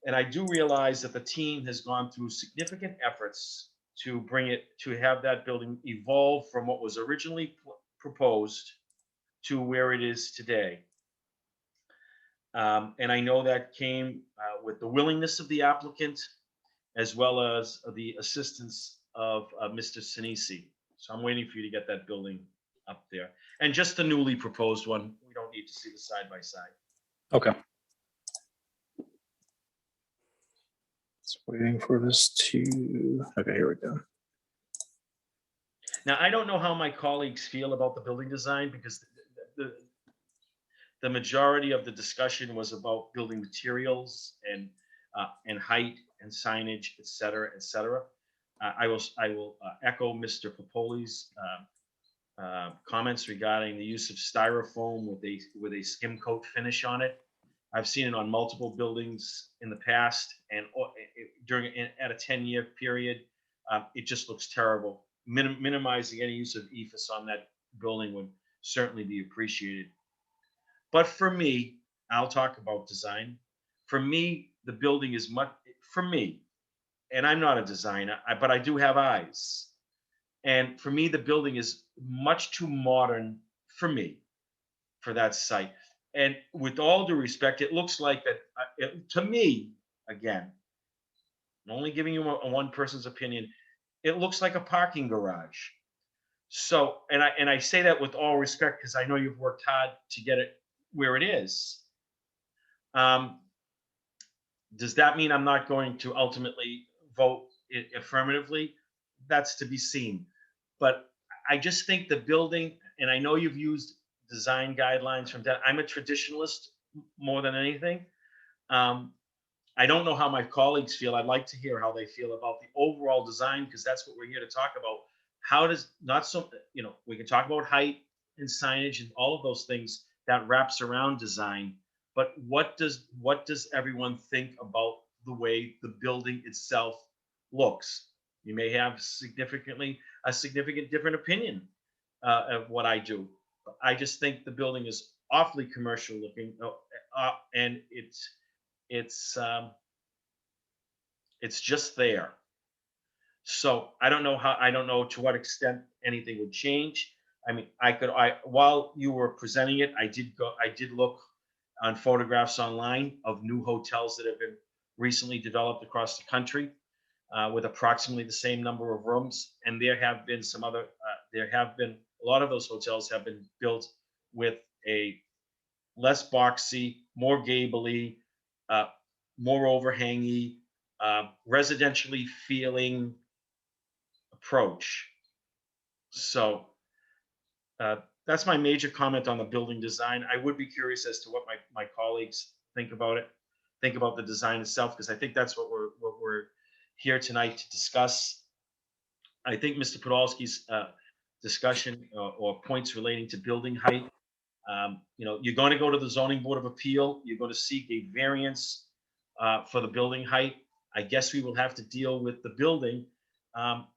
and I do realize that the team has gone through significant efforts to have that building evolve from what was originally proposed to where it is today. And I know that came with the willingness of the applicant, as well as the assistance of Mr. Sinisi. So I'm waiting for you to get that building up there. And just the newly proposed one, we don't need to see the side by side. Okay. Just waiting for this to, okay, here we go. Now, I don't know how my colleagues feel about the building design, because the majority of the discussion was about building materials and height and signage, et cetera, et cetera. I will echo Mr. Popoli's comments regarding the use of styrofoam with a skim coat finish on it. I've seen it on multiple buildings in the past, and at a 10-year period, it just looks terrible. Minimizing any use of EFS on that building would certainly be appreciated. But for me, I'll talk about design. For me, the building is much, for me, and I'm not a designer, but I do have eyes. And for me, the building is much too modern for me, for that site. And with all due respect, it looks like that, to me, again, I'm only giving you a one person's opinion, it looks like a parking garage. So, and I say that with all respect, because I know you've worked hard to get it where it is. Does that mean I'm not going to ultimately vote it affirmatively? That's to be seen. But I just think the building, and I know you've used design guidelines from that. I'm a traditionalist more than anything. I don't know how my colleagues feel. I'd like to hear how they feel about the overall design, because that's what we're here to talk about. How does, not so, we can talk about height and signage and all of those things that wraps around design, but what does everyone think about the way the building itself looks? You may have a significant different opinion of what I do. I just think the building is awfully commercial looking, and it's just there. So I don't know to what extent anything would change. I mean, while you were presenting it, I did look on photographs online of new hotels that have been recently developed across the country with approximately the same number of rooms. And there have been a lot of those hotels have been built with a less boxy, more gable-y, more overhangy, residentially feeling approach. So that's my major comment on the building design. I would be curious as to what my colleagues think about it, think about the design itself, because I think that's what we're here tonight to discuss. I think Mr. Podolsky's discussion or points relating to building height, you're going to go to the Zoning Board of Appeal. You're going to seek a variance for the building height. I guess we will have to deal with the building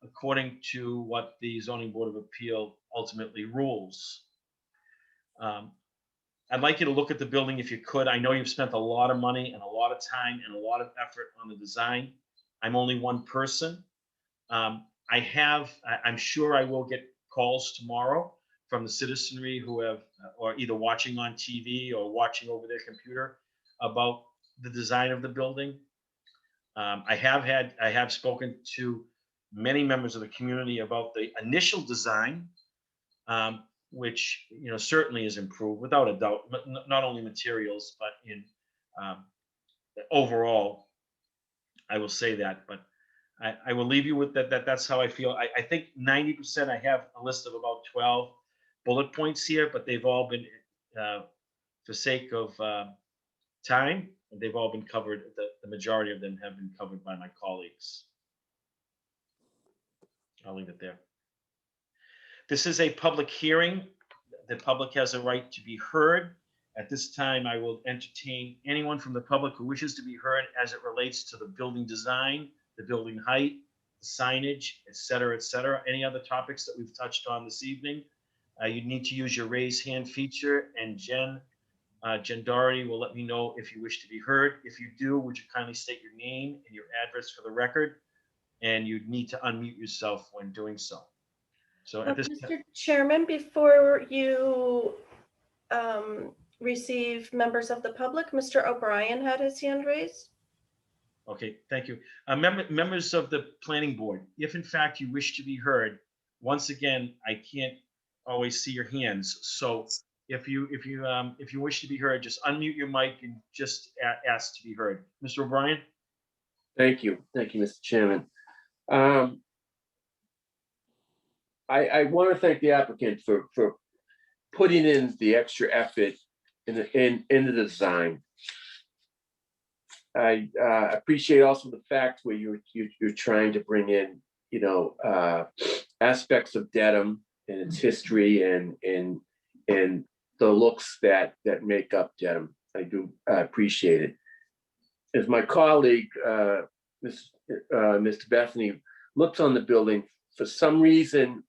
according to what the Zoning Board of Appeal ultimately rules. I'd like you to look at the building if you could. I know you've spent a lot of money and a lot of time and a lot of effort on the design. I'm only one person. I'm sure I will get calls tomorrow from the citizenry who have, or either watching on TV or watching over their computer about the design of the building. I have spoken to many members of the community about the initial design, which certainly is improved without a doubt, but not only materials, but in overall, I will say that. But I will leave you with that. That's how I feel. I think 90%. I have a list of about 12 bullet points here, but they've all been, for sake of time, they've all been covered. The majority of them have been covered by my colleagues. I'll leave it there. This is a public hearing. The public has a right to be heard. At this time, I will entertain anyone from the public who wishes to be heard as it relates to the building design, the building height, the signage, et cetera, any other topics that we've touched on this evening. You need to use your raise hand feature, and Jen Doherty will let me know if you wish to be heard. If you do, would you kindly state your name and your address for the record? And you'd need to unmute yourself when doing so. So at this Mr. Chairman, before you receive members of the public, Mr. O'Brien had his hand raised. Okay, thank you. Members of the planning board, if in fact you wish to be heard, once again, I can't always see your hands. So if you wish to be heard, just unmute your mic and just ask to be heard. Mr. O'Brien? Thank you, Mr. Chairman. I want to thank the applicant for putting in the extra effort in the design. I appreciate also the fact where you're trying to bring in, aspects of Dedham and its history and the looks that make up Dedham. I do appreciate it. As my colleague, Mr. Bethany, looks on the building, for some reason,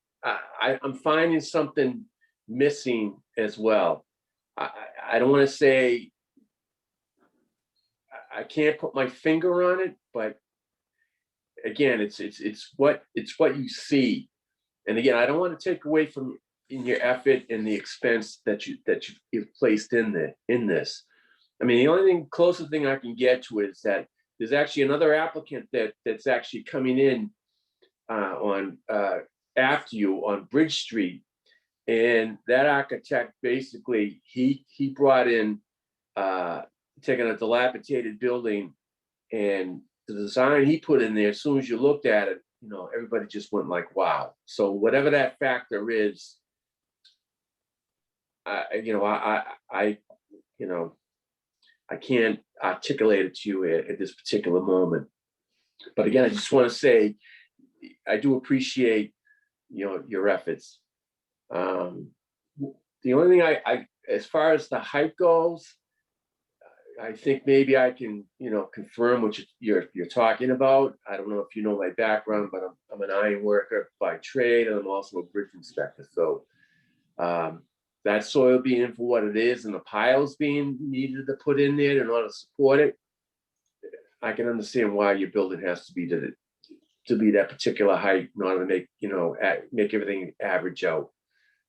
I'm finding something missing as well. I don't want to say I can't put my finger on it, but again, it's what you see. And again, I don't want to take away from in your effort and the expense that you've placed in this. I mean, the only closest thing I can get to is that there's actually another applicant that's actually coming in on after you on Bridge Street, and that architect basically he brought in taking a dilapidated building, and the design he put in there, as soon as you looked at it, everybody just went like, wow. So whatever that factor is, I can't articulate it to you at this particular moment. But again, I just want to say, I do appreciate, your efforts. The only thing I, as far as the height goes, I think maybe I can, confirm what you're talking about. I don't know if you know my background, but I'm an iron worker by trade, and I'm also a bridge inspector. So that soil being in for what it is, and the piles being needed to put in there in order to support it, I can understand why your building has to be that particular height in order to make, make everything average out.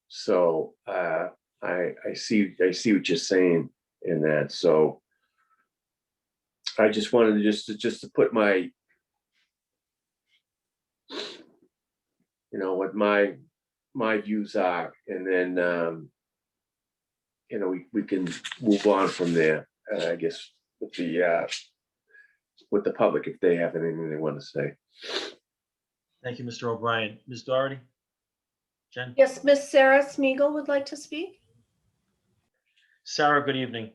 So I see what you're saying in that. So I just wanted to just to put my, what my views are, and then we can move on from there. I guess with the public, if they have anything they want to say. Thank you, Mr. O'Brien. Ms. Doherty? Jen? Yes, Miss Sarah Smeagol would like to speak. Sarah, good evening.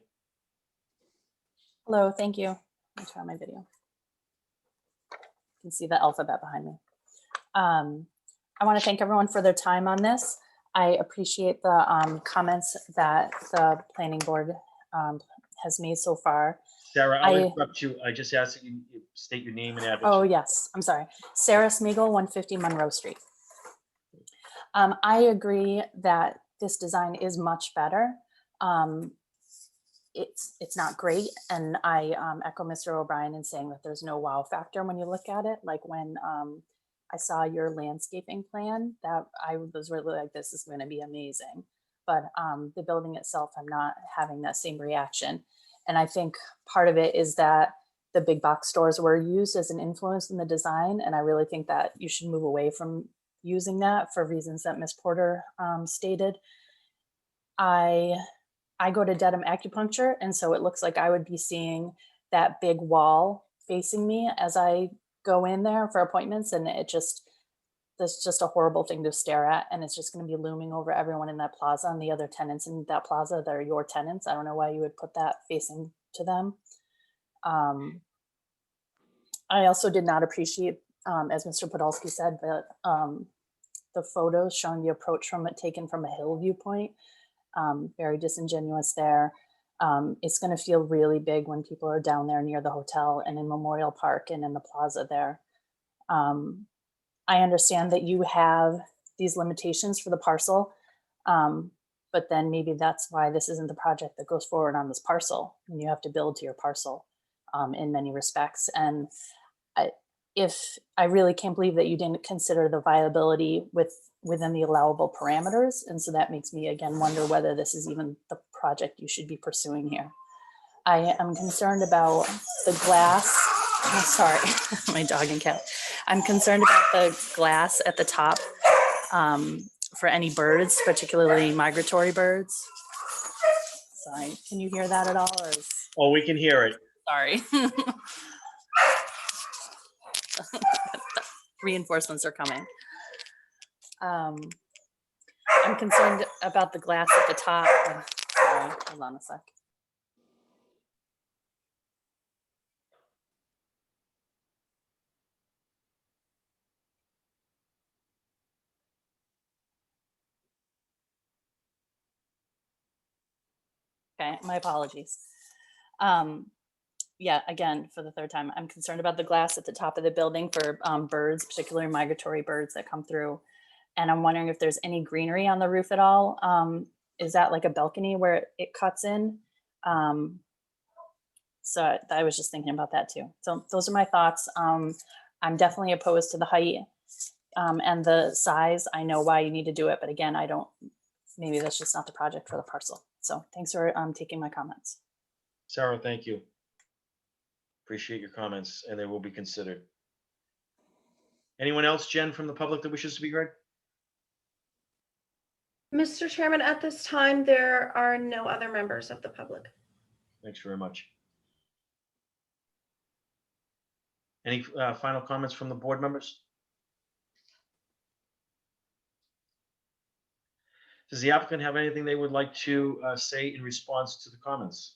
Hello, thank you. Let me turn on my video. You can see the alphabet behind me. I want to thank everyone for their time on this. I appreciate the comments that the planning board has made so far. Sarah, I'll interrupt you. I just asked that you state your name and address. Oh, yes, I'm sorry. Sarah Smeagol, 150 Monroe Street. I agree that this design is much better. It's not great, and I echo Mr. O'Brien in saying that there's no wow factor when you look at it. Like when I saw your landscaping plan, that I was really like, this is going to be amazing. But the building itself, I'm not having that same reaction. And I think part of it is that the big box stores were used as an influence in the design, and I really think that you should move away from using that for reasons that Ms. Porter stated. I go to Dedham Acupuncture, and so it looks like I would be seeing that big wall facing me as I go in there for appointments, and that's just a horrible thing to stare at, and it's just going to be looming over everyone in that plaza and the other tenants in that plaza that are your tenants. I don't know why you would put that facing to them. I also did not appreciate, as Mr. Podolsky said, that the photos showing the approach from it taken from a hill viewpoint. Very disingenuous there. It's going to feel really big when people are down there near the hotel and in Memorial Park and in the plaza there. I understand that you have these limitations for the parcel, but then maybe that's why this isn't the project that goes forward on this parcel, and you have to build to your parcel in many respects. And I really can't believe that you didn't consider the viability within the allowable parameters. And so that makes me again wonder whether this is even the project you should be pursuing here. I am concerned about the glass. Oh, sorry, my dog and cat. I'm concerned about the glass at the top for any birds, particularly migratory birds. Sorry, can you hear that at all? Or is... Oh, we can hear it. Sorry. Reinforcements are coming. I'm concerned about the glass at the top. Oh, sorry, hold on a sec. Okay, my apologies. Yeah, again, for the third time, I'm concerned about the glass at the top of the building for birds, particularly migratory birds that come through. And I'm wondering if there's any greenery on the roof at all. Is that like a balcony where it cuts in? So I was just thinking about that too. So those are my thoughts. I'm definitely opposed to the height and the size. I know why you need to do it, but again, maybe that's just not the project for the parcel. So thanks for taking my comments. Sarah, thank you. Appreciate your comments, and they will be considered. Anyone else, Jen, from the public that wishes to be heard? Mr. Chairman, at this time, there are no other members of the public. Thanks very much. Any final comments from the board members? Does the applicant have anything they would like to say in response to the comments?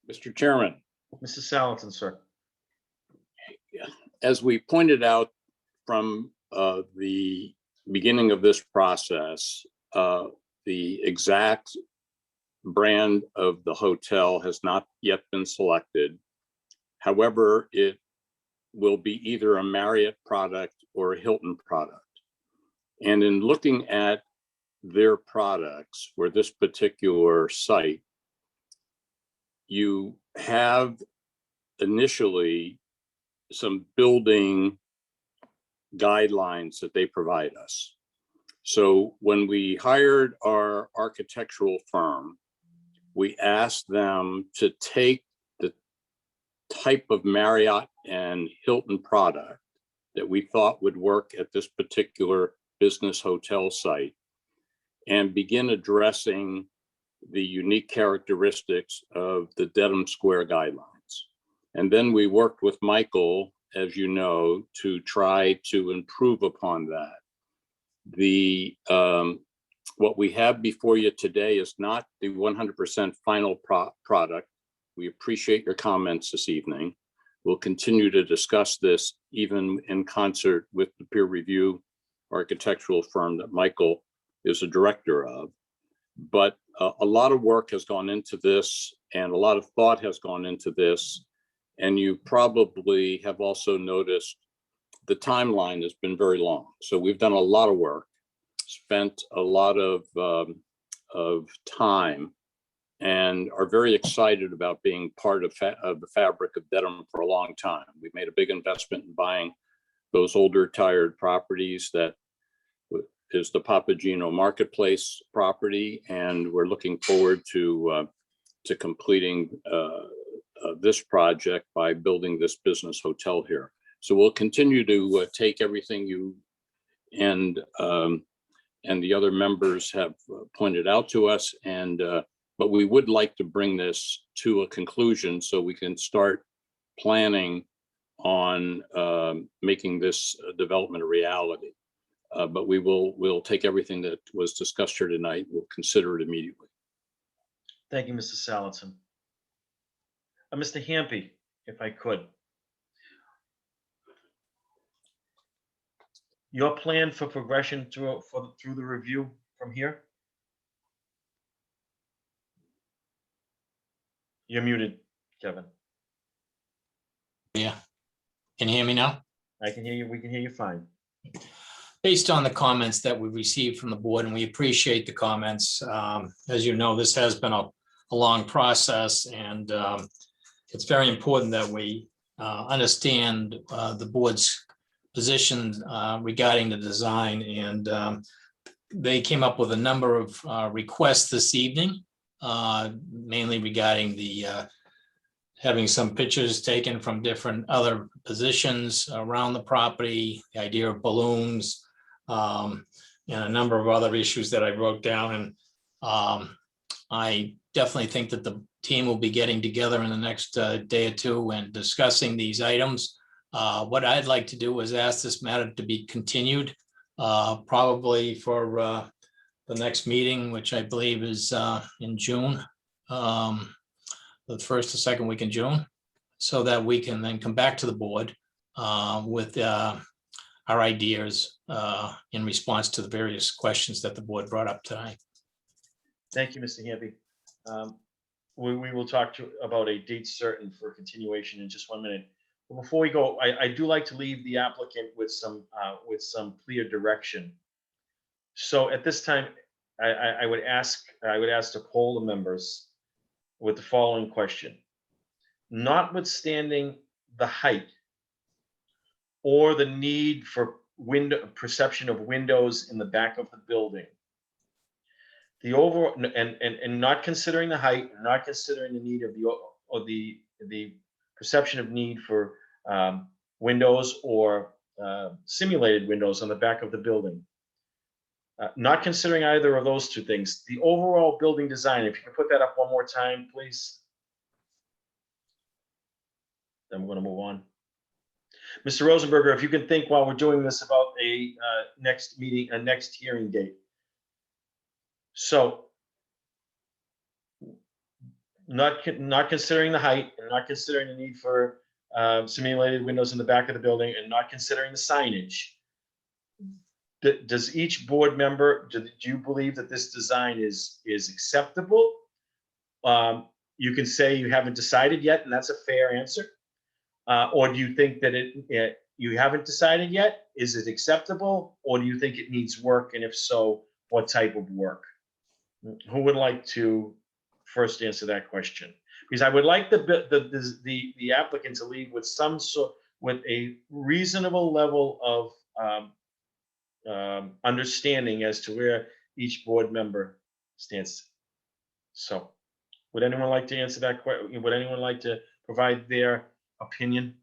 Mr. Chairman, Mr. Salatin, sir. as we pointed out from the beginning of this process, the exact brand of the hotel has not yet been selected. However, it will be either a Marriott product or a Hilton product. And in looking at their products for this particular site, you have initially some building guidelines that they provide us. So when we hired our architectural firm, we asked them to take the type of Marriott and Hilton product that we thought would work at this particular business hotel site and begin addressing the unique characteristics of the Dedham Square guidelines. And then we worked with Michael, as you know, to try to improve upon that. The what we have before you today is not the 100% final product. We appreciate your comments this evening. We'll continue to discuss this even in concert with the peer review architectural firm that Michael is a director of. But a lot of work has gone into this and a lot of thought has gone into this. And you probably have also noticed the timeline has been very long. So we've done a lot of work, spent a lot of time, and are very excited about being part of the fabric of Dedham for a long time. We've made a big investment in buying those older tired properties that is the Papageno Marketplace property, and we're looking forward to completing this project by building this business hotel here. So we'll continue to take everything you and the other members have pointed out to us, and but we would like to bring this to a conclusion so we can start planning on making this development a reality. But we'll take everything that was discussed here tonight. We'll consider it immediately. Thank you, Mr. Salatin. Mr. Hampi, if I could. Your plan for progression through the review from here? You're muted, Kevin. Yeah. Can you hear me now? I can hear you. We can hear you fine. Based on the comments that we received from the board, and we appreciate the comments. As you know, this has been a long process, and it's very important that we understand the board's position regarding the design. And they came up with a number of requests this evening, mainly regarding the having some pictures taken from different other positions around the property, the idea of balloons, and a number of other issues that I wrote down. And I definitely think that the team will be getting together in the next day or two and discussing these items. What I'd like to do is ask this matter to be continued, probably for the next meeting, which I believe is in June, the first or second week in June, so that we can then come back to the board with our ideas in response to the various questions that the board brought up tonight. Thank you, Mr. Hampi. We will talk about a date certain for continuation in just 1 minute. But before we go, I do like to leave the applicant with some clear direction. So at this time, I would ask to poll the members with the following question: notwithstanding the height or the need for perception of windows in the back of the building, the overall, and not considering the height, not considering the need of the perception of need for windows or simulated windows on the back of the building, not considering either of those two things, the overall building design, if you can put that up one more time, please. Then we're going to move on. Mr. Rosenberger, if you can think while we're doing this about a next meeting, a next hearing date. So not considering the height and not considering the need for simulated windows in the back of the building and not considering the signage. Does each board member, do you believe that this design is acceptable? You can say you haven't decided yet, and that's a fair answer. Or do you think that you haven't decided yet? Is it acceptable? Or do you think it needs work? And if so, what type of work? Who would like to first answer that question? Because I would like the applicant to leave with with a reasonable level of understanding as to where each board member stands. So would anyone like to answer that question? Would anyone like to provide their opinion?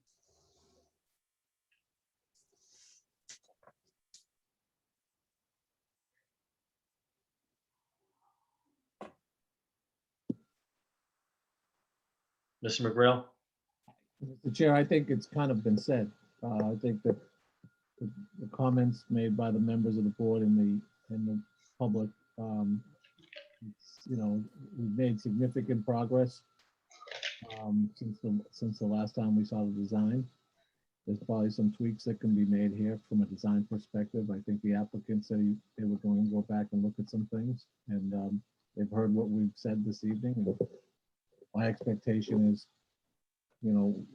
Mr. McGrail? Mr. Chair, I think it's kind of been said. I think that the comments made by the members of the board and the public, you know, we've made significant progress since the last time we saw the design. There's probably some tweaks that can be made here from a design perspective. I think the applicant said they were going to go back and look at some things, and they've heard what we've said this evening. And my expectation is, you know,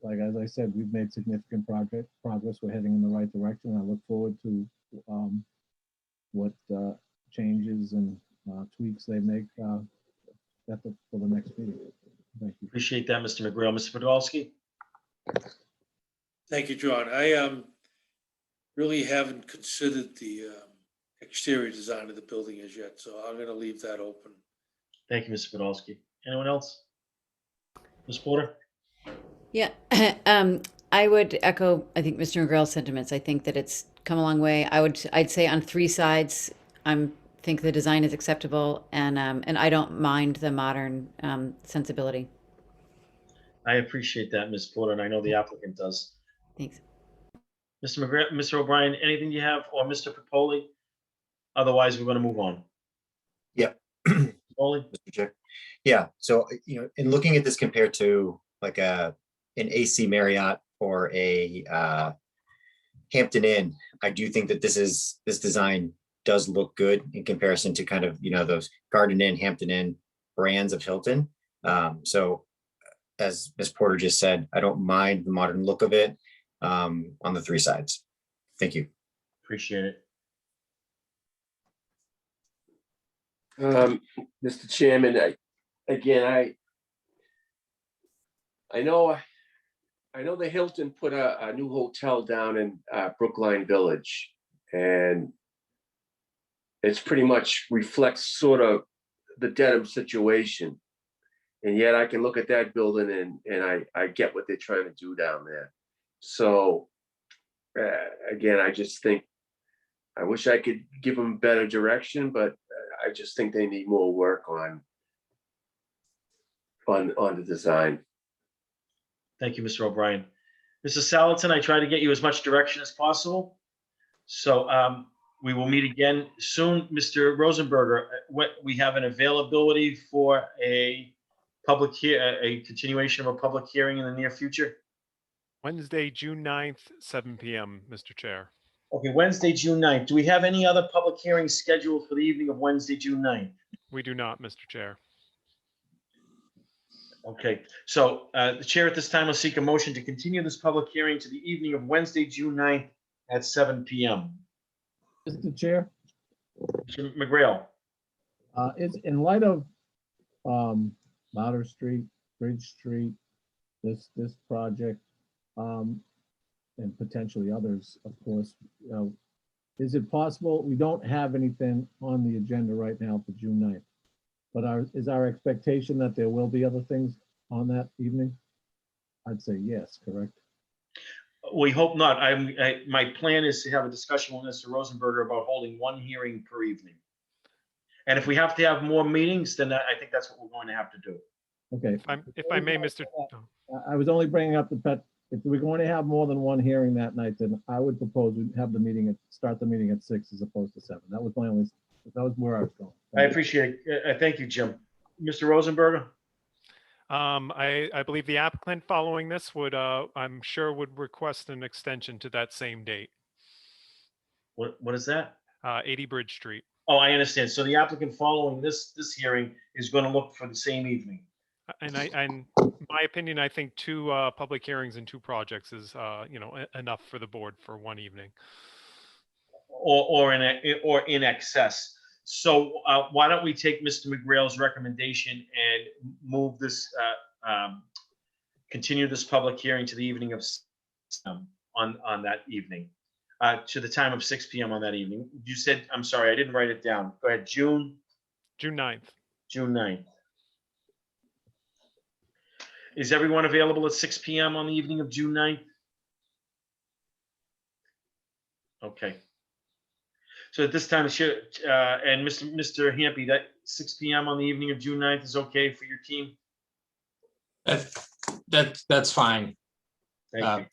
like as I said, we've made significant progress. We're heading in the right direction. I look forward to what changes and tweaks they make for the next meeting. Thank you. Appreciate that, Mr. McGrail. Mr. Podolsky? Thank you, John. I really haven't considered the exterior design of the building as yet, so I'm going to leave that open. Thank you, Mr. Podolsky. Anyone else? Ms. Porter? Yeah, I would echo, I think, Mr. McGrail's sentiments. I think that it's come a long way. I'd say on three sides, think the design is acceptable, and I don't mind the modern sensibility. I appreciate that, Ms. Porter, and I know the applicant does. Thanks. Mr. McGrail, Mr. O'Brien, anything you have, or Mr. Popoli? Otherwise, we're going to move on. Yep. Popoli? Mr. Chair. Yeah, so, you know, in looking at this compared to like an AC Marriott or a Hampton Inn, I do think that this design does look good in comparison to kind of, you know, those Garden Inn, Hampton Inn brands of Hilton. So as Ms. Porter just said, I don't mind the modern look of it on the three sides. Thank you. Appreciate it. Mr. Chairman, I know the Hilton put a new hotel down in Brookline Village, and it's pretty much reflects sort of the Dedham situation. And yet I can look at that building and I get what they're trying to do down there. So again, I just think, I wish I could give them better direction, but I just think they need more work on the design. Thank you, Mr. O'Brien. Mrs. Salatin, I try to get you as much direction as possible. So we will meet again soon. Mr. Rosenberger, we have an availability for a continuation of a public hearing in the near future? Wednesday, June 9th, 7 p.m., Mr. Chair. Okay, Wednesday, June 9th. Do we have any other public hearings scheduled for the evening of Wednesday, June 9th? We do not, Mr. Chair. Okay, so the chair at this time will seek a motion to continue this public hearing to the evening of Wednesday, June 9th at 7 p.m. Mr. Chair, Mr. McGrail. it's in light of Louder Street, Bridge Street, this project, and potentially others, of course, is it possible, we don't have anything on the agenda right now for June 9th, but is our expectation that there will be other things on that evening? I'd say yes, correct? We hope not. My plan is to have a discussion with Mr. Rosenberger about holding one hearing per evening. And if we have to have more meetings, then I think that's what we're going to have to do. Okay. If I may, Mr. I was only bringing up the if we're going to have more than one hearing that night, then I would propose we have the meeting start the meeting at 6 as opposed to 7. That was my only, that was where I was going. I appreciate it. Thank you, Jim. Mr. Rosenberger? I believe the applicant following this would, I'm sure would request an extension to that same date, What is that? 80 Bridge Street. Oh, I understand. So the applicant following this hearing is going to look for the same evening. And my opinion, I think 2 public hearings and 2 projects is, enough for the board for one evening. Or in excess. So why don't we take Mr. McGrail's recommendation and move this, continue this public hearing to the evening of on that evening, to the time of 6 p.m. on that evening. You said, I'm sorry, I didn't write it down. Go ahead, June 9th. June 9th. Is everyone available at 6 p.m. on the evening of June 9th? Okay. So at this time, and Mr. Hampy, that 6 p.m. on the evening of June 9th is okay for your team? That's fine. Thank you.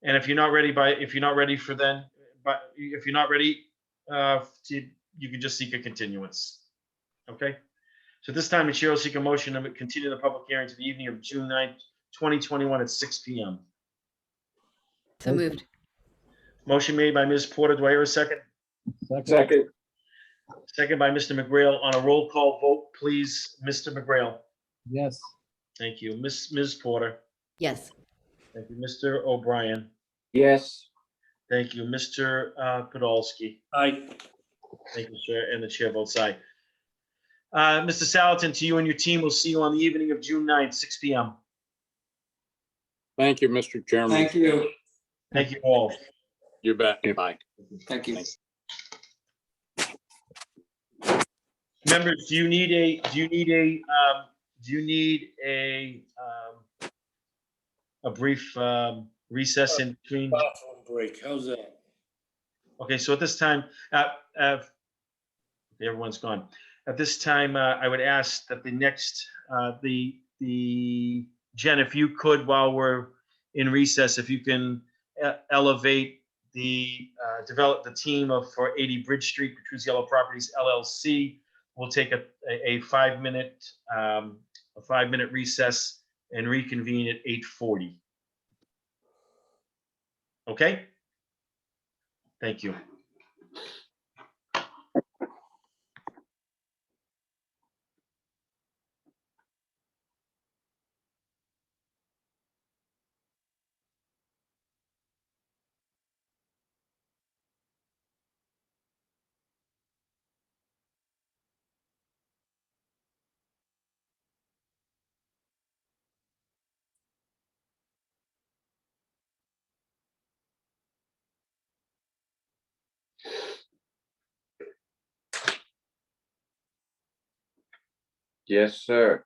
And if you're not ready for then, but if you're not ready, you can just seek a continuance. Okay. So this time, the chair will seek a motion to continue the public hearing to the evening of June 9th, 2021 at 6 p.m. So moved. Motion made by Ms. Porter. Do I hear a second? Second. Second by Mr. McGrail. On a roll call vote, please, Mr. McGrail. Yes. Thank you. Ms. Porter. Yes. Thank you. Mr. O'Brien. Yes. Thank you. Mr. Podolsky. Aye. Thank you, sir. And the chair votes aye. Mr. Salatin, to you and your team, we'll see you on the evening of June 9th, 6 p.m. Thank you, Mr. Chairman. Thank you. Thank you all. You bet. Bye. Thank you. Members, do you need a brief recess in between? Bathroom break, how's that? Okay, so at this time, everyone's gone. At this time, I would ask that the next, Jen, if you could, while we're in recess, if you can elevate the team for 80 Bridge Street, Petrus Yellow Properties LLC. We'll take a 5-minute recess and reconvene at 8:40. Okay? Thank you. Yes, sir.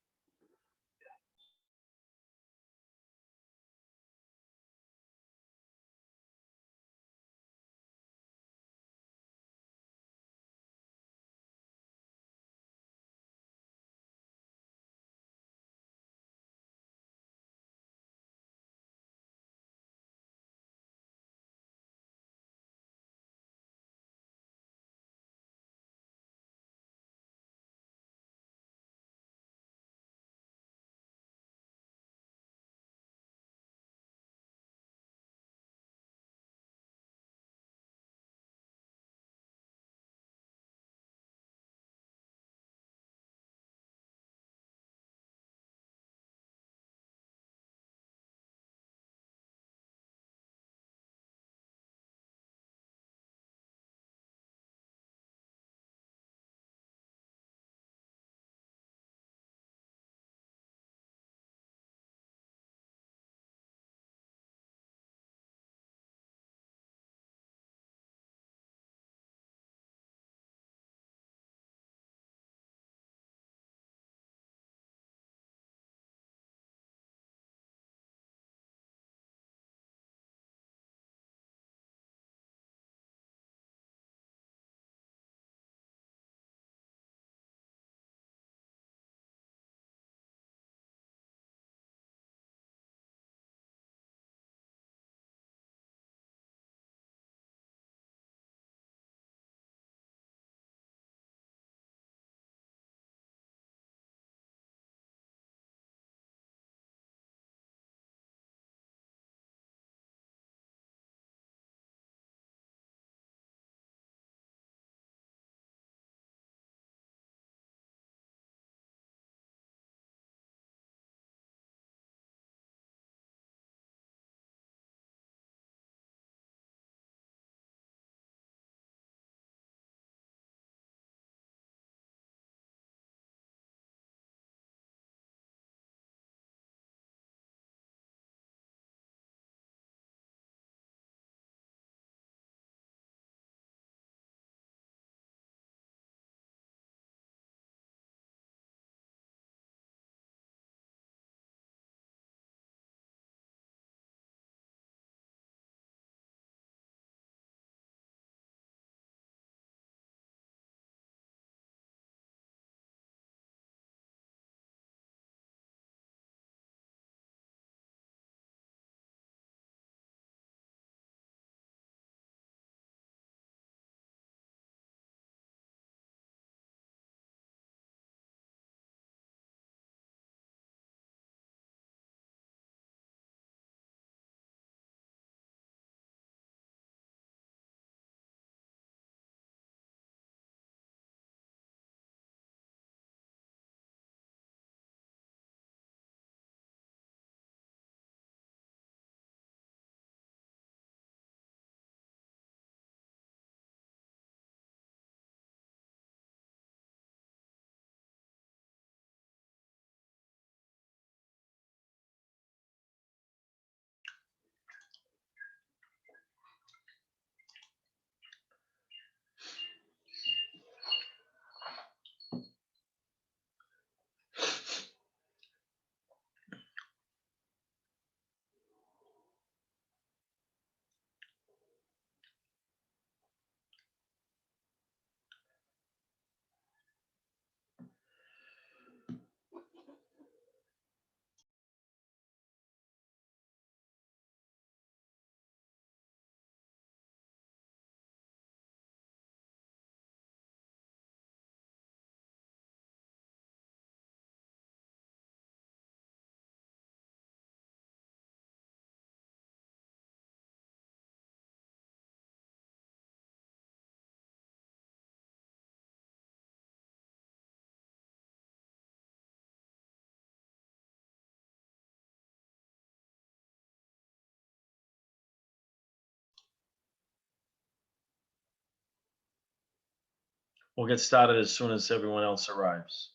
We'll get started as soon as everyone else arrives.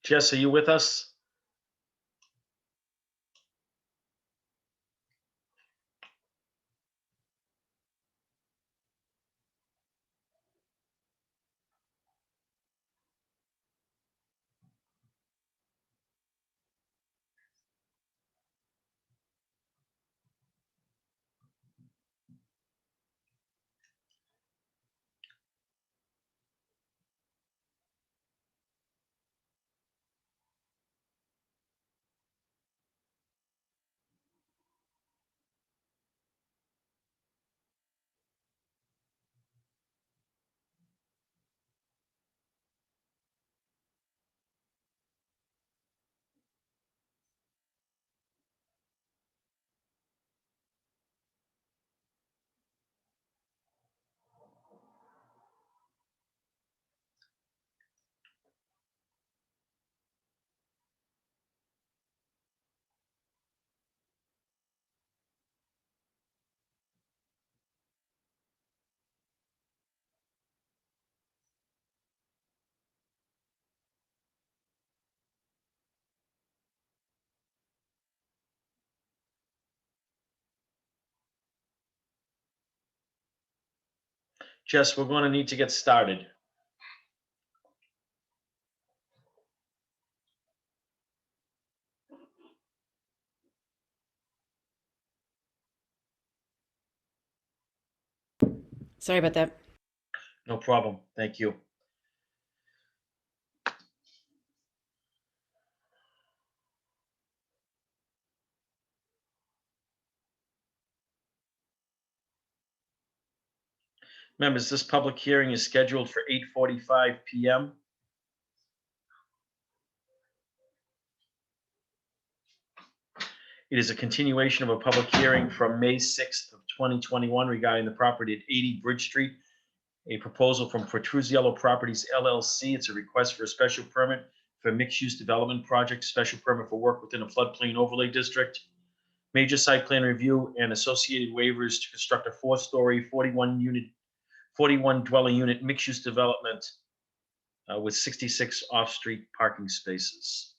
Jess, are you with us? Jess, we're going to need to get started. Sorry about that. No problem. Thank you. Members, this public hearing is scheduled for 8:45 p.m. It is a continuation of a public hearing from May 6th of 2021 regarding the property at 80 Bridge Street, a proposal from Petruzziello Properties LLC. It's a request for a special permit for mixed-use development project, special permit for work within a floodplain overlay district, major site plan review and associated waivers to construct a 4-story, 41 dwelling unit mixed-use development with 66 off-street parking spaces.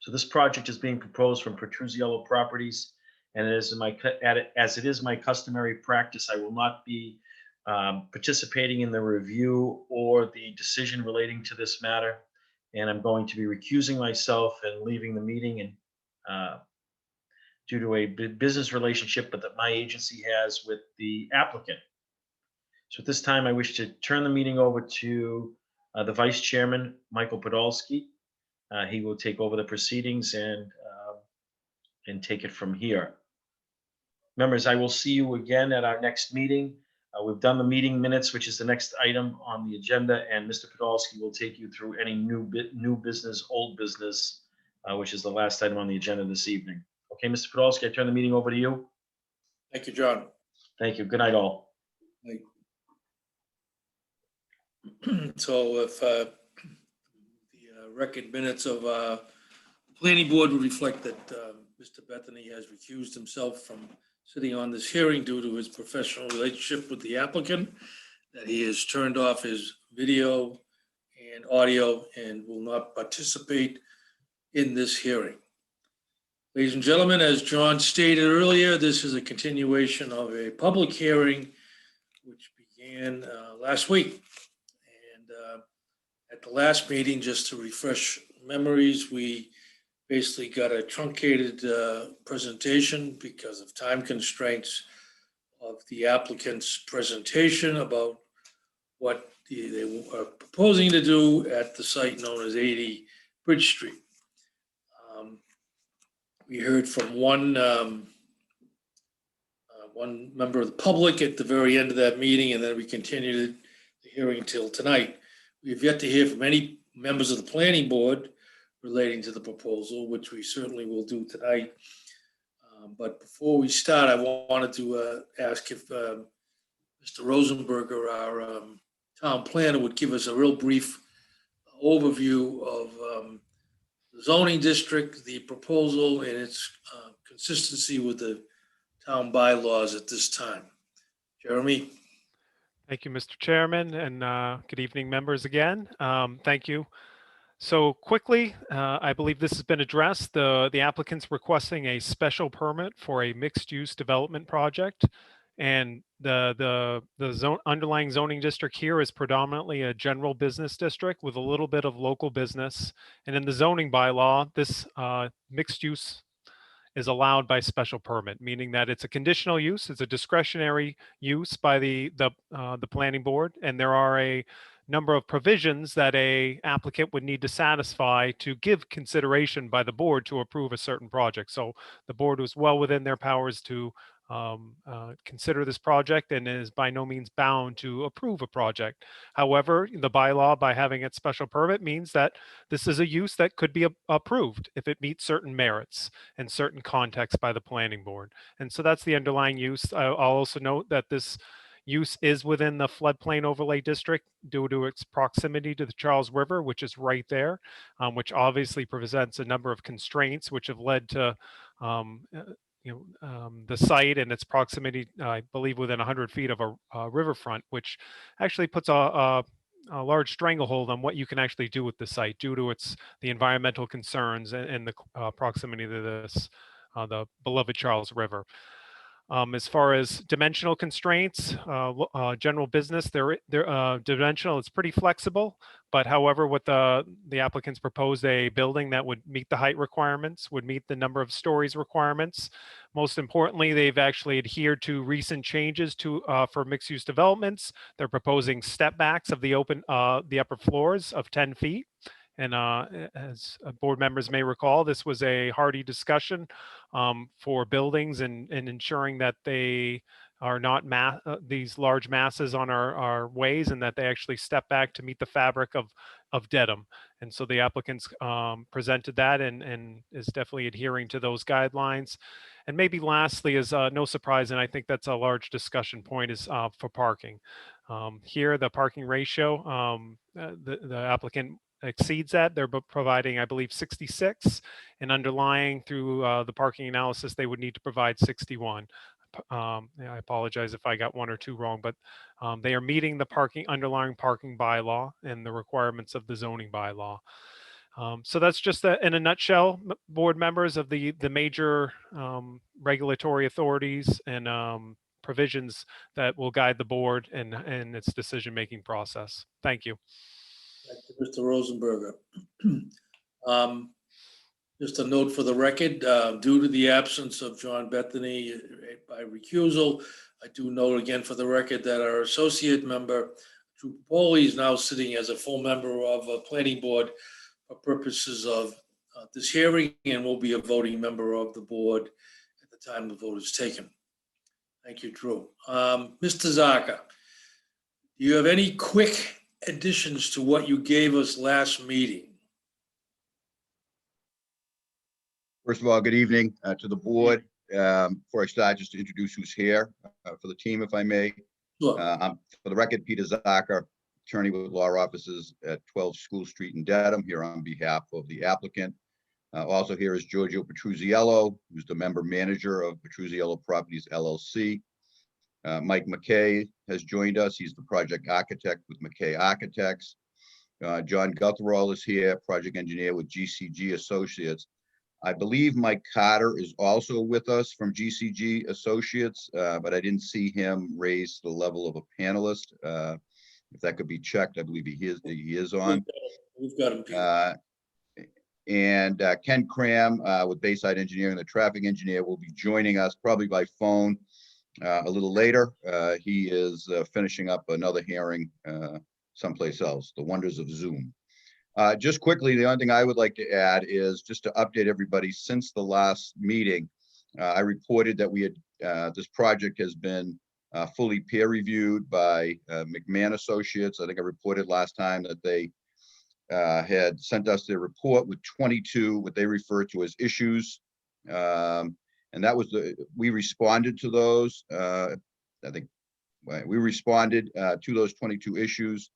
So this project is being proposed from Petruzziello Properties, and as it is my customary practice, I will not be participating in the review or the decision relating to this matter, and I'm going to be recusing myself and leaving the meeting and due to a business relationship that my agency has with the applicant. So at this time, I wish to turn the meeting over to the Vice Chairman, Michael Podolsky. He will take over the proceedings and take it from here. Members, I will see you again at our next meeting. We've done the meeting minutes, which is the next item on the agenda, and Mr. Podolsky will take you through any new business, old business, which is the last item on the agenda this evening. Okay, Mr. Podolsky, I turn the meeting over to you. Thank you, John. Thank you. Good night, all. So if the record minutes of planning board would reflect that Mr. Bethany has recused himself from sitting on this hearing due to his professional relationship with the applicant, that he has turned off his video and audio and will not participate in this hearing. Ladies and gentlemen, as John stated earlier, this is a continuation of a public hearing which began last week. And at the last meeting, just to refresh memories, we basically got a truncated presentation because of time constraints of the applicant's presentation about what they are proposing to do at the site known as 80 Bridge Street. We heard from one member of the public at the very end of that meeting, and then we continued the hearing until tonight. We have yet to hear from any members of the planning board relating to the proposal, which we certainly will do tonight. But before we start, I wanted to ask if Mr. Rosenberger, our town planner, would give us a real brief overview of the zoning district, the proposal, and its consistency with the town bylaws at this time. Jeremy? Thank you, Mr. Chairman, and good evening, members again. Thank you. So quickly, I believe this has been addressed. The applicant's requesting a special permit for a mixed-use development project. And the underlying zoning district here is predominantly a general business district with a little bit of local business. And in the zoning bylaw, this mixed use is allowed by special permit, meaning that it's a conditional use, it's a discretionary use by the planning board, and there are a number of provisions that a applicant would need to satisfy to give consideration by the board to approve a certain project. So the board was well within their powers to consider this project and is by no means bound to approve a project. However, the bylaw, by having its special permit, means that this is a use that could be approved if it meets certain merits and certain contexts by the planning board. And so that's the underlying use. I'll also note that this use is within the floodplain overlay district due to its proximity to the Charles River, which is right there, which obviously presents a number of constraints which have led to the site and its proximity, I believe, within 100 feet of a riverfront, which actually puts a large stranglehold on what you can actually do with the site due to the environmental concerns and the proximity to the beloved Charles River. As far as dimensional constraints, general business, they're dimensional, it's pretty flexible, but however, what the applicants proposed a building that would meet the height requirements, would meet the number of stories requirements. Most importantly, they've actually adhered to recent changes for mixed use developments. They're proposing step backs of the upper floors of 10 feet. And as board members may recall, this was a hearty discussion for buildings and ensuring that they are not these large masses on our ways, and that they actually step back to meet the fabric of Dedham. And so the applicants presented that and is definitely adhering to those guidelines. And maybe lastly, is no surprise, and I think that's a large discussion point, is for parking. Here, the parking ratio, the applicant exceeds that. They're providing, I believe, 66, and underlying through the parking analysis, they would need to provide 61. I apologize if I got one or two wrong, but they are meeting the underlying parking bylaw and the requirements of the zoning bylaw. So that's just in a nutshell, board members, of the major regulatory authorities and provisions that will guide the board and its decision-making process. Thank you. Thank you, Mr. Rosenberger. Just a note for the record, due to the absence of John Bethany by recusal, I do note again for the record that our associate member, Drew Popoli, is now sitting as a full member of a planning board for purposes of this hearing, and will be a voting member of the board at the time the vote is taken. Thank you, Drew. Mr. Zaka, do you have any quick additions to what you gave us last meeting? First of all, good evening to the board. Before I start, just to introduce who's here for the team, if I may. Sure. For the record, Peter Zaka, attorney with law offices at 12 School Street in Dedham, here on behalf of the applicant. Also here is Giorgio Petruzziello, who's the member manager of Petruzziello Properties LLC. Mike McKay has joined us. He's the project architect with McKay Architects. John Guthrall is here, project engineer with GCG Associates. I believe Mike Carter is also with us from GCG Associates, but I didn't see him raised to the level of a panelist. If that could be checked, I believe he is on. We've got him, Peter. And Ken Cram with Bayside Engineering, the traffic engineer, will be joining us probably by phone a little later. He is finishing up another hearing someplace else, the wonders of Zoom. Just quickly, the only thing I would like to add is just to update everybody since the last meeting. I reported that we had, this project has been fully peer reviewed by McMahon Associates. I think I reported last time that they had sent us their report with 22, what they refer to as issues. And that was we responded to those. I think we responded to those 22 issues.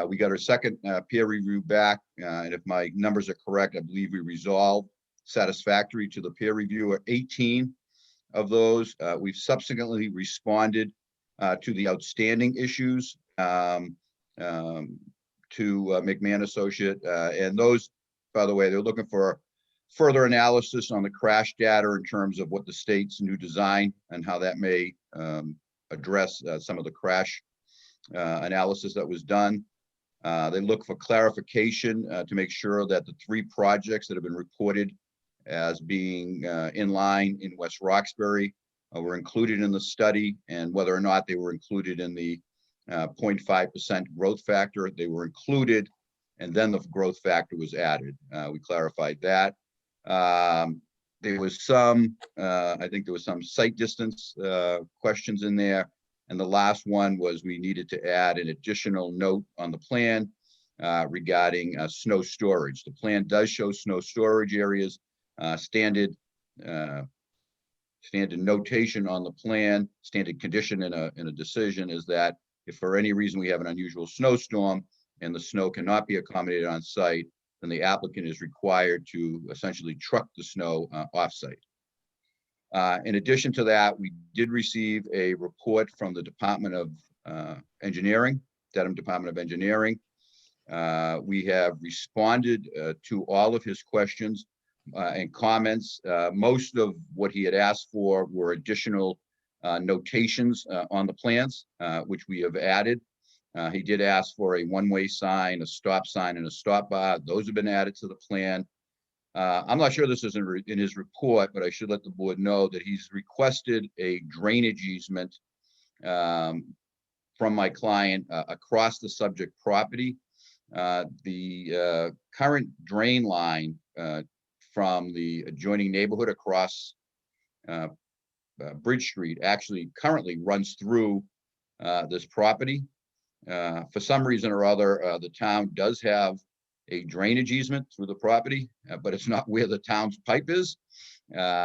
We got our second peer review back, and if my numbers are correct, I believe we resolved satisfactory to the peer reviewer 18 of those. We've subsequently responded to the outstanding issues to McMahon Associate, and those, by the way, they're looking for further analysis on the crash data in terms of what the state's new design and how that may address some of the crash analysis that was done. They look for clarification to make sure that the 3 projects that have been reported as being in line in West Roxbury were included in the study, and whether or not they were included in the 0.5% growth factor. They were included, and then the growth factor was added. We clarified that. There was some, I think there was some site distance questions in there. And the last one was we needed to add an additional note on the plan regarding snow storage. The plan does show snow storage areas. Standard notation on the plan, standard condition in a decision is that if for any reason we have an unusual snowstorm and the snow cannot be accommodated on site, then the applicant is required to essentially truck the snow off-site. In addition to that, we did receive a report from the Department of Engineering, Dedham Department of Engineering. We have responded to all of his questions and comments. Most of what he had asked for were additional notations on the plans, which we have added. He did ask for a one-way sign, a stop sign, and a stop bar. Those have been added to the plan. I'm not sure this is in his report, but I should let the board know that he's requested a drainage easement from my client across the subject property. The current drain line from the adjoining neighborhood across Bridge Street actually currently runs through this property. For some reason or other, the town does have a drainage easement through the property, but it's not where the town's pipe is.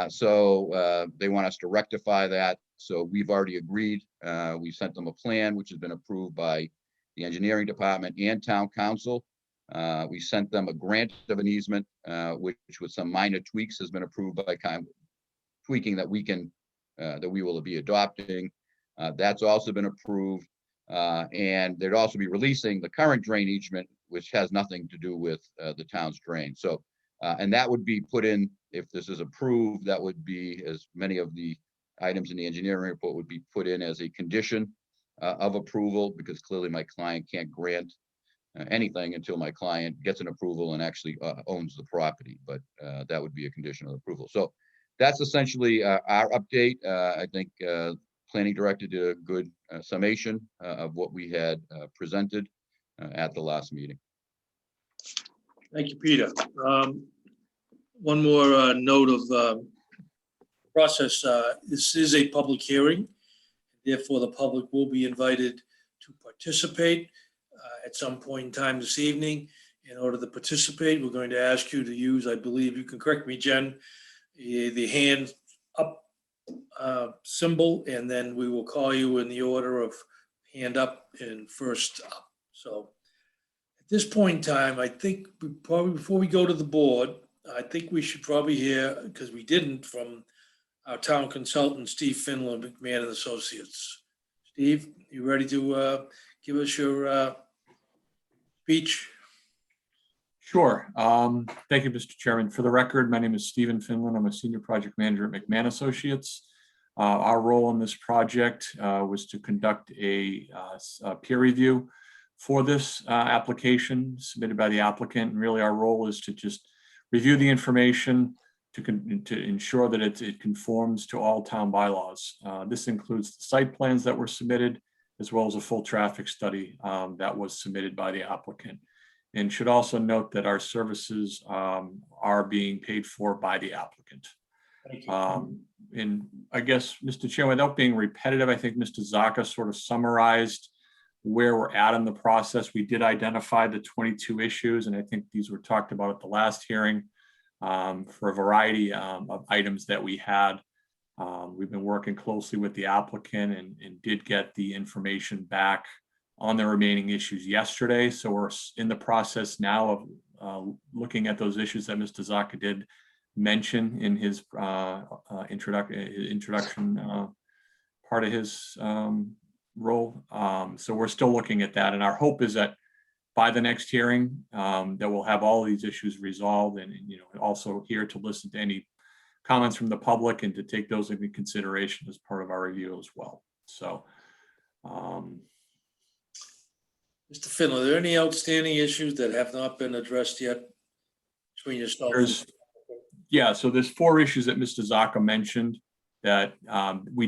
So they want us to rectify that. So we've already agreed. We sent them a plan, which has been approved by the engineering department and town council. We sent them a grant of an easement, which with some minor tweaks has been approved by tweaking that we can, that we will be adopting. That's also been approved. And they'd also be releasing the current drain easement, which has nothing to do with the town's drain. So, and that would be put in, if this is approved, that would be, as many of the items in the engineering report would be put in as a condition of approval, because clearly my client can't grant anything until my client gets an approval and actually owns the property. But that would be a condition of approval. So that's essentially our update. I think Planning Director did a good summation of what we had presented at the last meeting. Thank you, Peter. One more note of process. This is a public hearing. Therefore, the public will be invited to participate at some point in time this evening. In order to participate, we're going to ask you to use, I believe, you can correct me, Jen, the hand up symbol, and then we will call you in the order of hand up and first up. So at this point in time, I think we probably, before we go to the board, I think we should probably hear, because we didn't, from our town consultant, Steve Finland, McMahon and Associates. Steve, you ready to give us your speech? Sure. Thank you, Mr. Chairman. For the record, my name is Stephen Finland. I'm a senior project manager at McMahon Associates. Our role in this project was to conduct a peer review for this application submitted by the applicant. And really our role is to just review the information to ensure that it conforms to all town bylaws. This includes the site plans that were submitted, as well as a full traffic study that was submitted by the applicant. And should also note that our services are being paid for by the applicant. And I guess, Mr. Chair, without being repetitive, I think Mr. Zaka sort of summarized where we're at in the process. We did identify the 22 issues, and I think these were talked about at the last hearing for a variety of items that we had. We've been working closely with the applicant and did get the information back on the remaining issues yesterday. So we're in the process now of looking at those issues that Mr. Zaka did mention in his introduction part of his role. So we're still looking at that. And our hope is that by the next hearing, that we'll have all these issues resolved, and also here to listen to any comments from the public and to take those into consideration as part of our review as well. So, Mr. Finn, are there any outstanding issues that have not been addressed yet between yourself? Yeah, so there's 4 issues that Mr. Zaka mentioned that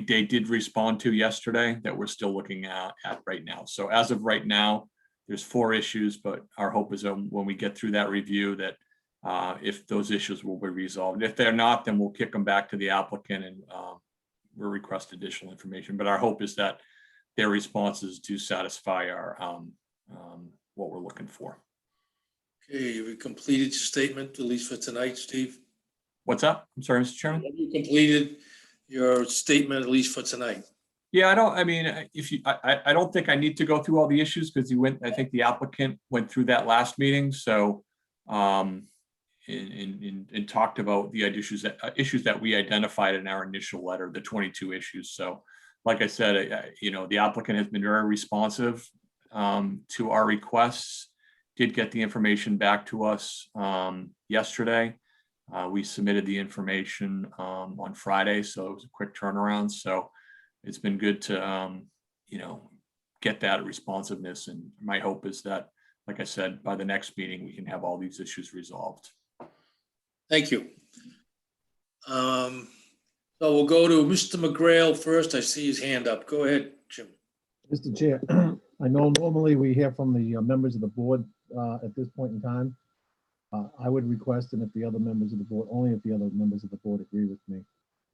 they did respond to yesterday that we're still looking at right now. So as of right now, there's 4 issues, but our hope is that when we get through that review that if those issues will be resolved. If they're not, then we'll kick them back to the applicant and we'll request additional information. But our hope is that their responses do satisfy our what we're looking for. Okay, we completed your statement, at least for tonight, Steve. What's up? I'm sorry, Mr. Chairman. Have you completed your statement, at least for tonight? Yeah, I don't think I need to go through all the issues because I think the applicant went through that last meeting. So, and talked about the issues that we identified in our initial letter, the 22 issues. So, like I said, the applicant has been very responsive to our requests. Did get the information back to us yesterday. We submitted the information on Friday, so it was a quick turnaround. So it's been good to, get that responsiveness. And my hope is that, like I said, by the next meeting, we can have all these issues resolved. Thank you. So we'll go to Mr. McGrail first. I see his hand up. Go ahead, Jim. Mr. Chair, I know normally we hear from the members of the board at this point in time. I would request, and if the other members of the board, only if the other members of the board agree with me,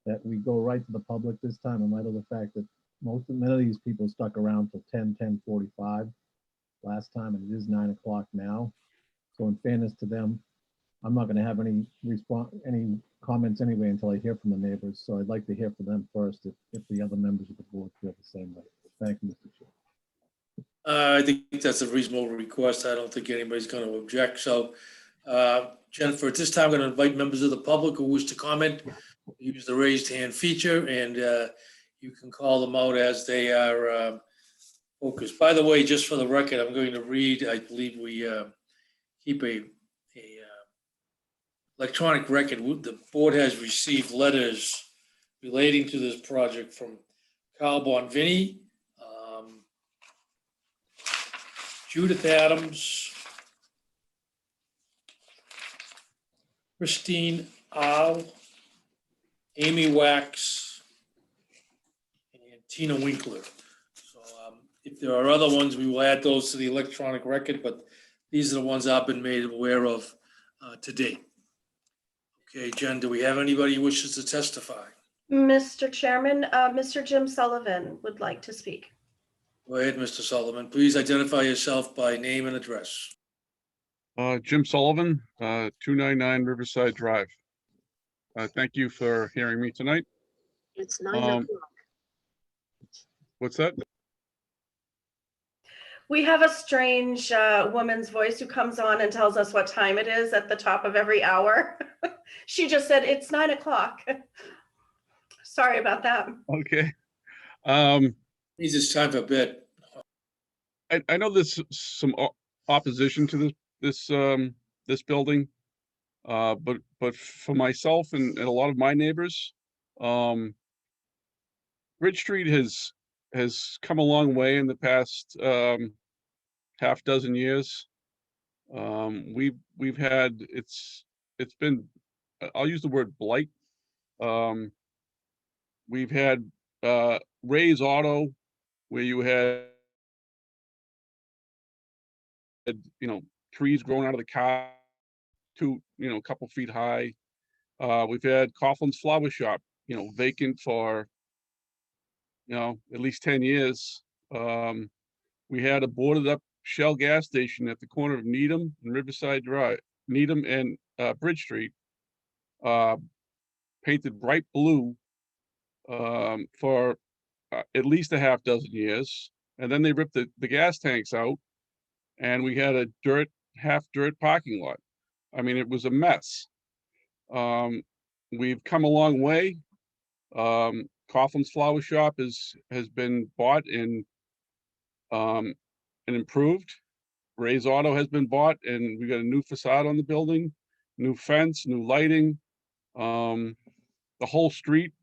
that we go right to the public this time in light of the fact that many of these people stuck around till 10:45 last time, and it is 9 o'clock now. So in fairness to them, I'm not going to have any comments anyway until I hear from the neighbors. So I'd like to hear from them first if the other members of the board feel the same way. Thank you, Mr. Chair. I think that's a reasonable request. I don't think anybody's going to object. So, Jennifer, at this time, I'm going to invite members of the public who wish to comment. Use the raised hand feature, and you can call them out as they are focused. By the way, just for the record, I'm going to read. I believe we keep a electronic record. The board has received letters relating to this project from Carl Bonvini, Judith Adams, Christine Al, Amy Wax, and Tina Winkler. So if there are other ones, we will add those to the electronic record, but these are the ones I've been made aware of to date. Okay, Jen, do we have anybody who wishes to testify? Mr. Chairman, Mr. Jim Sullivan would like to speak. Go ahead, Mr. Sullivan. Please identify yourself by name and address. Jim Sullivan, 299 Riverside Drive. Thank you for hearing me tonight. It's 9 o'clock. What's that? We have a strange woman's voice who comes on and tells us what time it is at the top of every hour. She just said it's 9 o'clock. Sorry about that. Okay. Means it's time for bed. I know there's some opposition to this building, but for myself and a lot of my neighbors, Ridge Street has come a long way in the past half dozen years. We've had it's been, I'll use the word blight. We've had Ray's Auto where you had, trees growing out of the car, a couple feet high. We've had Coughlin's Flower Shop, vacant for, at least 10 years. We had a boarded up Shell gas station at the corner of Needham and Riverside Drive, Needham and Bridge Street, painted bright blue for at least a half dozen years. And then they ripped the gas tanks out, and we had a half dirt parking lot. I mean, it was a mess. We've come a long way. Coughlin's Flower Shop has been bought and improved. Ray's Auto has been bought, and we got a new facade on the building, new fence, new lighting. The whole street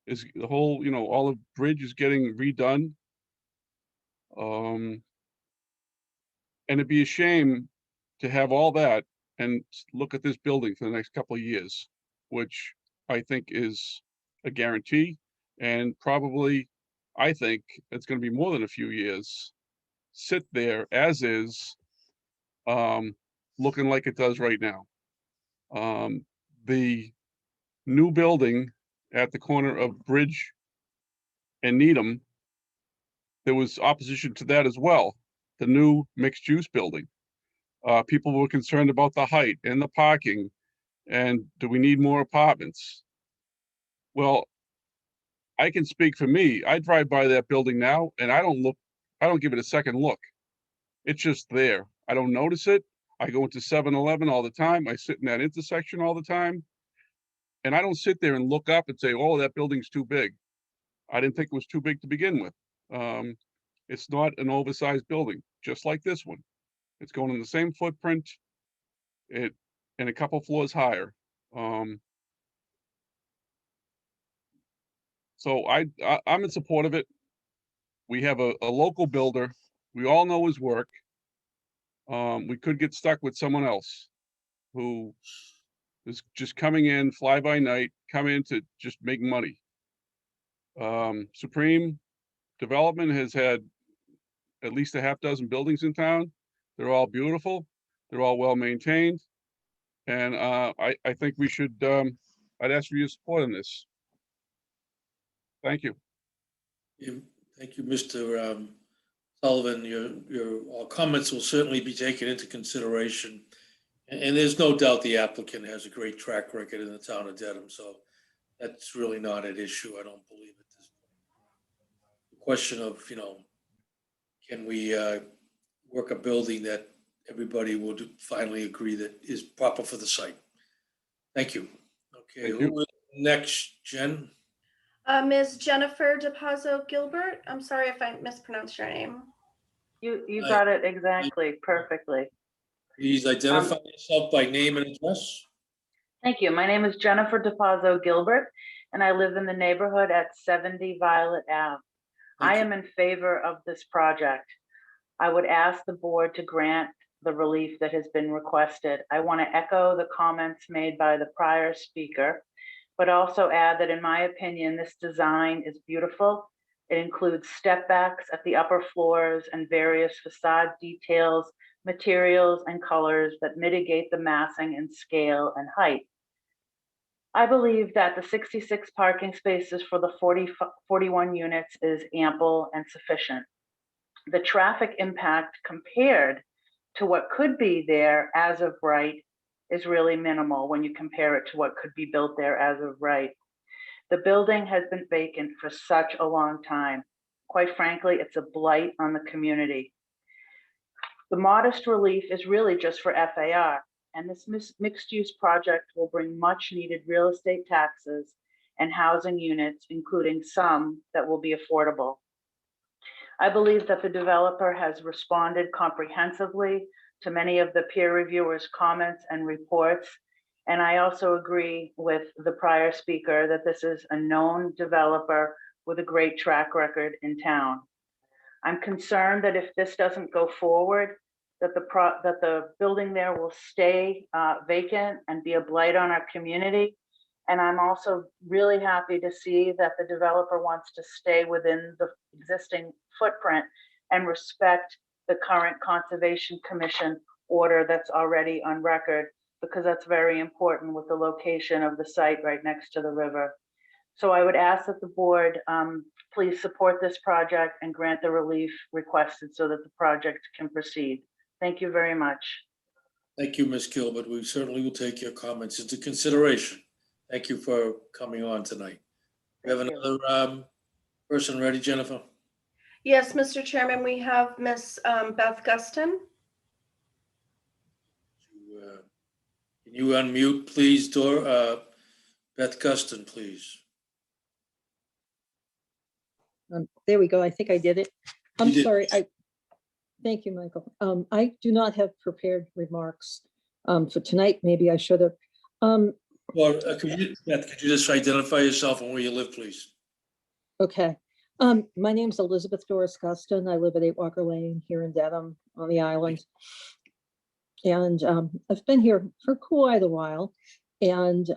is all the bridge is getting redone. And it'd be a shame to have all that and look at this building for the next couple of years, which I think is a guarantee. And probably, I think it's going to be more than a few years, sit there as is, looking like it does right now. The new building at the corner of Bridge and Needham, there was opposition to that as well. The new mixed use building. People were concerned about the height and the parking, and do we need more apartments? Well, I can speak for me. I drive by that building now, and I don't give it a second look. It's just there. I don't notice it. I go into 7-Eleven all the time. I sit in that intersection all the time. And I don't sit there and look up and say, oh, that building's too big. I didn't think it was too big to begin with. It's not an oversized building, just like this one. It's going in the same footprint, and a couple floors higher. So I'm in support of it. We have a local builder. We all know his work. We could get stuck with someone else who is just coming in fly by night, come in to just make money. Supreme Development has had at least a half dozen buildings in town. They're all beautiful. They're all well maintained. And I think we should, I'd ask for your support on this. Thank you. Thank you, Mr. Sullivan. Your comments will certainly be taken into consideration. And there's no doubt the applicant has a great track record in the town of Dedham, so that's really not an issue, I don't believe at this point. The question of, can we work a building that everybody will finally agree that is proper for the site? Thank you. Okay, who is next, Jen? Ms. Jennifer DePazzo Gilbert. I'm sorry if I mispronounced your name. You got it exactly, perfectly. Please identify yourself by name and address. Thank you. My name is Jennifer DePazzo Gilbert, and I live in the neighborhood at 70 Violet Ave. I am in favor of this project. I would ask the board to grant the relief that has been requested. I want to echo the comments made by the prior speaker, but also add that in my opinion, this design is beautiful. It includes step backs at the upper floors and various facade details, materials, and colors that mitigate the massing in scale and height. I believe that the 66 parking spaces for the 41 units is ample and sufficient. The traffic impact compared to what could be there as of right is really minimal when you compare it to what could be built there as of right. The building has been vacant for such a long time. Quite frankly, it's a blight on the community. The modest relief is really just for FAR, and this mixed-use project will bring much-needed real estate taxes and housing units, including some that will be affordable. I believe that the developer has responded comprehensively to many of the peer reviewers' comments and reports, and I also agree with the prior speaker that this is a known developer with a great track record in town. I'm concerned that if this doesn't go forward, that the building there will stay vacant and be a blight on our community. And I'm also really happy to see that the developer wants to stay within the existing footprint and respect the current Conservation Commission order that's already on record, because that's very important with the location of the site right next to the river. So I would ask that the board please support this project and grant the relief requested so that the project can proceed. Thank you very much. Thank you, Ms. Gilbert. We certainly will take your comments into consideration. Thank you for coming on tonight. We have another person ready, Jennifer? Yes, Mr. Chairman, we have Miss Beth Guston. Can you unmute, please, Beth Guston, please? There we go. I think I did it. I'm You did. sorry. Thank you, Michael. I do not have prepared remarks for tonight. Maybe I should have. Well, Beth, could you just identify yourself and where you live, please? Okay. My name is Elizabeth Doris Guston. I live at 8 Walker Lane here in Dedham on the island. And I've been here for quite a while. And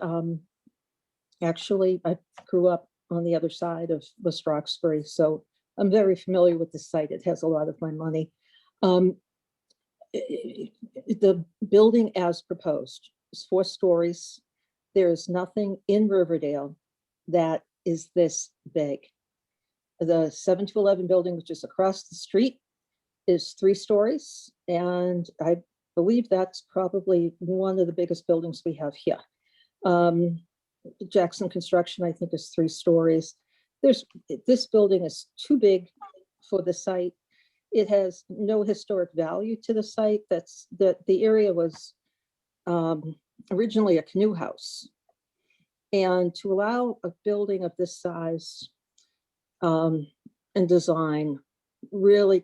actually, I grew up on the other side of West Roxbury. So I'm very familiar with the site. It has a lot of my money. The building as proposed is 4 stories. There is nothing in Riverdale that is this big. The 7 to 11 building, which is across the street, is 3 stories. And I believe that's probably one of the biggest buildings we have here. Jackson Construction, I think, is 3 stories. This building is too big for the site. It has no historic value to the site. The area was originally a canoe house. And to allow a building of this size and design really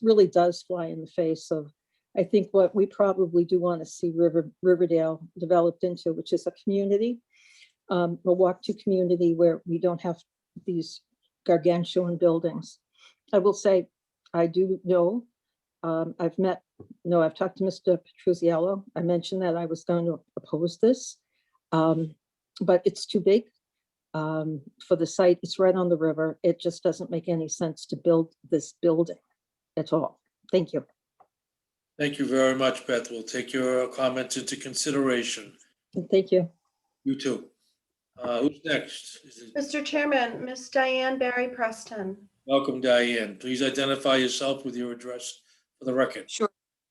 really does fly in the face of, I think, what we probably do want to see Riverdale developed into, which is a community, a walk-to community where we don't have these gargantuan buildings. I will say, I do know, I've talked to Mr. Petruzziello. I mentioned that I was going to oppose this, but it's too big for the site. It's right on the river. It just doesn't make any sense to build this building at all. Thank you. Thank you very much, Beth. We'll take your comments into consideration. Thank you. You too. Who's next? Mr. Chairman, Miss Diane Barry Preston. Welcome, Diane. Please identify yourself with your address for the record. Sure.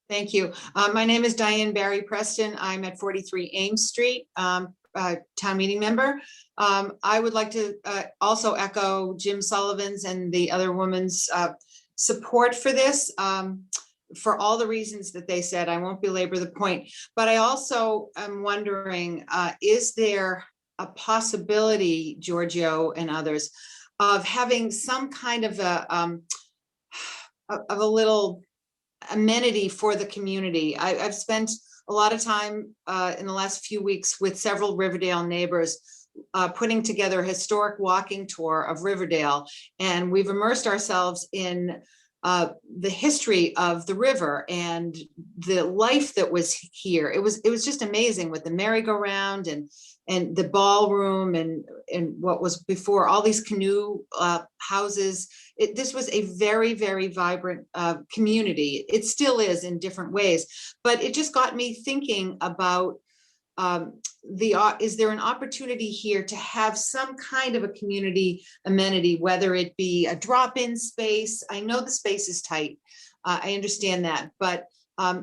Thank you. My name is Diane Barry Preston. I'm at 43 Ames Street, town meeting member. I would like to also echo Jim Sullivan's and the other woman's support for this, for all the reasons that they said. I won't belabor the point, but I also am wondering, is there a possibility, Giorgio and others, of having some kind of a little amenity for the community? I've spent a lot of time in the last few weeks with several Riverdale neighbors putting together a historic walking tour of Riverdale, and we've immersed ourselves in the history of the river and the life that was here. It was just amazing with the merry-go-round and the ballroom and what was before, all these canoe houses. This was a very, very vibrant community. It still is in different ways, but it just got me thinking about is there an opportunity here to have some kind of a community amenity, whether it be a drop-in space? I know the space is tight. I understand that, but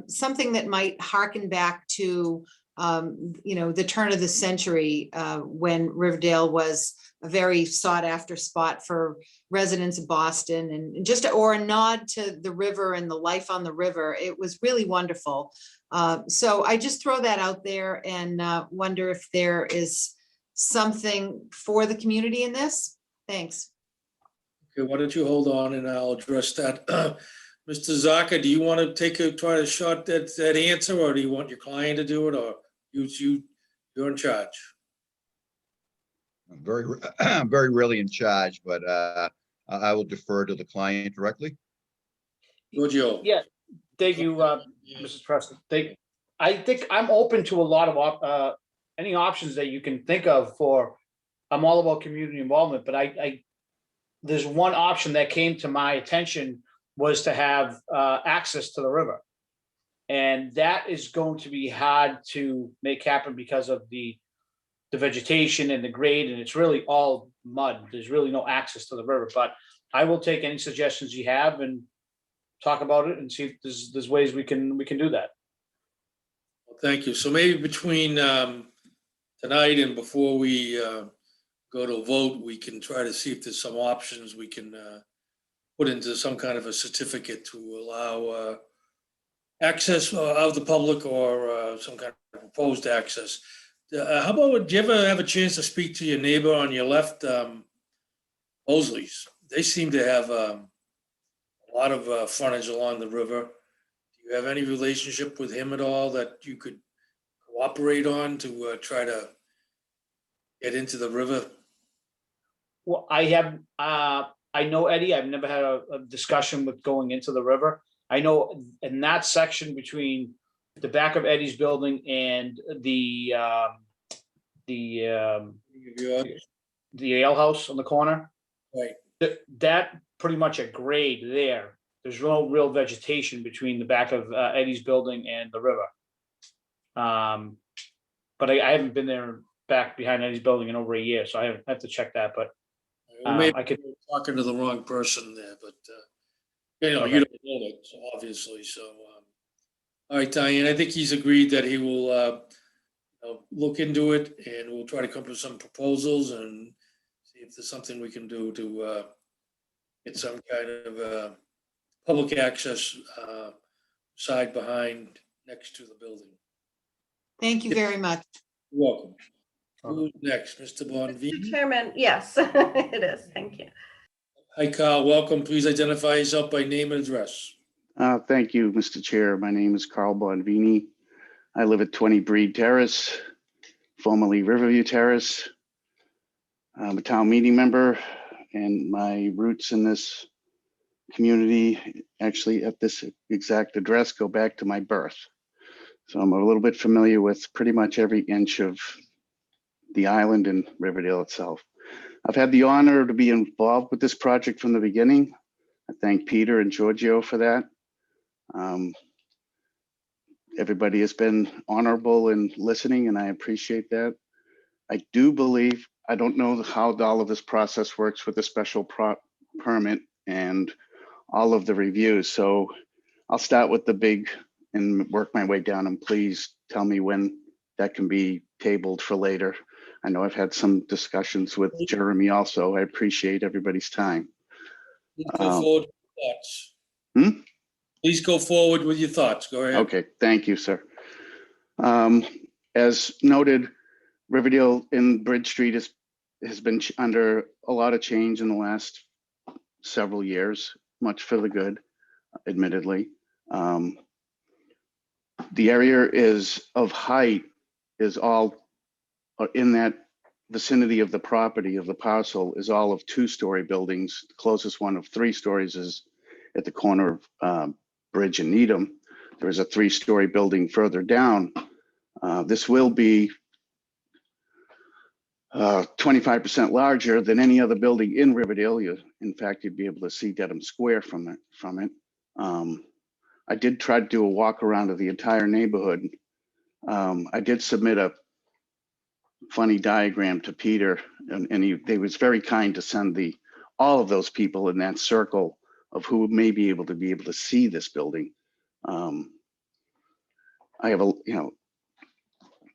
something that might harken back to the turn of the century, when Riverdale was a very sought after spot for residents of Boston, and or a nod to the river and the life on the river. It was really wonderful. So I just throw that out there and wonder if there is something for the community in this. Thanks. Okay, why don't you hold on and I'll address that. Mr. Zaka, do you want to try to shot that answer, or do you want your client to do it, or you're in charge? I'm very really in charge, but I will defer to the client directly. Giorgio. Yeah, thank you, Mrs. Preston. I think I'm open to a lot of any options that you can think of for, I'm all about community involvement, but there's one option that came to my attention was to have access to the river. And that is going to be hard to make happen because of the vegetation and the grade, and it's really all mud. There's really no access to the river, but I will take any suggestions you have and talk about it and see if there's ways we can do that. Well, thank you. So maybe between tonight and before we go to a vote, we can try to see if there's some options we can put into some kind of a certificate to allow access of the public or some kind of proposed access. How about, do you ever have a chance to speak to your neighbor on your left, Mosley's? They seem to have a lot of frontage along the river. Do you have any relationship with him at all that you could cooperate on to try to get into the river? Well, I know Eddie. I've never had a discussion with going into the river. I know in that section between the back of Eddie's building and the ale house on the corner. Right. That pretty much a grade there. There's no real vegetation between the back of Eddie's building and the river. But I haven't been there back behind Eddie's building in over a year, so I have to check that. But Maybe I could talking to the wrong person there, but you know, Okay. you don't know it, so obviously. So, all right, Diane, I think he's agreed that he will look into it, and we'll try to come up with some proposals and see if there's something we can do to get some kind of public access side behind next to the building. Thank you very much. You're welcome. Who's next, Mr. Bonvini? Mr. Chairman, yes, it is. Thank you. Hi, Carl. Welcome. Please identify yourself by name and address. Thank you, Mr. Chair. My name is Carl Bonvini. I live at 20 Breed Terrace, formerly Riverview Terrace. I'm a town meeting member, and my roots in this community, actually at this exact address, go back to my birth. So I'm a little bit familiar with pretty much every inch of the island and Riverdale itself. I've had the honor to be involved with this project from the beginning. I thank Peter and Giorgio for that. Everybody has been honorable in listening, and I appreciate that. I do believe, I don't know how all of this process works with the special permit and all of the reviews. So I'll start with the big and work my way down, and please tell me when that can be tabled for later. I know I've had some discussions with Jeremy also. I appreciate everybody's time. Please go forward with your thoughts. Hmm? Please go forward with your thoughts. Go ahead. Okay, thank you, sir. As noted, Riverdale in Bridge Street has been under a lot of change in the last several years, much for the good, admittedly. The area of height is all in that vicinity of the property of the parcel is all of 2-story buildings. The closest one of 3 stories is at the corner of Bridge and Needham. There is a 3-story building further down. This will be 25% larger than any other building in Riverdale. In fact, you'd be able to see Dedham Square from it. I did try to do a walk around of the entire neighborhood. I did submit a funny diagram to Peter, and he was very kind to send all of those people in that circle of who may be able to see this building. I have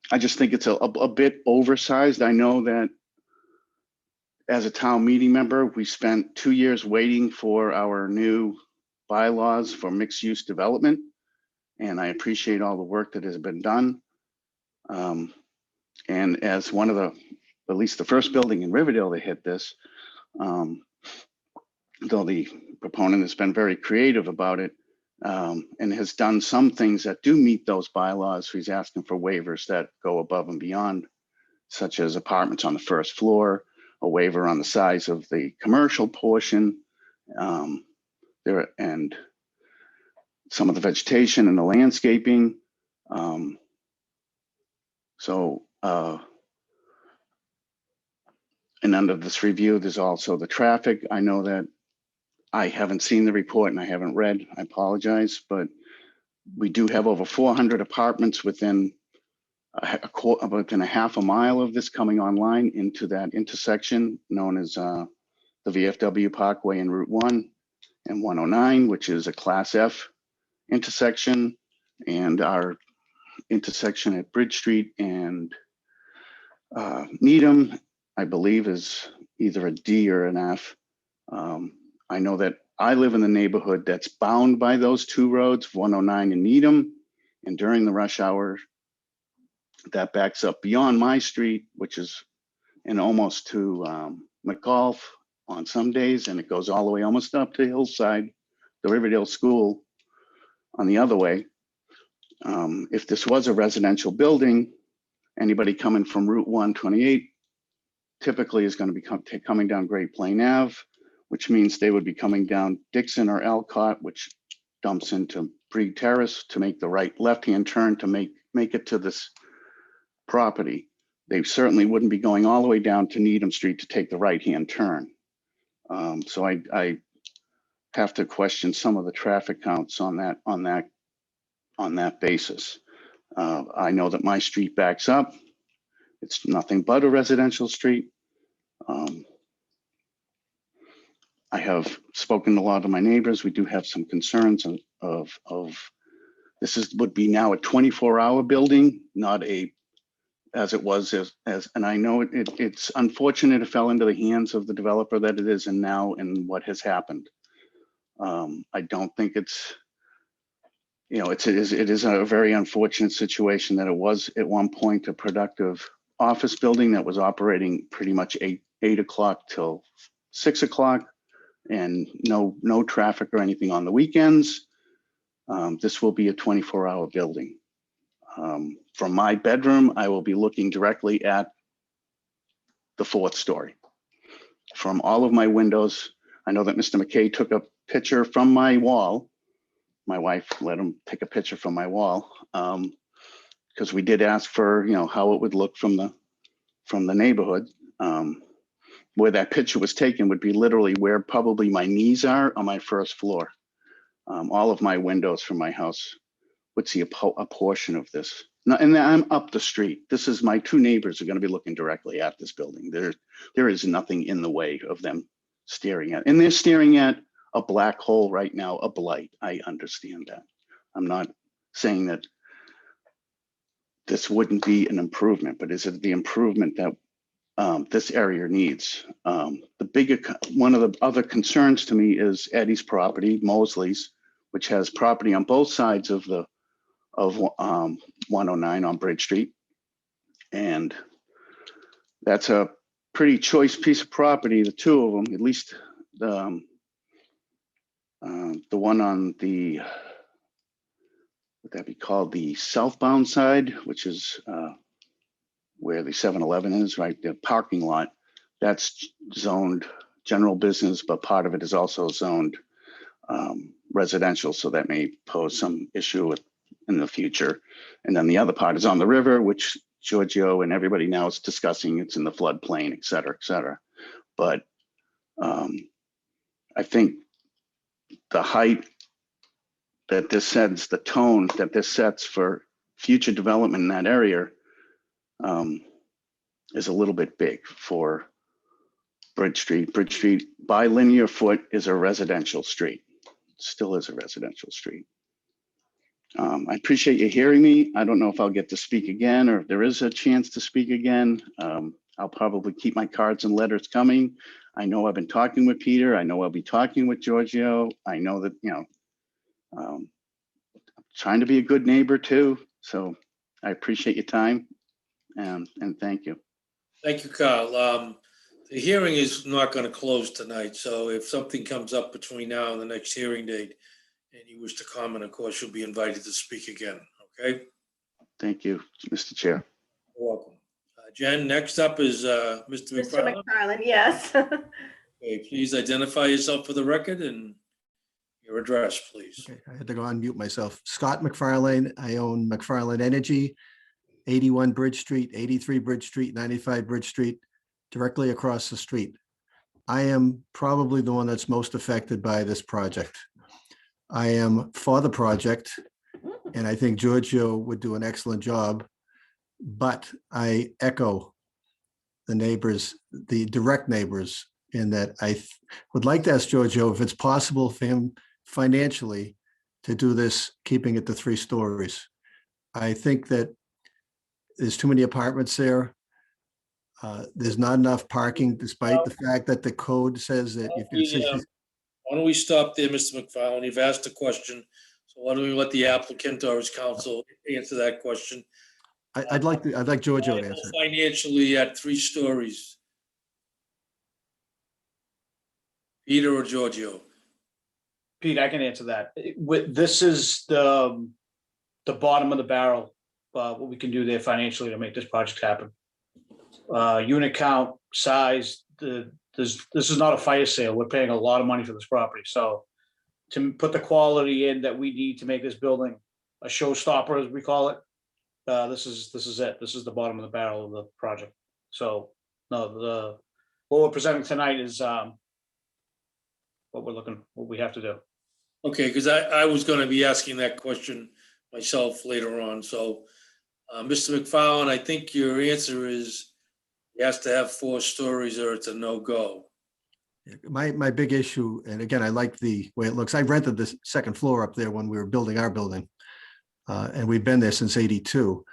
I just think it's a bit oversized. I know that as a town meeting member, we spent 2 years waiting for our new bylaws for mixed use development, and I appreciate all the work that has been done. And as one of at least the first building in Riverdale that hit this, though the proponent has been very creative about it, and has done some things that do meet those bylaws. He's asking for waivers that go above and beyond, such as apartments on the first floor, a waiver on the size of the commercial portion, and some of the vegetation and the landscaping. So And under this review, there's also the traffic. I know that I haven't seen the report and I haven't read, I apologize, but we do have over 400 apartments within within a half a mile of this coming online into that intersection known as the VFW Parkway and Route 1 and 109, which is a Class F intersection, and our intersection at Bridge Street and Needham, I believe, is either a D or an F. I know that I live in the neighborhood that's bound by those two roads, 109 and Needham, and during the rush hour, that backs up beyond my street, which is and almost to McGolf on some days, and it goes all the way almost up to Hillside, the Riverdale School on the other way. If this was a residential building, anybody coming from Route 128 typically is going to be coming down Great Plain Ave, which means they would be coming down Dixon or Alcott, which dumps into Breed Terrace to make the left-hand turn to make it to this property. They certainly wouldn't be going all the way down to Needham Street to take the right-hand turn. So I have to question some of the traffic counts on that basis. I know that my street backs up. It's nothing but a residential street. I have spoken to a lot of my neighbors. We do have some concerns of this would be now a 24-hour building, not as it was and I know it's unfortunate it fell into the hands of the developer that it is and now and what has happened. I don't think it's, it is a very unfortunate situation that it was at one point a productive office building that was operating pretty much 8 o'clock till 6 o'clock and no traffic or anything on the weekends. This will be a 24-hour building. From my bedroom, I will be looking directly at the 4th story. From all of my windows, I know that Mr. McKay took a picture from my wall. My wife let him take a picture from my wall because we did ask for, how it would look from the neighborhood. Where that picture was taken would be literally where probably my knees are on my 1st floor. All of my windows from my house would see a portion of this. And I'm up the street. This is my 2 neighbors are going to be looking directly at this building. There is nothing in the way of them staring at. And they're staring at a black hole right now, a blight. I understand that. I'm not saying that this wouldn't be an improvement, but is it the improvement that this area needs? One of the other concerns to me is Eddie's property, Mosley's, which has property on both sides of 109 on Bridge Street. And that's a pretty choice piece of property, the 2 of them, at least the one on the, would that be called the southbound side, which is where the 7-Eleven is, right? The parking lot, that's zoned general business, but part of it is also zoned residential. So that may pose some issue in the future. And then the other part is on the river, which Giorgio and everybody now is discussing. It's in the floodplain, et cetera, et cetera. But I think the height that this sets, the tone that this sets for future development in that area is a little bit big for Bridge Street. Bridge Street by linear foot is a residential street. It still is a residential street. I appreciate you hearing me. I don't know if I'll get to speak again or if there is a chance to speak again. I'll probably keep my cards and letters coming. I know I've been talking with Peter. I know I'll be talking with Giorgio. I know that, I'm trying to be a good neighbor too. So I appreciate your time and thank you. Thank you, Carl. The hearing is not going to close tonight. So if something comes up between now and the next hearing date and you wish to comment, of course, you'll be invited to speak again. Okay. Thank you, Mr. Chair. You're welcome. Jen, next up is Mr. Mr. McFarland. McFarland, yes. Okay, please identify yourself for the record and your address, please. Okay, I had to go on mute myself. Scott McFarlane. I own McFarlane Energy 81 Bridge Street, 83 Bridge Street, 95 Bridge Street, directly across the street. I am probably the one that's most affected by this project. I am for the project, and I think Giorgio would do an excellent job, but I echo the neighbors, the direct neighbors, in that I would like to ask Giorgio if it's possible for him financially to do this, keeping it to 3 stories. I think that there's too many apartments there. There's not enough parking, despite the fact that the code says that if you're Why don't we stop there, Mr. McFarland? You've asked a question. So why don't we let the applicant or his counsel answer that question? I'd like Giorgio to answer. Financially at 3 stories. Peter or Giorgio? Pete, I can answer that. This is the bottom of the barrel, what we can do there financially to make this project happen. Unit count, size, this is not a fire sale. We're paying a lot of money for this property. So to put the quality in that we need to make this building a showstopper, as we call it, this is it. This is the bottom of the barrel of the project. So no, what we're presenting tonight is what we have to do. Okay, because I was going to be asking that question myself later on. So Mr. McFarland, I think your answer is he has to have 4 stories or it's a no-go. My big issue, and again, I like the way it looks. I rented the 2nd floor up there when we were building our building, and we've been there since '82.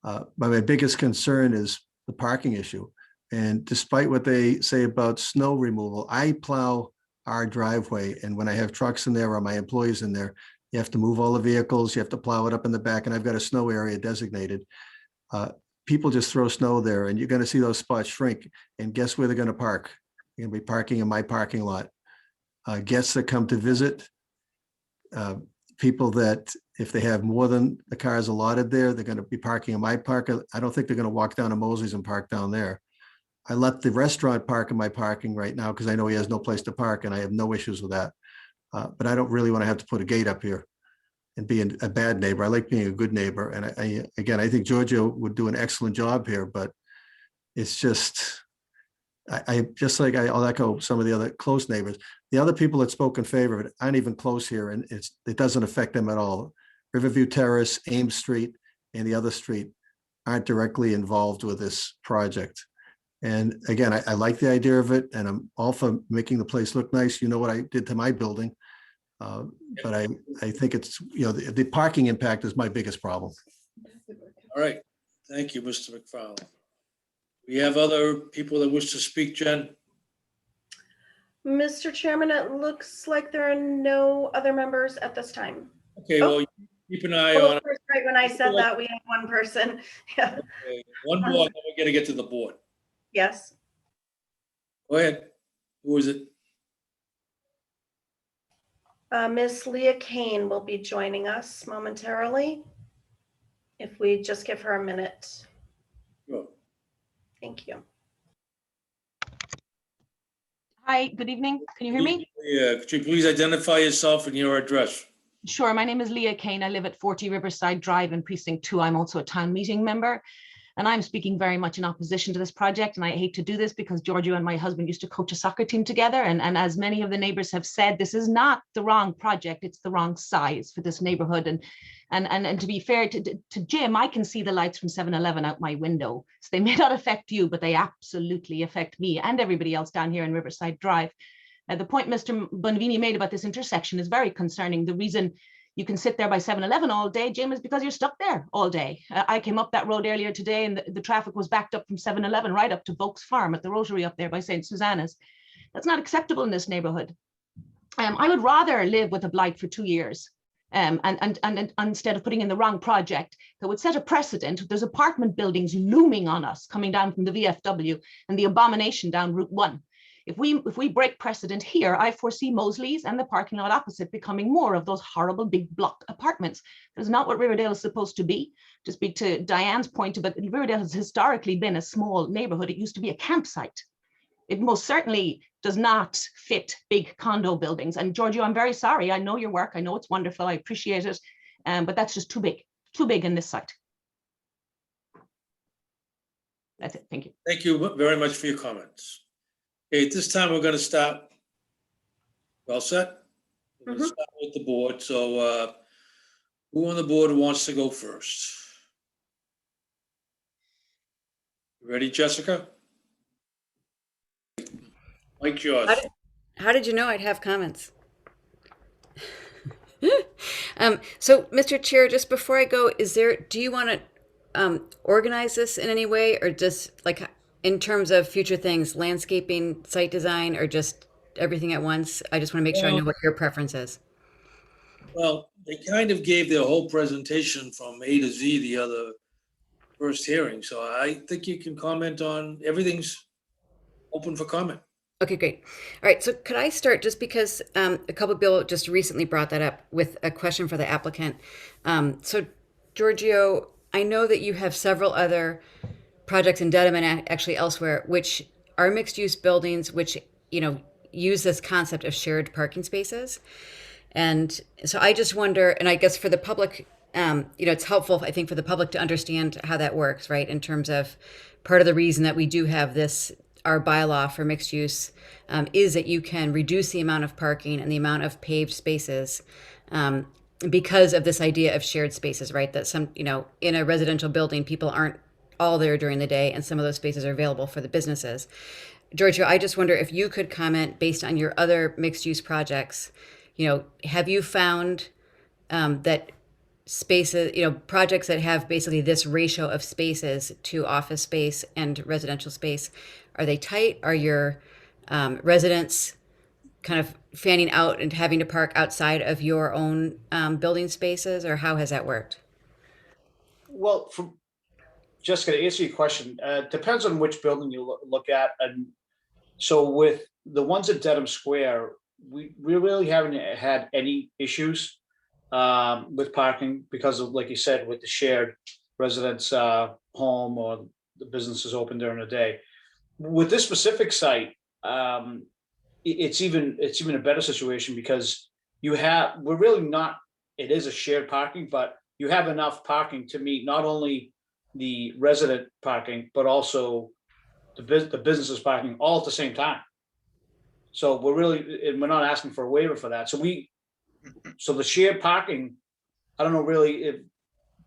But my biggest concern is the parking issue. And despite what they say about snow removal, I plow our driveway, and when I have trucks in there or my employees in there, you have to move all the vehicles, you have to plow it up in the back, and I've got a snow area designated. People just throw snow there, and you're going to see those spots shrink. And guess where they're going to park? They're going to be parking in my parking lot. Guests that come to visit, people that if they have more than the cars allotted there, they're going to be parking in my park. I don't think they're going to walk down to Mosley's and park down there. I let the restaurant park in my parking right now because I know he has no place to park, and I have no issues with that. But I don't really want to have to put a gate up here and be a bad neighbor. I like being a good neighbor. And I think Giorgio would do an excellent job here, but it's just, I'll echo some of the other close neighbors. The other people that spoke in favor of it aren't even close here, and it doesn't affect them at all. Riverview Terrace, Ames Street, and the other street aren't directly involved with this project. And again, I like the idea of it, and I'm all for making the place look nice. You know what I did to my building. But I think it's, the parking impact is my biggest problem. All right. Thank you, Mr. McFarland. We have other people that wish to speak, Jen? Mr. Chairman, it looks like there are no other members at this time. Okay, well, keep an eye on it. Right when I said that, we had one person. Yeah. Okay, one more, then we're gonna get to the board. Yes. Go ahead. Who is it? Miss Leah Kane will be joining us momentarily. If we just give her a minute. Sure. Thank you. Hi, good evening. Can you hear me? Yeah, could you please identify yourself and your address? Sure. My name is Leah Kane. I live at 40 Riverside Drive in Precinct 2. I'm also a town meeting member. And I'm speaking very much in opposition to this project. And I hate to do this because Giorgio and my husband used to coach a soccer team together. And as many of the neighbors have said, this is not the wrong project. It's the wrong size for this neighborhood. And to be fair to Jim, I can see the lights from 7-Eleven out my window. So they may not affect you, but they absolutely affect me and everybody else down here in Riverside Drive. The point Mr. Bonvini made about this intersection is very concerning. The reason you can sit there by 7-Eleven all day, Jim, is because you're stuck there all day. I came up that road earlier today and the traffic was backed up from 7-Eleven right up to Volk's Farm at the Rotary up there by St. Susanna's. That's not acceptable in this neighborhood. I would rather live with a blight for 2 years and instead of putting in the wrong project that would set a precedent. There's apartment buildings looming on us coming down from the VFW and the abomination down Route 1. If we break precedent here, I foresee Mosley's and the parking lot opposite becoming more of those horrible big block apartments. That's not what Riverdale is supposed to be. To speak to Diane's point about Riverdale has historically been a small neighborhood. It used to be a campsite. It most certainly does not fit big condo buildings. And Giorgio, I'm very sorry. I know your work. I know it's wonderful. I appreciate it. But that's just too big in this site. That's it. Thank you. Thank you very much for your comments. Okay, at this time, we're going to start. Well set? We're going to start with the board. So who on the board wants to go first? Ready, Jessica? Mike, yours. How did you know I'd have comments? So, Mr. Chair, just before I go, do you want to organize this in any way, or just like in terms of future things, landscaping, site design, or just everything at once? I just want to make sure I know what your preference is. Well, they kind of gave their whole presentation from A to Z the other first hearing. So I think you can comment on, everything's open for comment. Okay, great. All right, so could I start, just because a couple of people just recently brought that up, with a question for the applicant. So Giorgio, I know that you have several other projects in Dedham and actually elsewhere, which are mixed use buildings, which, use this concept of shared parking spaces. And so I just wonder, and I guess for the public, it's helpful, I think, for the public to understand how that works, right? In terms of part of the reason that we do have this, our bylaw for mixed use, is that you can reduce the amount of parking and the amount of paved spaces because of this idea of shared spaces, right? That some, in a residential building, people aren't all there during the day, and some of those spaces are available for the businesses. Giorgio, I just wonder if you could comment, based on your other mixed use projects, have you found that spaces, projects that have basically this ratio of spaces to office space and residential space, are they tight? Are your residents kind of fanning out and having to park outside of your own building spaces, or how has that worked? Well, Jessica, to answer your question, depends on which building you look at. And so with the ones at Dedham Square, we really haven't had any issues with parking because of, like you said, with the shared residence home or the businesses open during the day. With this specific site, it's even a better situation because we're really not, it is a shared parking, but you have enough parking to meet not only the resident parking, but also the businesses parking all at the same time. So we're not asking for a waiver for that. So the shared parking, I don't know really if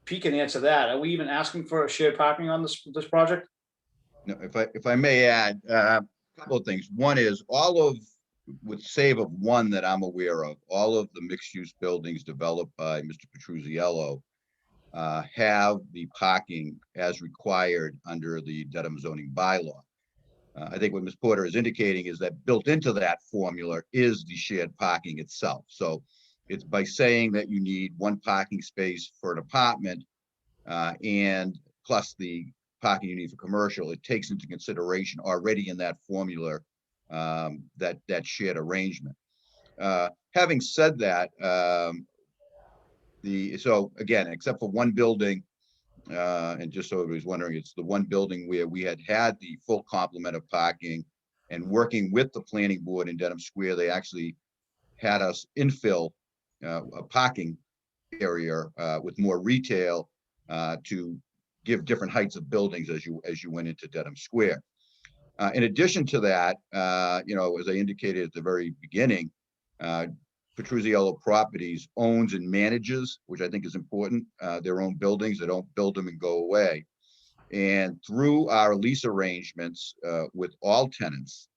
Pete can answer that. Are we even asking for a shared parking on this project? No, if I may add, a couple of things. One is with save of one that I'm aware of, all of the mixed-use buildings developed by Mr. Petruzziello have the parking as required under the Dedham zoning bylaw. I think what Ms. Porter is indicating is that built into that formula is the shared parking itself. So it's by saying that you need one parking space for an apartment and plus the parking you need for commercial, it takes into consideration already in that formula that shared arrangement. Having said that, so again, except for one building, and just so everybody's wondering, it's the one building where we had the full complement of parking, and working with the planning board in Dedham Square, they actually had us infill a parking area with more retail to give different heights of buildings as you went into Dedham Square. In addition to that, as I indicated at the very beginning, Petruzziello Properties owns and manages, which I think is important, their own buildings. They don't build them and go away. And through our lease arrangements with all tenants,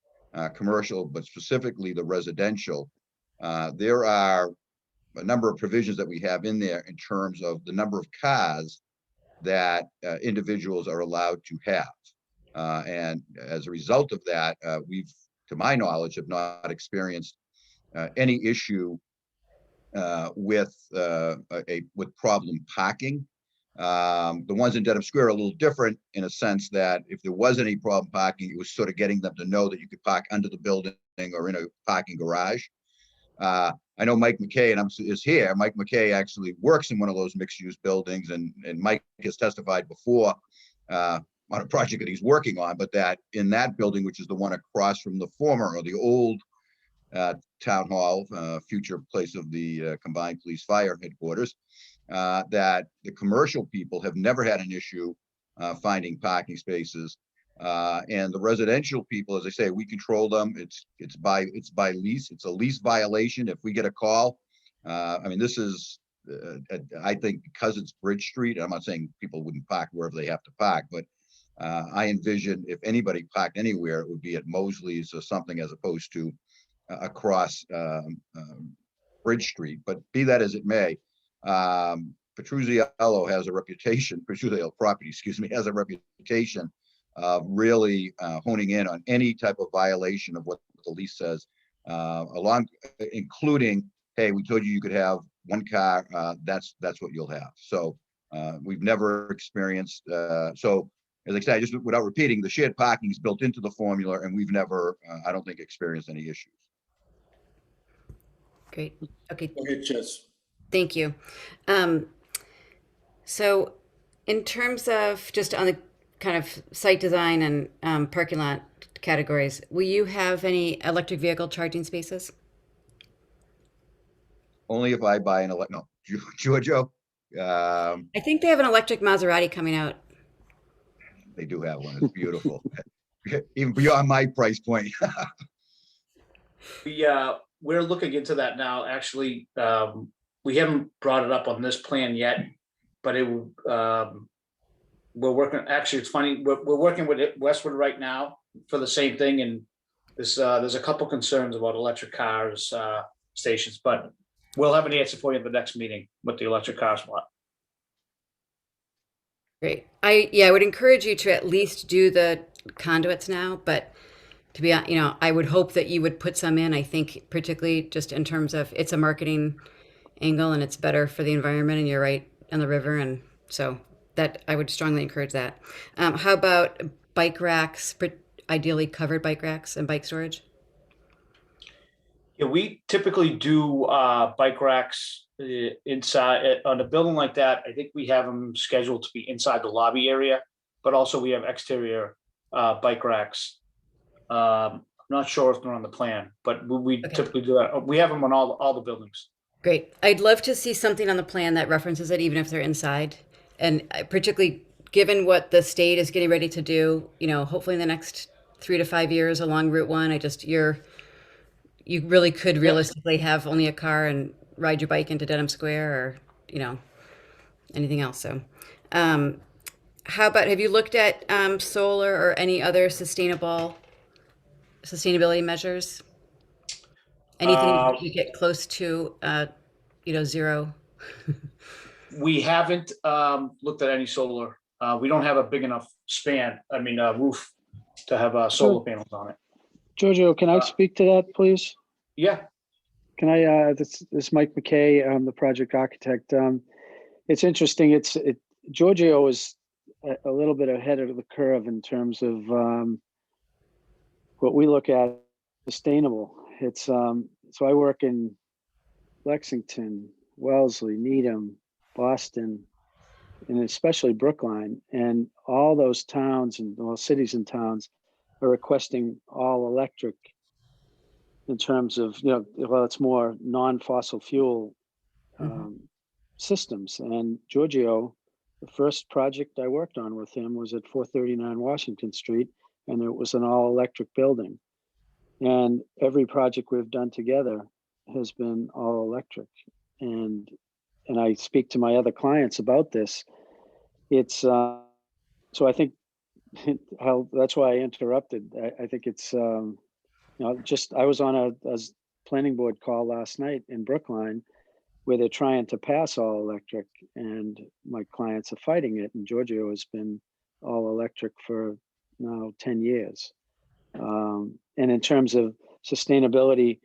commercial, but specifically the residential, there are a number of provisions that we have in there in terms of the number of cars that individuals are allowed to have. And as a result of that, we've, to my knowledge, have not experienced any issue with problem parking. The ones in Dedham Square are a little different in a sense that if there was any problem parking, it was sort of getting them to know that you could park under the building or in a parking garage. I know Mike McKay is here. Mike McKay actually works in one of those mixed-use buildings, and Mike has testified before on a project that he's working on, but that in that building, which is the one across from the former or the old town hall, future place of the combined police fire headquarters, that the commercial people have never had an issue finding parking spaces. And the residential people, as I say, we control them. It's by lease. It's a lease violation if we get a call. I mean, this is, I think because it's Bridge Street, I'm not saying people wouldn't park wherever they have to park, but I envision if anybody parked anywhere, it would be at Mosley's or something as opposed to across Bridge Street. But be that as it may, Petruzziello has a reputation, Petruzziello property, excuse me, has a reputation of really honing in on any type of violation of what the lease says, including, hey, we told you you could have one car, that's what you'll have. So we've never experienced, so as I say, just without repeating, the shared parking is built into the formula, and we've never, I don't think, experienced any issues. Great. Okay. Go ahead, Jess. Thank you. So in terms of just on the kind of site design and parking lot categories, will you have any electric vehicle charging spaces? Only if I buy an no, Giorgio. I think they have an electric Maserati coming out. They do have one. It's beautiful. Even beyond my price point. We're looking into that now. Actually, we haven't brought it up on this plan yet, but we're working. Actually, it's funny. We're working with Westwood right now for the same thing, and there's a couple concerns about electric cars stations, but we'll have an answer for you at the next meeting with the electric car spot. Great. I would encourage you to at least do the conduits now, but to be, I would hope that you would put some in. I think particularly just in terms of it's a marketing angle and it's better for the environment, and you're right on the river, and so that I would strongly encourage that. How about bike racks, ideally covered bike racks and bike storage? Yeah, we typically do bike racks inside on a building like that. I think we have them scheduled to be inside the lobby area, but also we have exterior bike racks. I'm not sure if they're on the plan, but we typically do that. We have them on all the buildings. Great. I'd love to see something on the plan that references it, even if they're inside. And particularly given what the state is getting ready to do, hopefully in the next 3 to 5 years along Route 1, you really could realistically have only a car and ride your bike into Dedham Square or, anything else. So how about, have you looked at solar or any other sustainability measures? Anything you get close to, zero? We haven't looked at any solar. We don't have a big enough roof to have solar panels on it. Giorgio, can I speak to that, please? Yeah. Can I, this is Mike McKay, I'm the project architect. It's interesting, Giorgio is a little bit ahead of the curve in terms of what we look at sustainable. It's, so I work in Lexington, Wellesley, Needham, Boston, and especially Brookline, and all those towns and cities and towns are requesting all electric in terms of, it's more non-fossil fuel systems. And Giorgio, the first project I worked on with him was at 439 Washington Street, and it was an all-electric building. And every project we've done together has been all electric. And I speak to my other clients about this. It's so I think that's why I interrupted. I think it's I was on a planning board call last night in Brookline where they're trying to pass all electric, and my clients are fighting it. And Giorgio has been all electric for now 10 years. And in terms of sustainability,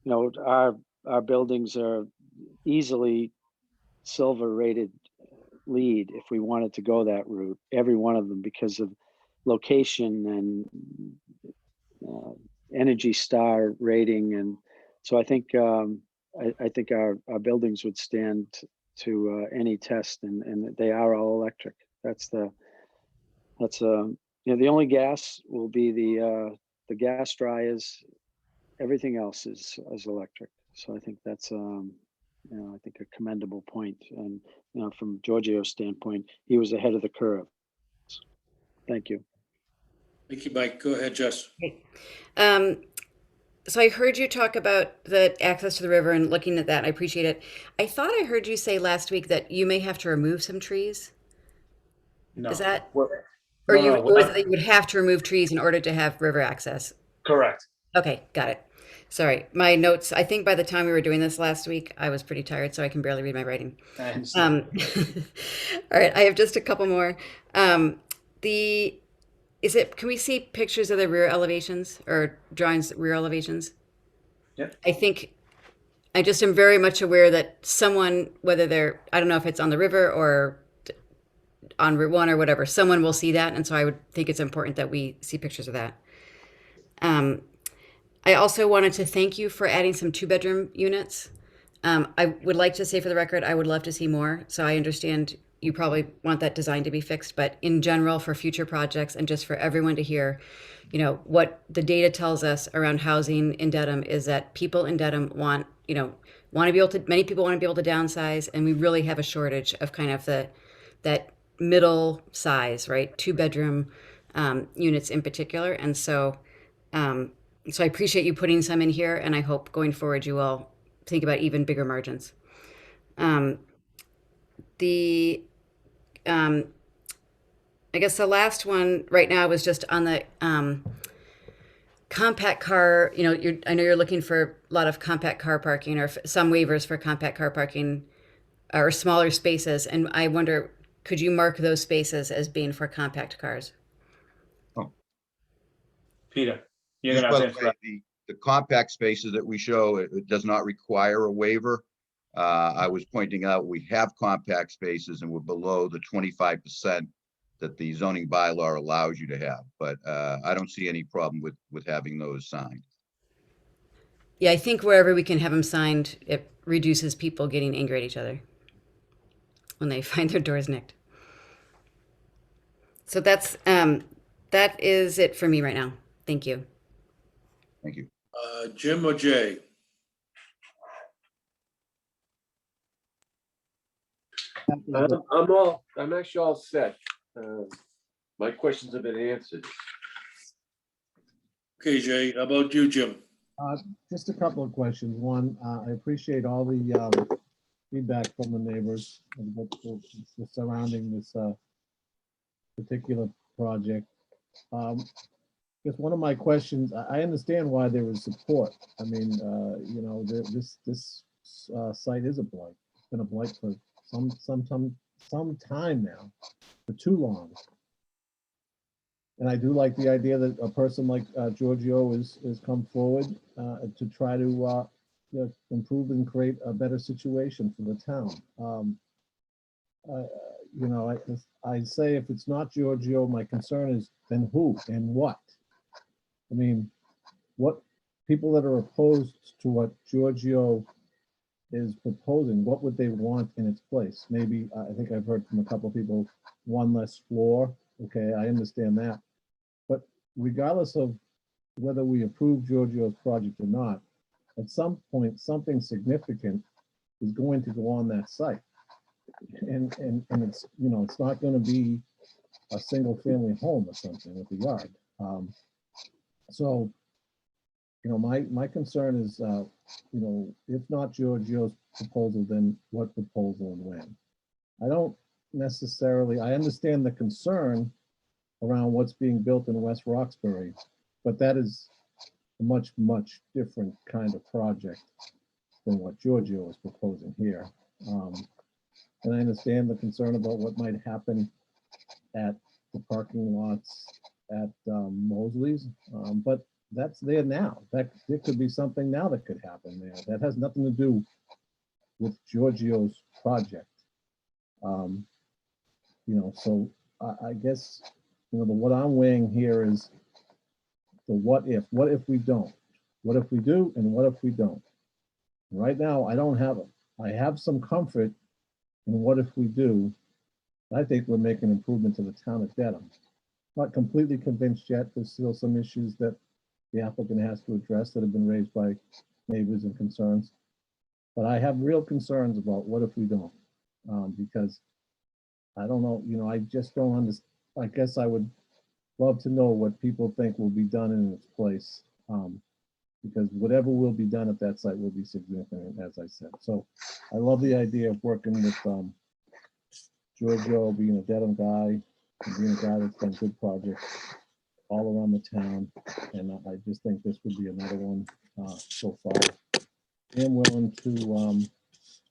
our buildings are easily silver rated LEED if we wanted to go that route, every one of them, because of location and Energy Star rating. And so I think I think our buildings would stand to any test, and they are all electric. The only gas will be the gas dryers. Everything else is electric. So I think that's I think a commendable point. And from Giorgio's standpoint, he was ahead of the curve. Thank you. Thank you, Mike. Go ahead, Jess. Um, so I heard you talk about the access to the river and looking at that. I appreciate it. I thought I heard you say last week that you may have to remove some trees. No. Is that, We're- or no, you, no, we're or was it not- that you would have to remove trees in order to have river access? Correct. Okay, got it. Sorry, my notes, I think by the time we were doing this last week, I was pretty tired, so I can barely read my writing. I understand. All right, I have just a couple more. Can we see pictures of the rear elevations or drawings, rear elevations? Yep. I think, I just am very much aware that someone, whether they're, I don't know if it's on the river or on Route 1 or whatever, someone will see that. And so I would think it's important that we see pictures of that. I also wanted to thank you for adding some 2-bedroom units. I would like to say for the record, I would love to see more. So I understand you probably want that design to be fixed, but in general for future projects and just for everyone to hear, you know, what the data tells us around housing in Dedham is that people in Dedham want to be able to, many people want to be able to downsize, and we really have a shortage of kind of that middle size, right? 2-bedroom units in particular. And so, so I appreciate you putting some in here, and I hope going forward you will think about even bigger margins. I guess the last one right now was just on the compact car. You know, I know you're looking for a lot of compact car parking or some waivers for compact car parking or smaller spaces, and I wonder, could you mark those spaces as being for compact cars? Peter, you're Just gonna by have the to way, answer the compact spaces that we show, it does not require a waiver. I was pointing out, we have compact spaces and we're below the 25% that the zoning bylaw allows you to have, but I don't see any problem with having those signed. Yeah, I think wherever we can have them signed, it reduces people getting angry at each other when they find their doors nicked. So that is it for me right now. Thank you. Thank you. Jim or Jay? I'm actually all set. My questions have been answered. Okay, Jay, how about you, Jim? Just a couple of questions. One, I appreciate all the feedback from the neighbors surrounding this particular project. Just one of my questions, I understand why there was support. I mean, you know, this site is a blight. It's been a blight for some time now, for too long. And I do like the idea that a person like Giorgio has come forward to try to you know, improve and create a better situation for the town. You know, I say if it's not Giorgio, my concern is then who and what? I mean, what people that are opposed to what Giorgio is proposing, what would they want in its place? Maybe, I think I've heard from a couple of people, one less floor. Okay, I understand that. But regardless of whether we approve Giorgio's project or not, at some point, something significant is going to go on that site. And it's, you know, it's not going to be a single family home or something with a yard. So, you know, my concern is, you know, if not Giorgio's proposal, then what proposal and when? I don't necessarily, I understand the concern around what's being built in West Roxbury, but that is a much, much different kind of project than what Giorgio is proposing here. And I understand the concern about what might happen at the parking lots at Mosley's, but that's there now. There could be something now that could happen there. That has nothing to do with Giorgio's project. You know, so I guess, you know, what I'm weighing here is the what if we don't? What if we do and what if we don't? Right now, I don't have it. I have some comfort in what if we do. I think we're making improvement to the town of Dedham. Not completely convinced yet. There's still some issues that the applicant has to address that have been raised by neighbors and concerns. But I have real concerns about what if we don't, because I don't know, you know, I just don't understand. I guess I would love to know what people think will be done in its place. Because whatever will be done at that site will be significant, as I said. So I love the idea of working with Giorgio, being a Dedham guy, and being a guy that's done good projects all around the town. And I just think this would be another one so far. I'm willing to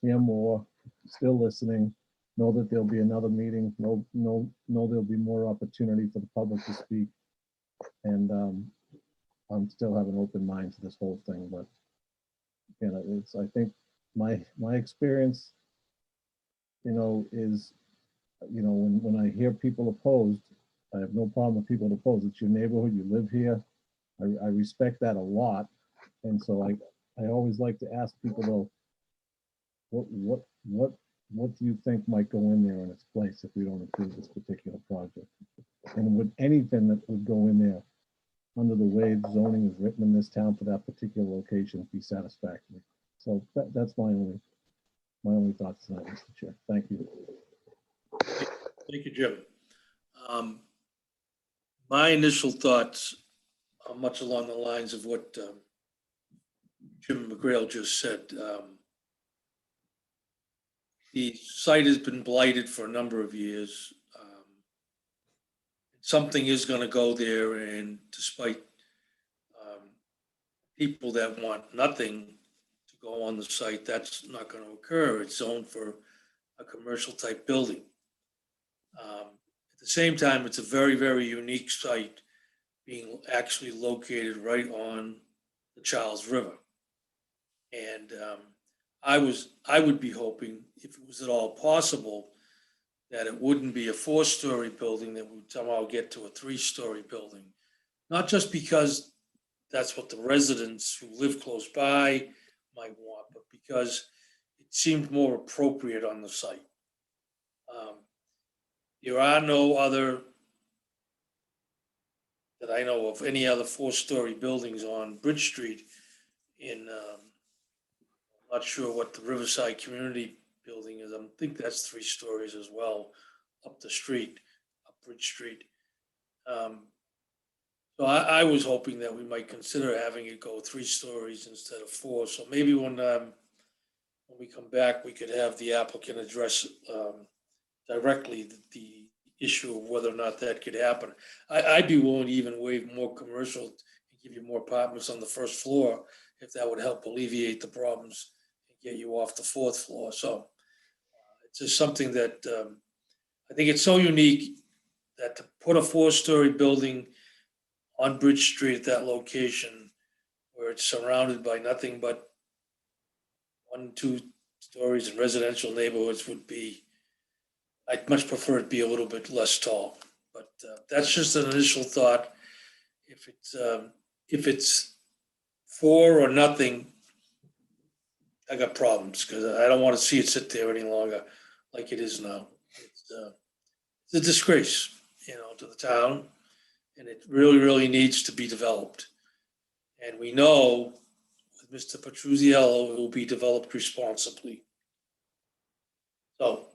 hear more, still listening, know that there'll be another meeting, know there'll be more opportunity for the public to speak. And I'm still have an open mind to this whole thing, but you know, it's, I think my experience, you know, is, you know, when I hear people opposed, I have no problem with people opposed. It's your neighborhood, you live here. I respect that a lot. And so I always like to ask people though, what do you think might go in there in its place if we don't approve this particular project? And would anything that would go in there under the way the zoning is written in this town for that particular location be satisfactory? So that's my only thoughts tonight, Mr. Chair. Thank you. Thank you, Jim. My initial thoughts are much along the lines of what Jim McGrail just said. The site has been blighted for a number of years. Something is going to go there, and despite people that want nothing to go on the site, that's not going to occur. It's zoned for a commercial type building. At the same time, it's a very, very unique site, being actually located right on the Charles River. And I would be hoping, if it was at all possible, that it wouldn't be a 4-story building, that would somehow get to a 3-story building. Not just because that's what the residents who live close by might want, but because it seemed more appropriate on the site. There are no other, that I know of, any other 4-story buildings on Bridge Street in, I'm not sure what the Riverside Community Building is. I think that's 3 stories as well, up the street, up Bridge Street. So I was hoping that we might consider having it go 3 stories instead of 4. So maybe when we come back, we could have the applicant address directly the issue of whether or not that could happen. I'd be willing to even waive more commercial and give you more apartments on the 1st floor if that would help alleviate the problems and get you off the 4th floor. So it's just something that I think it's so unique that to put a 4-story building on Bridge Street at that location, where it's surrounded by nothing but 1, 2 stories in residential neighborhoods, would be, I'd much prefer it be a little bit less tall. But that's just an initial thought. If it's 4 or nothing, I got problems, because I don't want to see it sit there any longer like it is now. It's a disgrace, to the town, and it really, really needs to be developed. And we know with Mr. Petruzziello, it will be developed responsibly. So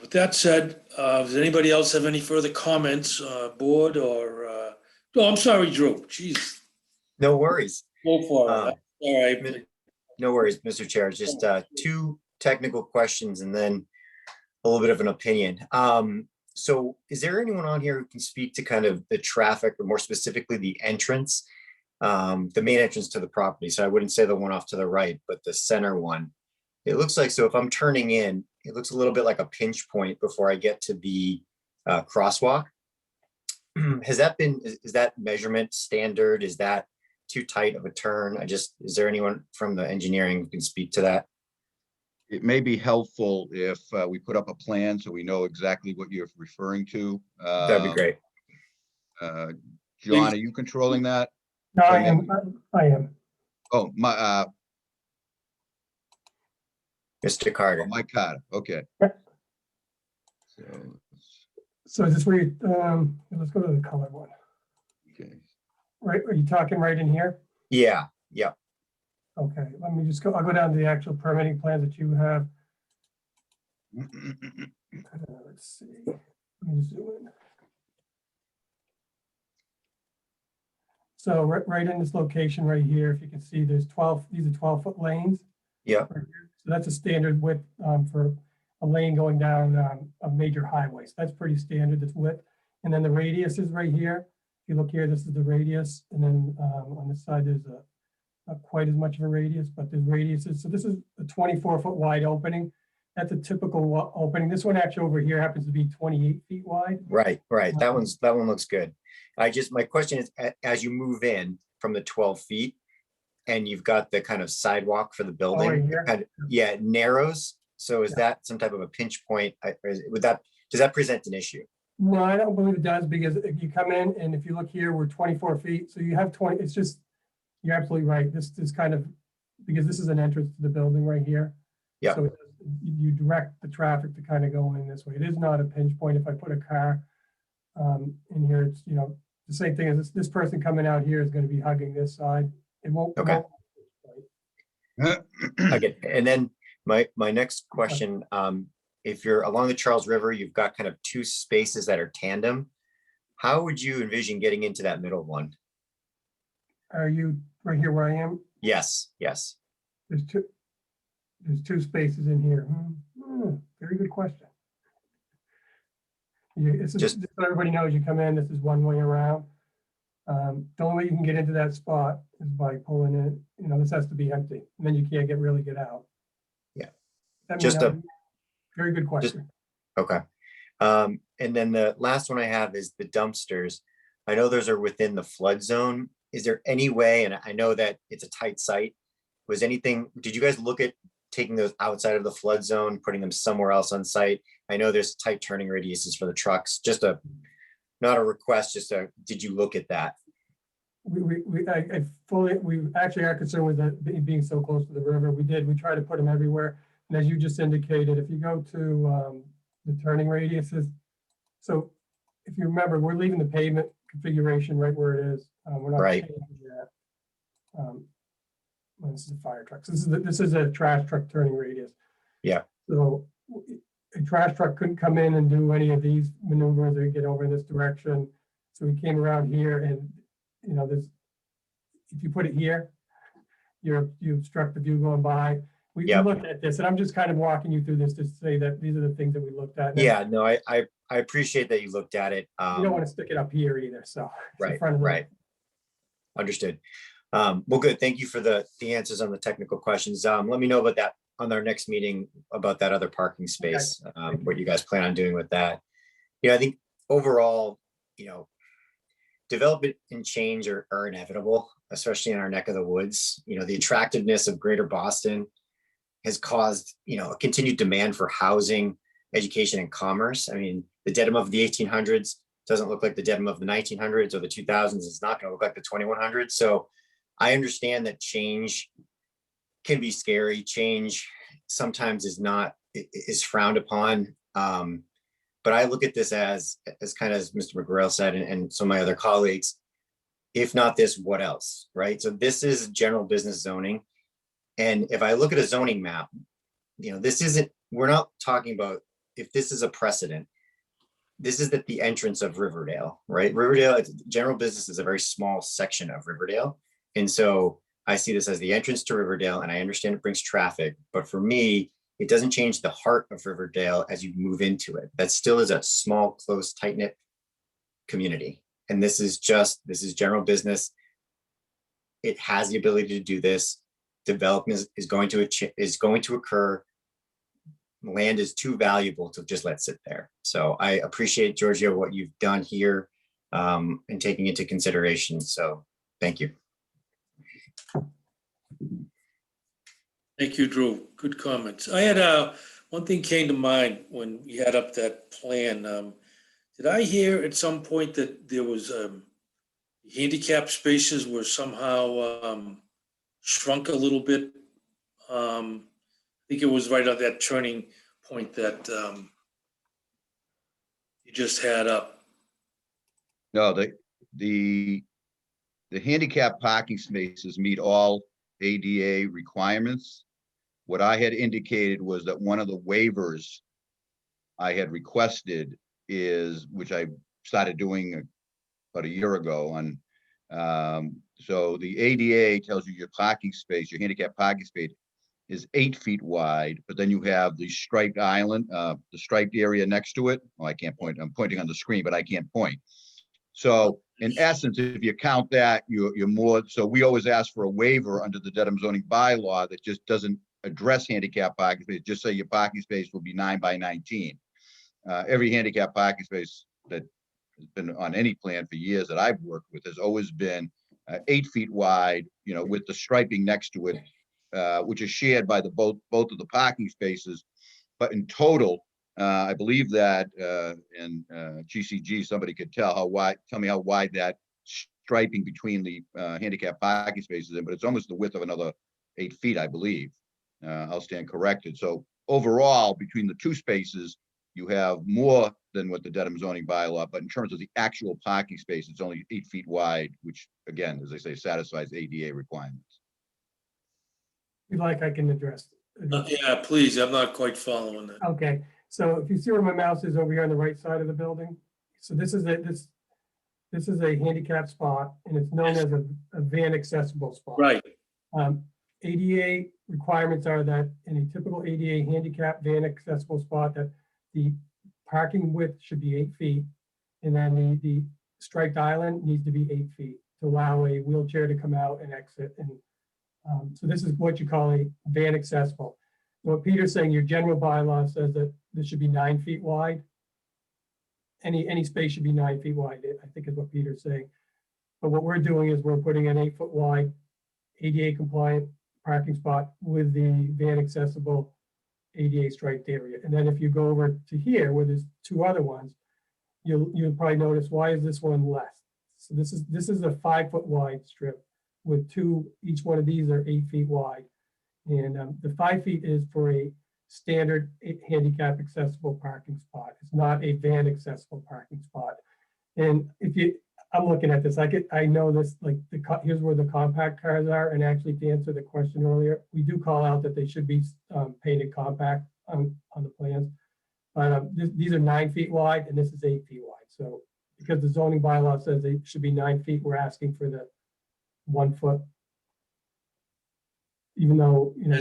with that said, does anybody else have any further comments, board or, no, I'm sorry, Drew, jeez. No worries. Go for it. All right. No worries, Mr. Chair. Just 2 technical questions and then a little bit of an opinion. So is there anyone on here who can speak to kind of the traffic, or more specifically the entrance, the main entrance to the property? So I wouldn't say the one off to the right, but the center one. It looks like, so if I'm turning in, it looks a little bit like a pinch point before I get to the crosswalk. Is that measurement standard? Is that too tight of a turn? Is there anyone from the engineering who can speak to that? It may be helpful if we put up a plan so we know exactly what you're referring to. That'd be great. John, are you controlling that? No, I am. Oh, my, Mr. Carter. Mike Carter, okay. So is this where you, let's go to the color one. Okay. Right, are you talking right in here? Yeah, yeah. Okay, let me just go, I'll go down to the actual permitting plans that you have. Let's see, let me zoom in. So right in this location right here, if you can see, there's 12, these are 12-foot lanes. Yeah. Right here. So that's a standard width for a lane going down a major highway. So that's pretty standard, this width. And then the radius is right here. If you look here, this is the radius. And then on this side, there's not quite as much of a radius, but there's radiuses. So this is a 24-foot wide opening. That's a typical opening. This one actually over here happens to be 28 feet wide. Right, right. That one looks good. My question is, as you move in from the 12 feet and you've got the kind of sidewalk for the building, right here? yeah, it narrows. So is that some type of a pinch point? Does that present an issue? No, I don't believe it does, because if you come in and if you look here, we're 24 feet. So you have 20, it's just, you're absolutely right. This is kind of, because this is an entrance to the building right here. Yeah. So you direct the traffic to kind of go in this way. It is not a pinch point. If I put a car in here, it's, the same thing as this person coming out here is going to be hugging this side. It won't. Okay. Okay. And then my next question, if you're along the Charles River, you've got kind of two spaces that are tandem. How would you envision getting into that middle one? Are you right here where I am? Yes, yes. There's two spaces in here. Very good question. Just so everybody knows, you come in, this is one way around. The only way you can get into that spot is by pulling in, this has to be empty, and then you can't really get out. Yeah. Very good question. Okay. And then the last one I have is the dumpsters. I know those are within the flood zone. Is there any way, and I know that it's a tight site, did you guys look at taking those outside of the flood zone, putting them somewhere else on site? I know there's tight turning radiuses for the trucks, not a request, did you look at that? We actually are concerned with that being so close to the river. We try to put them everywhere. And as you just indicated, if you go to the turning radiuses, so if you remember, we're leaving the pavement configuration right where it is. We're not changing that. This is a fire truck. So this is a trash truck turning radius. Yeah. So a trash truck couldn't come in and do any of these maneuvers or get over in this direction. So we came around here, and if you put it here, you obstruct the view going by. We looked at this, and I'm just kind of walking you through this to say that these are the things that we looked at. Yeah, no, I appreciate that you looked at it. You don't want to stick it up here either, so. Right. Understood. Well, good. Thank you for the answers on the technical questions. Let me know about that on our next meeting, about that other parking space, what you guys plan on doing with that. I think overall, development and change are inevitable, especially in our neck of the woods. The attractiveness of greater Boston has caused, a continued demand for housing, education, and commerce. I mean, the Dedham of the 1800s doesn't look like the Dedham of the 1900s or the 2000s. It's not going to look like the 2100s. So I understand that change can be scary. Change sometimes is frowned upon. But I look at this as kind of, as Mr. McGrail said, and some of my other colleagues, if not this, what else, right? So this is general business zoning. And if I look at a zoning map, we're not talking about if this is a precedent. This is at the entrance of Riverdale, right? Riverdale, general business is a very small section of Riverdale. And so I see this as the entrance to Riverdale, and I understand it brings traffic, but for me, it doesn't change the heart of Riverdale as you move into it. That still is a small, close, tight-knit community. And this is general business. It has the ability to do this. Development is going to occur. Land is too valuable to just let sit there. So I appreciate, Giorgio, what you've done here and taking into consideration. So thank you. Thank you, Drew. Good comments. I had one thing came to mind when we had up that plan. Did I hear at some point that there was handicap spaces were somehow shrunk a little bit? I think it was right on that turning point that you just had up. No, the handicap parking spaces meet all ADA requirements. What I had indicated was that one of the waivers I had requested which I started doing about a year ago on So the ADA tells you your parking space, your handicap parking space is 8 feet wide, but then you have the striped island, the striped area next to it. Oh, I can't point, I'm pointing on the screen, but I can't point. So in essence, if you count that, you're more, so we always ask for a waiver under the Dedham zoning bylaw that just doesn't address handicap parking space, just say your parking space will be 9 by 19. Every handicap parking space that has been on any plan for years that I've worked with has always been 8 feet wide, you know, with the striping next to it, which is shared by both of the parking spaces. But in total, I believe that in GCG, somebody could tell me how wide that striping between the handicap parking spaces is, but it's almost the width of another 8 feet, I believe. I'll stand corrected. So overall, between the two spaces, you have more than what the Dedham zoning bylaw, but in terms of the actual parking space, it's only 8 feet wide, which again, as I say, satisfies ADA requirements. If you'd like, I can address. Yeah, please, I'm not quite following that. Okay, so if you see where my mouse is over here on the right side of the building, so this is a handicap spot, and it's known as a van accessible spot. Right. ADA requirements are that in a typical ADA handicap van accessible spot, that the parking width should be 8 feet, and then the striped island needs to be 8 feet to allow a wheelchair to come out and exit. And so this is what you call a van accessible. What Peter's saying, your general bylaw says that this should be 9 feet wide. Any space should be 9 feet wide, I think is what Peter's saying. But what we're doing is we're putting an 8 foot wide ADA compliant parking spot with the van accessible ADA striped area. And then if you go over to here where there's two other ones, you'll probably notice, why is this one less? So this is a 5 foot wide strip with two, each one of these are 8 feet wide. And the 5 feet is for a standard handicap accessible parking spot. It's not a van accessible parking spot. And I'm looking at this, I know this, like here's where the compact cars are. And actually, to answer the question earlier, we do call out that they should be painted compact on the plans. But these are 9 feet wide and this is 8 feet wide. So because the zoning bylaw says they should be 9 feet, we're asking for the 1 foot. Even though, you know,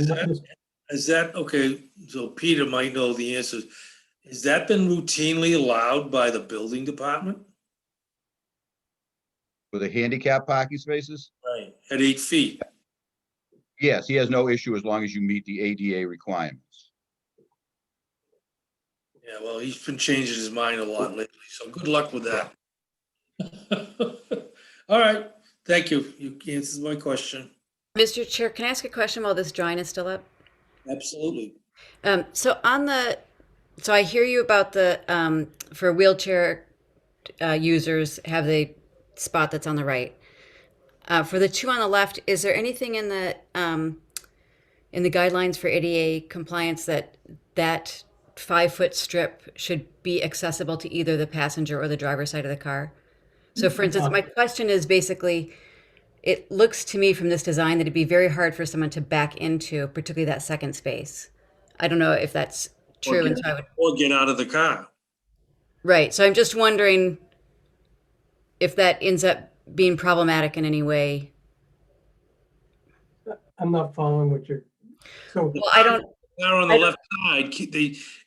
Is that okay? So Peter might know the answer. Has that been routinely allowed by the building department? For the handicap parking spaces? Right, at 8 feet. Yes, he has no issue as long as you meet the ADA requirements. Yeah, well, he's been changing his mind a lot lately, so good luck with that. All right, thank you. You answered my question. Mr. Chair, can I ask a question while this drawing is still up? Absolutely. So I hear you about the, for wheelchair users have the spot that's on the right. For the two on the left, is there anything in the guidelines for ADA compliance that 5 foot strip should be accessible to either the passenger or the driver's side of the car? So for instance, my question is basically, it looks to me from this design that it'd be very hard for someone to back into, particularly that second space. I don't know if that's true. Or get out of the car. Right. So I'm just wondering if that ends up being problematic in any way. I'm not following what you're. So well, I don't. Car on the left side,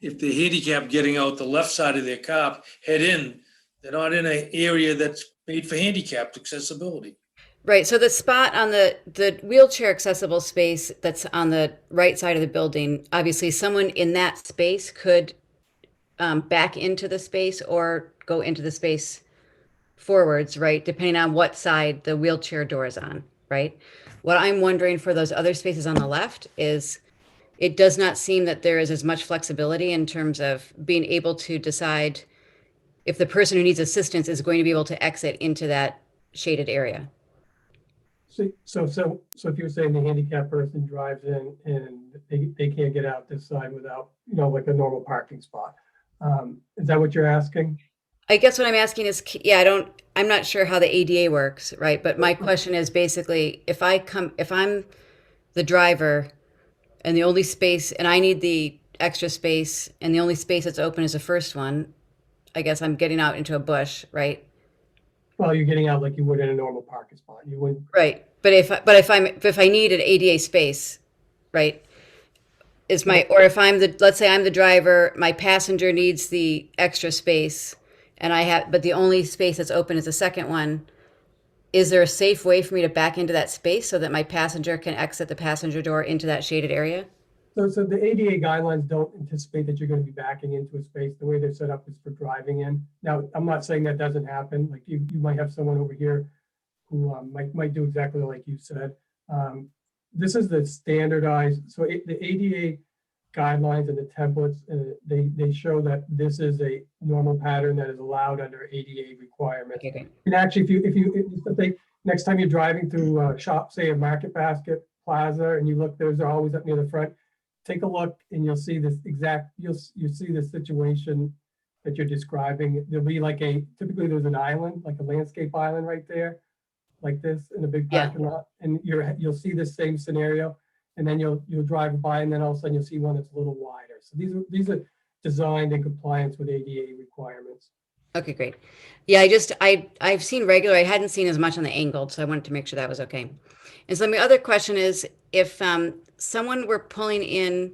if they're handicapped getting out the left side of their car, head in. They're not in an area that's made for handicapped accessibility. Right. So the spot on the wheelchair accessible space that's on the right side of the building, obviously someone in that space could back into the space or go into the space forwards, right? Depending on what side the wheelchair door is on, right? What I'm wondering for those other spaces on the left is it does not seem that there is as much flexibility in terms of being able to decide if the person who needs assistance is going to be able to exit into that shaded area. So if you're saying the handicapped person drives in and they can't get out this side without, you know, like a normal parking spot. Is that what you're asking? I guess what I'm asking is, yeah, I'm not sure how the ADA works, right? But my question is basically, if I'm the driver and the only space, and I need the extra space and the only space that's open is the first one, I guess I'm getting out into a bush, right? Well, you're getting out like you would in a normal parking spot. You wouldn't. Right. But if I need an ADA space, right? Or if let's say I'm the driver, my passenger needs the extra space but the only space that's open is the second one. Is there a safe way for me to back into that space so that my passenger can exit the passenger door into that shaded area? So the ADA guidelines don't anticipate that you're going to be backing into a space. The way they're set up is for driving in. Now, I'm not saying that doesn't happen. Like you might have someone over here who might do exactly like you said. This is the standardized. So the ADA guidelines and the templates, they show that this is a normal pattern that is allowed under ADA requirements. Okay. And actually, if you next time you're driving through a shop, say a Market Basket Plaza, and you look, those are always up near the front. Take a look, and you'll see this you'll see the situation that you're describing. There'll be typically there's an island, like a landscape island right there, like this in a big parking lot, and you'll see the same scenario. And then you'll drive by, and then all of a sudden you'll see one that's a little wider. So these are designed in compliance with ADA requirements. Okay, great. Yeah, I've seen regular. I hadn't seen as much on the angled, so I wanted to make sure that was okay. And so my other question is, if someone were pulling in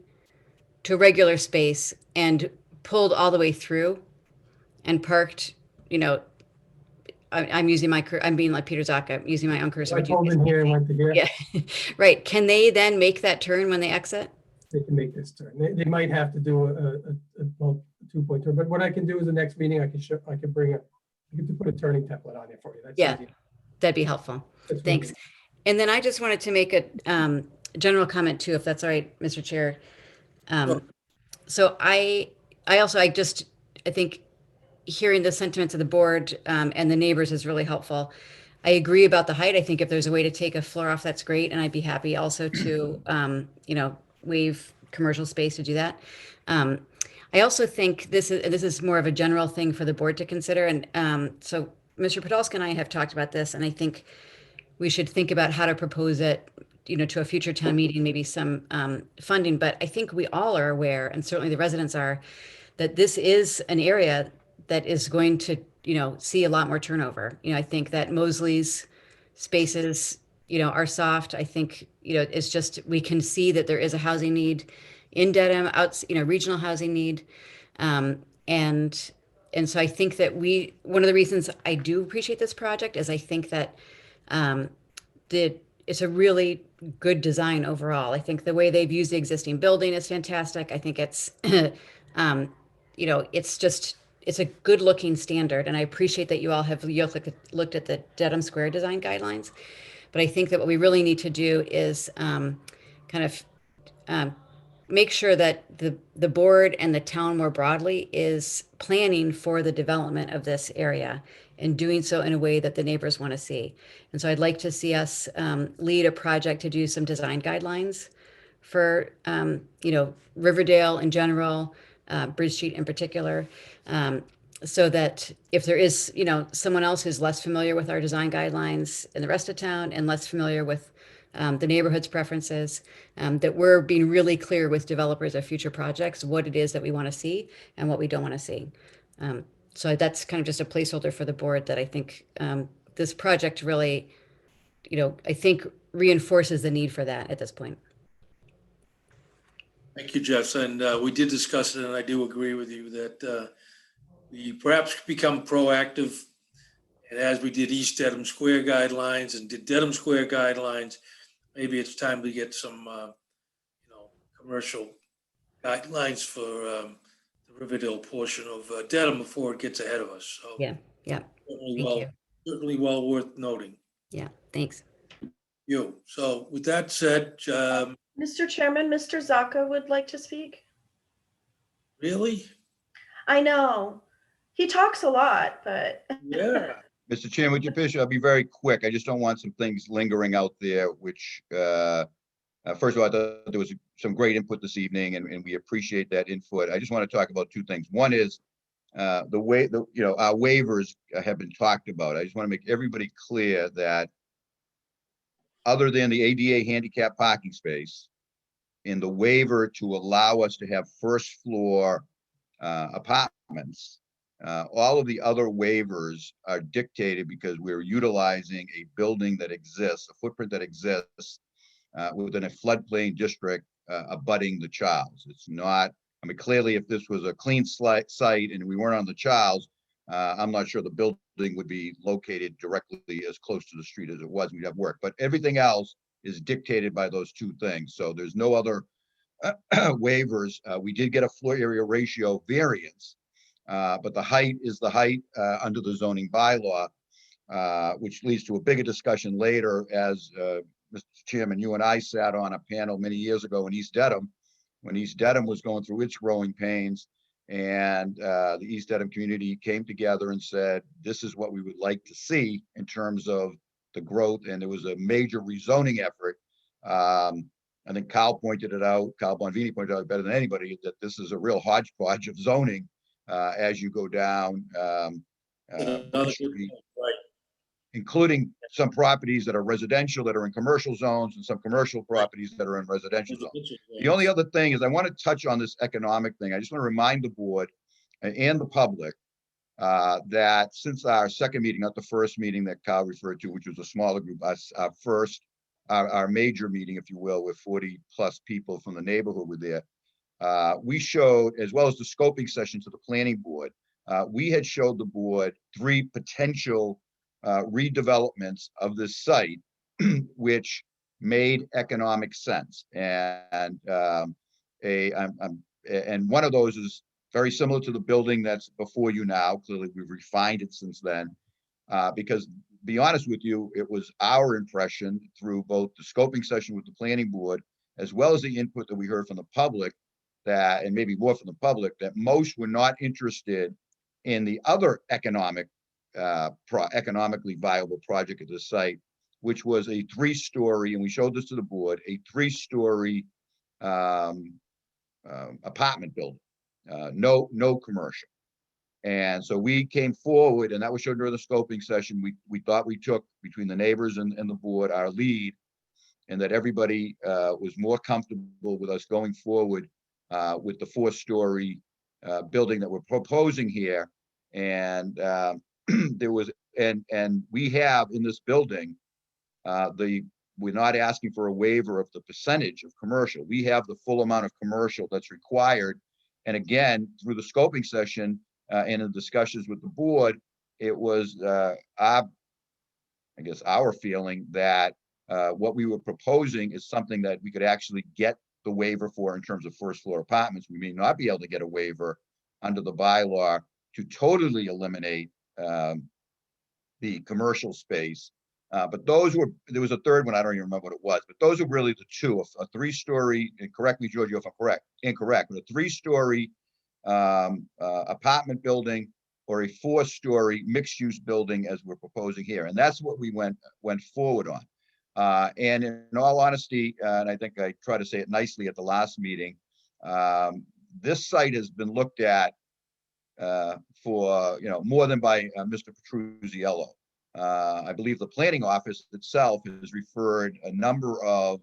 to a regular space and pulled all the way through and parked, I'm being like Peter Zaka, I'm using my own cursor. I pulled in here and went to here. Yeah, right. Can they then make that turn when they exit? They can make this turn. They might have to do a 2-point turn, but what I can do is the next meeting I can put a turning template on there for you. That's easy. That'd be helpful. Thanks. And then I just wanted to make a general comment too, if that's all right, Mr. Chair. So I think hearing the sentiments of the board and the neighbors is really helpful. I agree about the height. I think if there's a way to take a floor off, that's great. And I'd be happy also to, waive commercial space to do that. I also think this is more of a general thing for the board to consider. And so Mr. Podolsky and I have talked about this, and I think we should think about how to propose it, to a future town meeting, maybe some funding. But I think we all are aware, and certainly the residents are, that this is an area that is going to, see a lot more turnover. I think that Mosley's spaces, are soft. I think, it's just, we can see that there is a housing need in Dedham, regional housing need. And so I think that one of the reasons I do appreciate this project is I think that it's a really good design overall. I think the way they've used the existing building is fantastic. I think it's, it's a good looking standard. And I appreciate that you all have looked at the Dedham Square design guidelines. But I think that what we really need to do is make sure that the board and the town more broadly is planning for the development of this area and doing so in a way that the neighbors want to see. And so I'd like to see us lead a project to do some design guidelines for, Riverdale in general, Bridge Street in particular, so that if there is, someone else who's less familiar with our design guidelines in the rest of town and less familiar with the neighborhood's preferences, that we're being really clear with developers of future projects, what it is that we want to see and what we don't want to see. So that's kind of just a placeholder for the board that I think this project really, I think reinforces the need for that at this point. Thank you, Jeff. And we did discuss it, and I do agree with you that we perhaps become proactive. And as we did East Dedham Square guidelines and did Dedham Square guidelines, maybe it's time to get some, commercial guidelines for the Riverdale portion of Dedham before it gets ahead of us. So yeah. certainly well worth noting. Yeah, thanks. So with that said, Mr. Chairman, Mr. Zaka would like to speak. Really? I know. He talks a lot, but. Yeah. Mr. Chairman, with your permission, I'll be very quick. I just don't want some things lingering out there, which, first of all, I thought there was some great input this evening, and we appreciate that input. I just want to talk about two things. One is our waivers have been talked about. I just want to make everybody clear that other than the ADA handicap parking space, in the waiver to allow us to have first floor apartments, All of the other waivers are dictated because we're utilizing a building that exists, a footprint that exists within a floodplain district abutting the Charles. It's not, I mean, clearly if this was a clean site and we weren't on the Charles, I'm not sure the building would be located directly as close to the street as it was. We'd have work, but everything else is dictated by those two things. So there's no other waivers. We did get a floor area ratio variance, but the height is the height under the zoning bylaw, which leads to a bigger discussion later as Mr. Chairman, you and I sat on a panel many years ago in East Dedham, when East Dedham was going through its growing pains, and the East Dedham community came together and said, this is what we would like to see in terms of the growth, and there was a major rezoning effort. I think Kyle pointed it out, Kyle Bonvini pointed out better than anybody, that this is a real hodgepodge of zoning as you go down Bridge Street, including some properties that are residential that are in commercial zones and some commercial properties that are in residential zones. The only other thing is I want to touch on this economic thing. I just want to remind the board and the public that since our second meeting, not the first meeting that Kyle referred to, which was a smaller group, our major meeting, if you will, with 40 plus people from the neighborhood were there. We showed, as well as the scoping session to the planning board, we had showed the board 3 potential redevelopments of this site, which made economic sense. And one of those is very similar to the building that's before you now. Clearly, we've refined it since then, because, to be honest with you, it was our impression through both the scoping session with the planning board, as well as the input that we heard from the public, that, and maybe more from the public, that most were not interested in the other economically viable project at the site, which was a 3-story, and we showed this to the board, a 3-story apartment building, no commercial. And so we came forward, and that was shown during the scoping session. We thought we took, between the neighbors and the board, our lead, and that everybody was more comfortable with us going forward with the 4-story building that we're proposing here. And there was, and we have in this building, we're not asking for a waiver of the percentage of commercial. We have the full amount of commercial that's required. And again, through the scoping session and in discussions with the board, it was our feeling that what we were proposing is something that we could actually get the waiver for in terms of first floor apartments. We may not be able to get a waiver under the bylaw to totally eliminate the commercial space. But those were, there was a third one, I don't even remember what it was, but those are really the two, a 3-story, and correct me, Giorgio, if I'm incorrect, but a 3-story apartment building or a 4-story mixed-use building as we're proposing here. And that's what we went forward on. And in all honesty, and I think I tried to say it nicely at the last meeting, this site has been looked at for more than by Mr. Petruzziello. I believe the planning office itself has referred a number of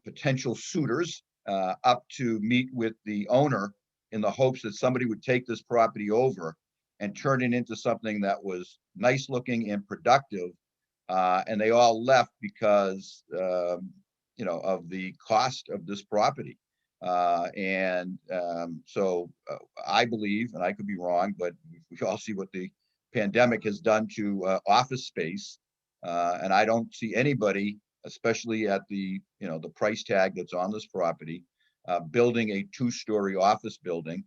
potential suitors up to meet with the owner in the hopes that somebody would take this property over and turn it into something that was nice looking and productive. And they all left because, of the cost of this property. So I believe, and I could be wrong, but we all see what the pandemic has done to office space. And I don't see anybody, especially at the price tag that's on this property, building a 2-story office building,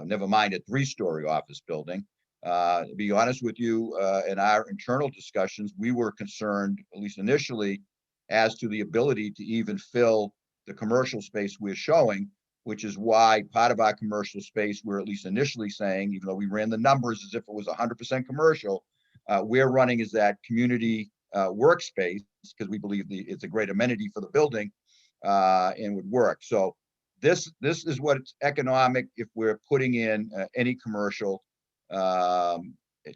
never mind a 3-story office building. To be honest with you, in our internal discussions, we were concerned, at least initially, as to the ability to even fill the commercial space we're showing, which is why part of our commercial space, we're at least initially saying, even though we ran the numbers as if it was 100% commercial, we're running as that community workspace, because we believe it's a great amenity for the building and would work. So this is what it's economic if we're putting in any commercial to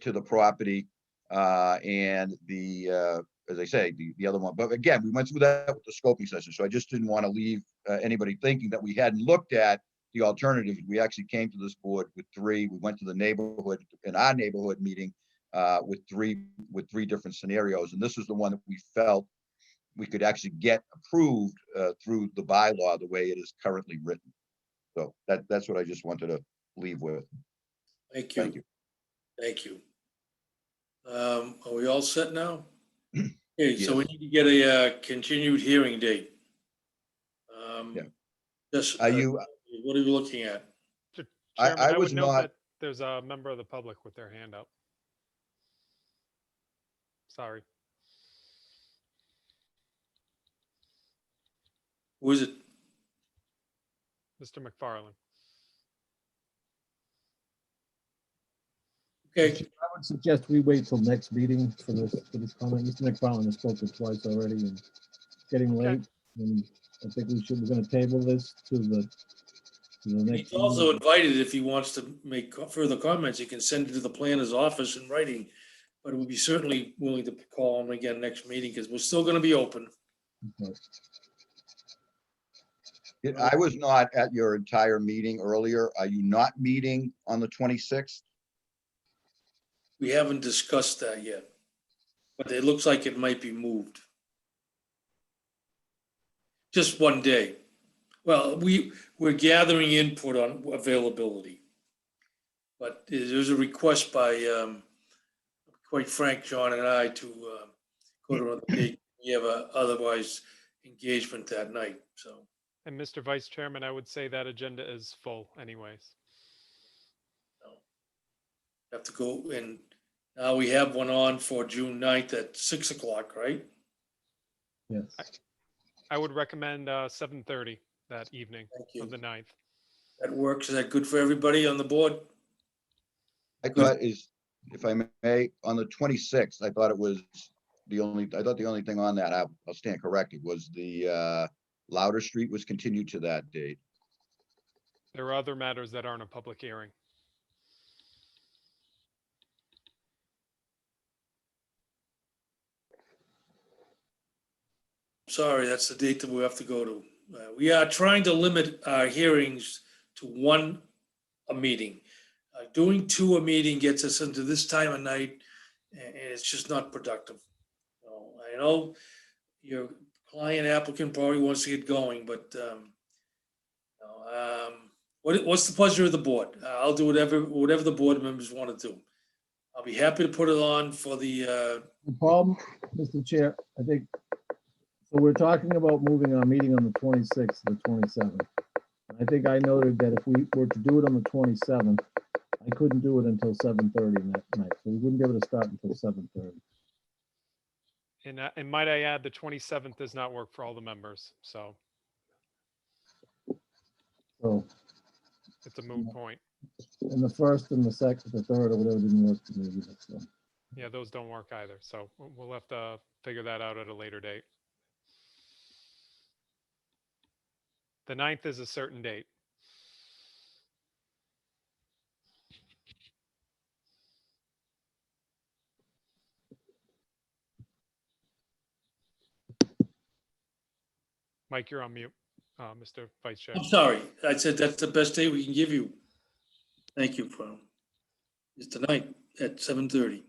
the property, and the as I say, the other one. But again, we went through that with the scoping session, so I just didn't want to leave anybody thinking that we hadn't looked at the alternative. We actually came to this board with three. We went to the neighborhood, in our neighborhood meeting, with three different scenarios. And this was the one that we felt we could actually get approved through the bylaw the way it is currently written. So that's what I just wanted to leave with. Thank you. Thank you. Thank you. Are we all set now? Okay, so we Yes. need to get a continued hearing date. Yeah. Just, Are you, what are you looking at? Chairman, I I was would note not, that there's a member of the public with their hand up. Sorry. Who is it? Mr. McFarland. Okay, I would suggest we wait till next meeting for this comment. Mr. McFarland has spoken twice already and it's getting late. And I think we're gonna table this to the next. he's also meeting. invited, if he wants to make further comments, he can send it to the planner's office in writing. But we'll be certainly willing to call him again next meeting because we're still gonna be open. Okay. I was not at your entire meeting earlier. Are you not meeting on the 26th? We haven't discussed that yet, but it looks like it might be moved. Just one day. Well, we're gathering input on availability. But there's a request by, quite frank, John and I to go to another date. We have a otherwise engagement that night, so. And Mr. Vice Chairman, I would say that agenda is full anyways. Have to go, and now we have one on for June 9th at 6 o'clock, right? Yes. I would recommend 7:30 that evening Thank you. of the 9th. That works. Is that good for everybody on the board? I thought if I may, on the 26th, I thought it was the only thing on that, I'll stand corrected, was the Louder Street was continued to that date. There are other matters that aren't a public hearing. Sorry, that's the date that we have to go to. We are trying to limit our hearings to one a meeting. Doing two a meeting gets us into this time of night, and it's just not productive. So I know your client applicant probably wants to get going, but what's the pleasure of the board? I'll do whatever the board members want to do. I'll be happy to put it on for the. The problem, Mr. Chair, I think, so we're talking about moving our meeting on the 26th to the 27th. I think I noted that if we were to do it on the 27th, I couldn't do it until 7:30 that night, so we wouldn't be able to start until 7:30. And might I add, the 27th does not work for all the members, so So, it's a moot point. and the first and the second, the third, or whatever didn't work for me either, so. Yeah, those don't work either, so we'll have to figure that out at a later date. The 9th is a certain date. Mike, you're on mute, Mr. Vice Chair. I'm sorry, I said that's the best day we can give you. Thank you, Paul. It's tonight at 7:30.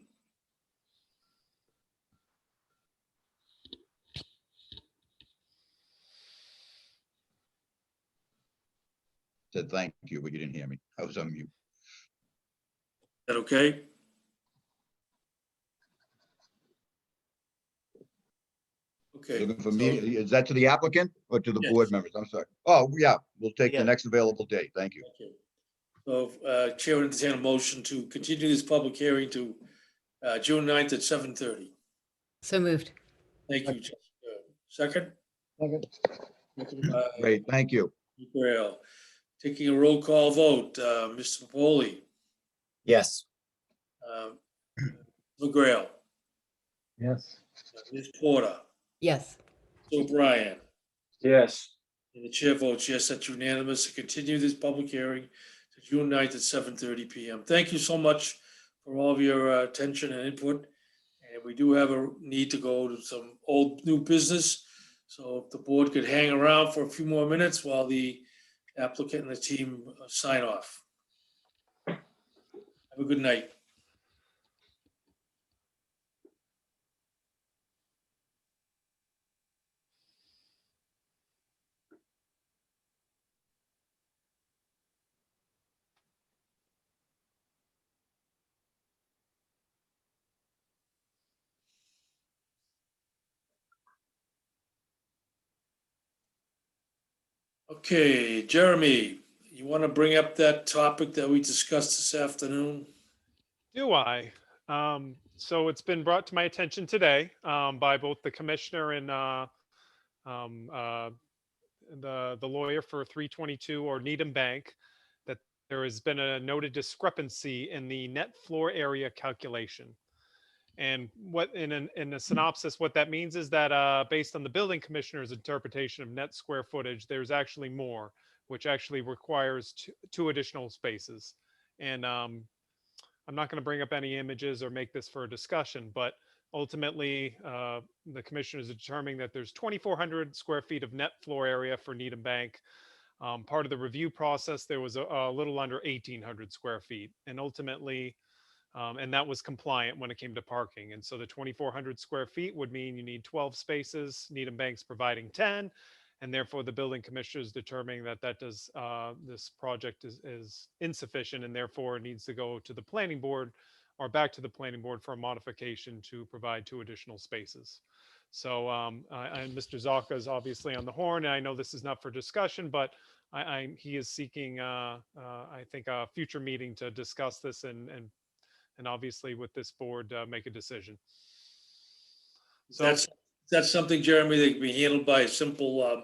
Said thank you, but you didn't hear me. I was on mute. Is that okay? Okay. Looking for me, is that to the applicant or to the Yes. board members? I'm sorry. Oh, yeah, we'll take Yeah. the next available date. Thank you. Thank you. So Chair would entertain a motion to continue this public hearing to June 9th at 7:30. So moved. Thank you, Jessica. Second? Second. Great, thank you. Grail. Taking a roll call vote, Mr. Popoli, Yes. McGrail, Yes. Ms. Porter, Yes. O'Brien, Yes. and the chair votes yes, that's unanimous to continue this public hearing to June 9th at 7:30 PM. Thank you so much for all of your attention and input. And we do have a need to go to some new business. So if the board could hang around for a few more minutes while the applicant and the team sign off. Have a good night. Okay, Jeremy, you want to bring up that topic that we discussed this afternoon? Do I? So it's been brought to my attention today by both the commissioner and um, uh, the lawyer for 322 or Needham Bank that there has been a noted discrepancy in the net floor area calculation. And what in a synopsis, what that means is that based on the building commissioner's interpretation of net square footage, there's actually more, which actually requires two additional spaces. And I'm not going to bring up any images or make this for a discussion, but ultimately the commission is determining that there's 2,400 square feet of net floor area for Needham Bank. Part of the review process, there was a little under 1,800 square feet. And ultimately, and that was compliant when it came to parking. And so the 2,400 square feet would mean you need 12 spaces, Needham Bank's providing 10. And therefore the building commissioner is determining that this project is insufficient and therefore needs to go to the planning board or back to the planning board for a modification to provide 2 additional spaces. So and Mr. Zaka is obviously on the horn, and I know this is not for discussion, but he is seeking, I think, a future meeting to discuss this and obviously with this board make a decision. So That's something, Jeremy, that can be handled by a simple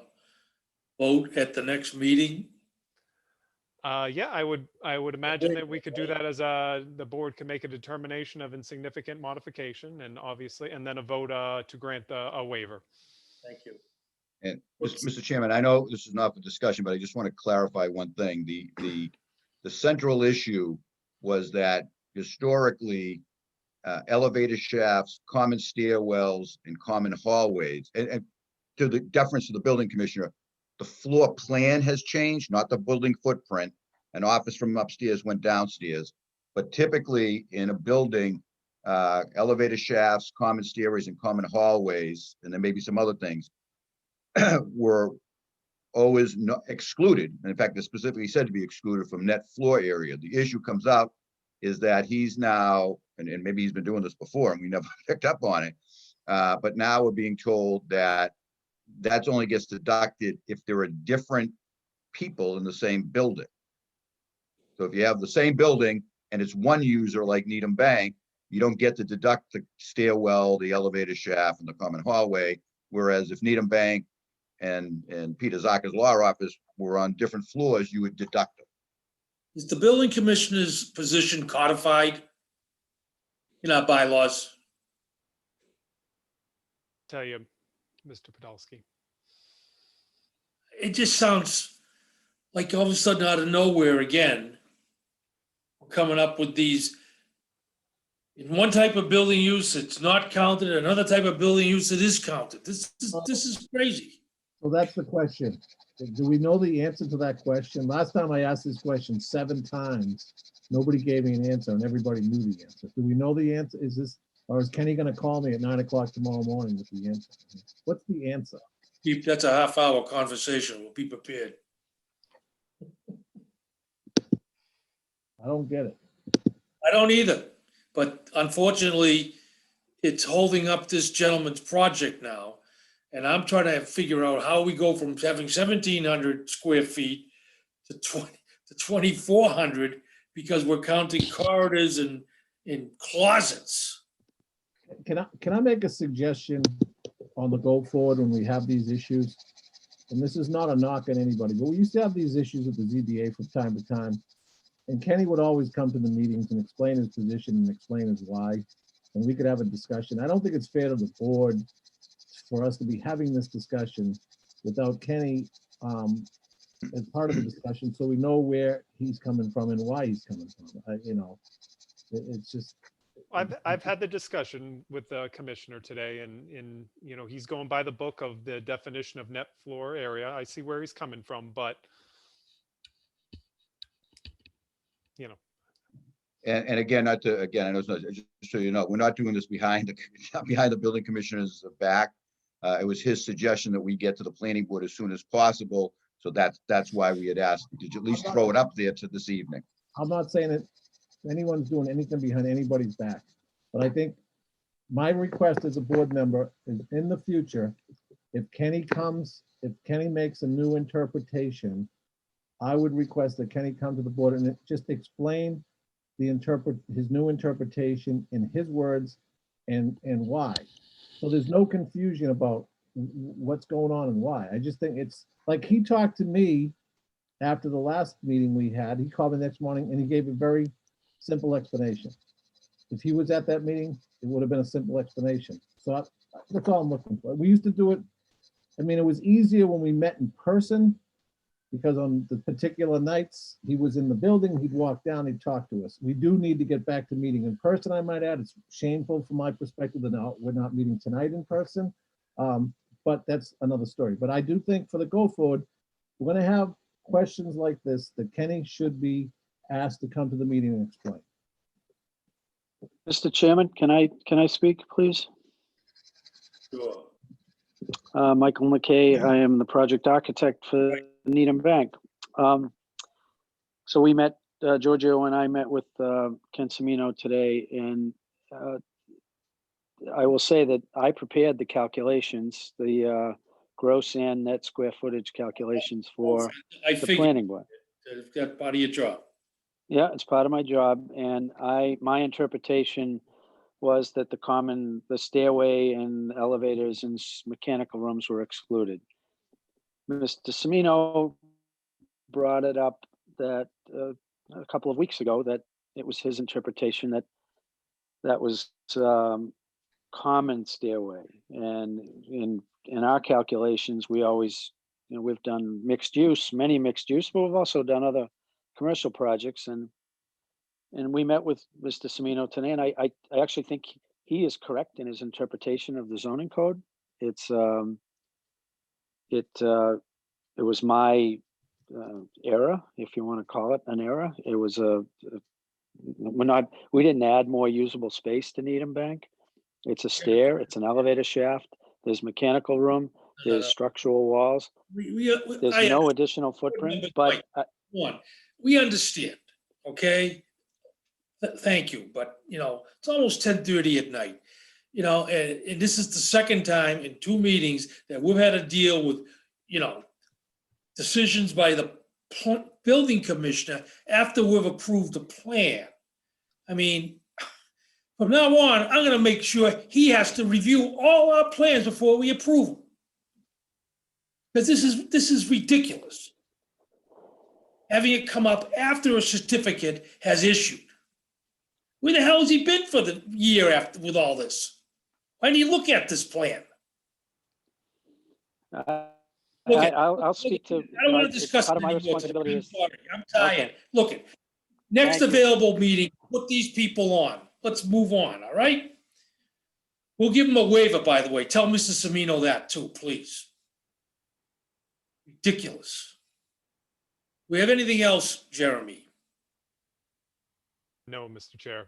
vote at the next meeting. yeah, I would imagine that we could do that as the board can make a determination of insignificant modification and obviously, and then a vote to grant a waiver. Thank you. And Mr. Chairman, I know this is not for discussion, but I just want to clarify one thing. The central issue was that historically, elevator shafts, common stairwells, and common hallways, and to the deference to the building commissioner, the floor plan has changed, not the building footprint. An office from upstairs went downstairs, but typically in a building, elevator shafts, common stairways, and common hallways, and there may be some other things, were always not excluded. And in fact, they're specifically said to be excluded from net floor area. The issue comes up is that he's now, and maybe he's been doing this before and we never picked up on it, but now we're being told that that's only gets deducted if there are different people in the same building. So if you have the same building and it's one user like Needham Bank, you don't get to deduct the stairwell, the elevator shaft, and the common hallway. Whereas if Needham Bank and Peter Zaka's law office were on different floors, you would deduct them. Is the building commissioner's position codified in our bylaws? Tell you, Mr. Podolsky. It just sounds like all of a sudden out of nowhere again, we're coming up with these. In one type of building use, it's not counted. Another type of building use, it is counted. This is crazy. So that's the question. Do we know the answer to that question? Last time I asked this question 7 times, nobody gave me an answer and everybody knew the answer. Do we know the answer? Is this, or is Kenny gonna call me at 9 o'clock tomorrow morning with the answer? What's the answer? That's a half-hour conversation. We'll be prepared. I don't get it. I don't either, but unfortunately, it's holding up this gentleman's project now. And I'm trying to figure out how we go from having 1,700 square feet to 2,400 because we're counting corridors and in closets. Can I make a suggestion on the go forward when we have these issues? And this is not a knock on anybody, but we used to have these issues with the ZBA from time to time. And Kenny would always come to the meetings and explain his position and explain his why. And we could have a discussion. I don't think it's fair to the board for us to be having this discussion without Kenny as part of the discussion, so we know where he's coming from and why he's coming from. You know, it's just. I've had the discussion with the commissioner today, and you know, he's going by the book of the definition of net floor area. I see where he's coming from, but you know, And again, not to, again, I know it's not, just so you know, we're not doing this behind the, not behind the building commissioner's back. It was his suggestion that we get to the planning board as soon as possible. So that's why we had asked, did you at least throw it up there to this evening? I'm not saying that anyone's doing anything behind anybody's back, but I think my request as a board member is in the future, if Kenny makes a new interpretation, I would request that Kenny come to the board and just explain his new interpretation in his words and why. So there's no confusion about what's going on and why. I just think it's like he talked to me after the last meeting we had. He called me the next morning and he gave a very simple explanation. If he was at that meeting, it would have been a simple explanation. So that's all I'm looking for. We used to do it. I mean, it was easier when we met in person because on the particular nights he was in the building, he'd walk down, he'd talk to us. We do need to get back to meeting in person, I might add. It's shameful from my perspective that we're not meeting tonight in person. But that's another story. But I do think for the go forward, we're going to have questions like this that Kenny should be asked to come to the meeting and explain. Mr. Chairman, can I speak, please? Sure. Michael McKay, I am the project architect for Needham Bank. So we met, Giorgio and I met with Ken Semino today, and I will say that I prepared the calculations, the gross and net square footage calculations for the planning board. That's part of your job. Yeah, it's part of my job, and my interpretation was that the stairway and elevators and mechanical rooms were excluded. Mr. Semino brought it up that a couple of weeks ago that it was his interpretation that was common stairway, and in our calculations, we always, we've done many mixed use, but we've also done other commercial projects, and we met with Mr. Semino today, and I actually think he is correct in his interpretation of the zoning code. It was my error, if you want to call it an error. It was we didn't add more usable space to Needham Bank. It's a stair, it's an elevator shaft, there's mechanical room, there's structural walls. There's no additional footprint, but we understand, okay? Thank you, but it's almost 10:30 at night, and this is the second time in 2 meetings that we've had to deal with, decisions by the building commissioner after we've approved the plan. I mean, from now on, I'm gonna make sure he has to review all our plans before we approve them. Because this is ridiculous. Having it come up after a certificate has issued. Where the hell has he been for the year after with all this? Why didn't he look at this plan? I'll speak to. I don't want to discuss it anymore. I'm sorry. I'm tired. Okay. Look, next available meeting, put these people on. Let's move on, all right? We'll give him a waiver, by the way. Tell Mr. Semino that too, please. Ridiculous. We have anything else, Jeremy? No, Mr. Chair.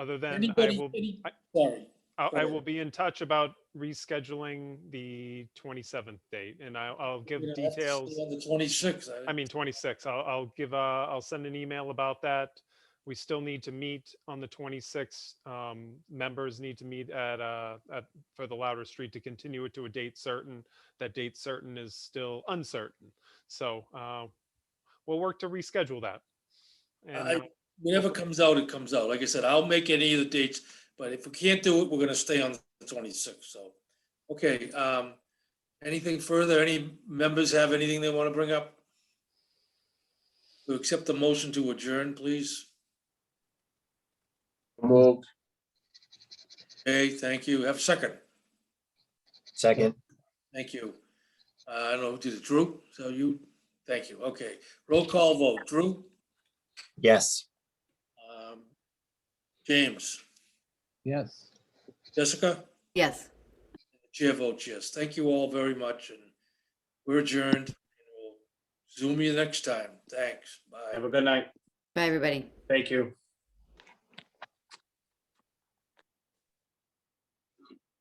Other than I will be in touch about rescheduling the 27th date, and I'll give details. On the 26th. I mean 26. I'll send an email about that. We still need to meet on the 26th. Members need to meet for the Louder Street to continue it to a date certain. That date certain is still uncertain. So we'll work to reschedule that. And whatever comes out, it comes out. Like I said, I'll make any of the dates, but if we can't do it, we're going to stay on the 26th. So, okay. Anything further? Any members have anything they want to bring up? To accept the motion to adjourn, please. Moved. Okay, thank you. Have a second. Second. Thank you. I don't know, did it Drew? So you, thank you. Okay, roll call vote. Drew? Yes. James? Yes. Jessica? Yes. Chair votes yes. Thank you all very much, and we're adjourned. We'll Zoom you next time. Thanks. Bye. Have a good night. Bye, everybody. Thank you.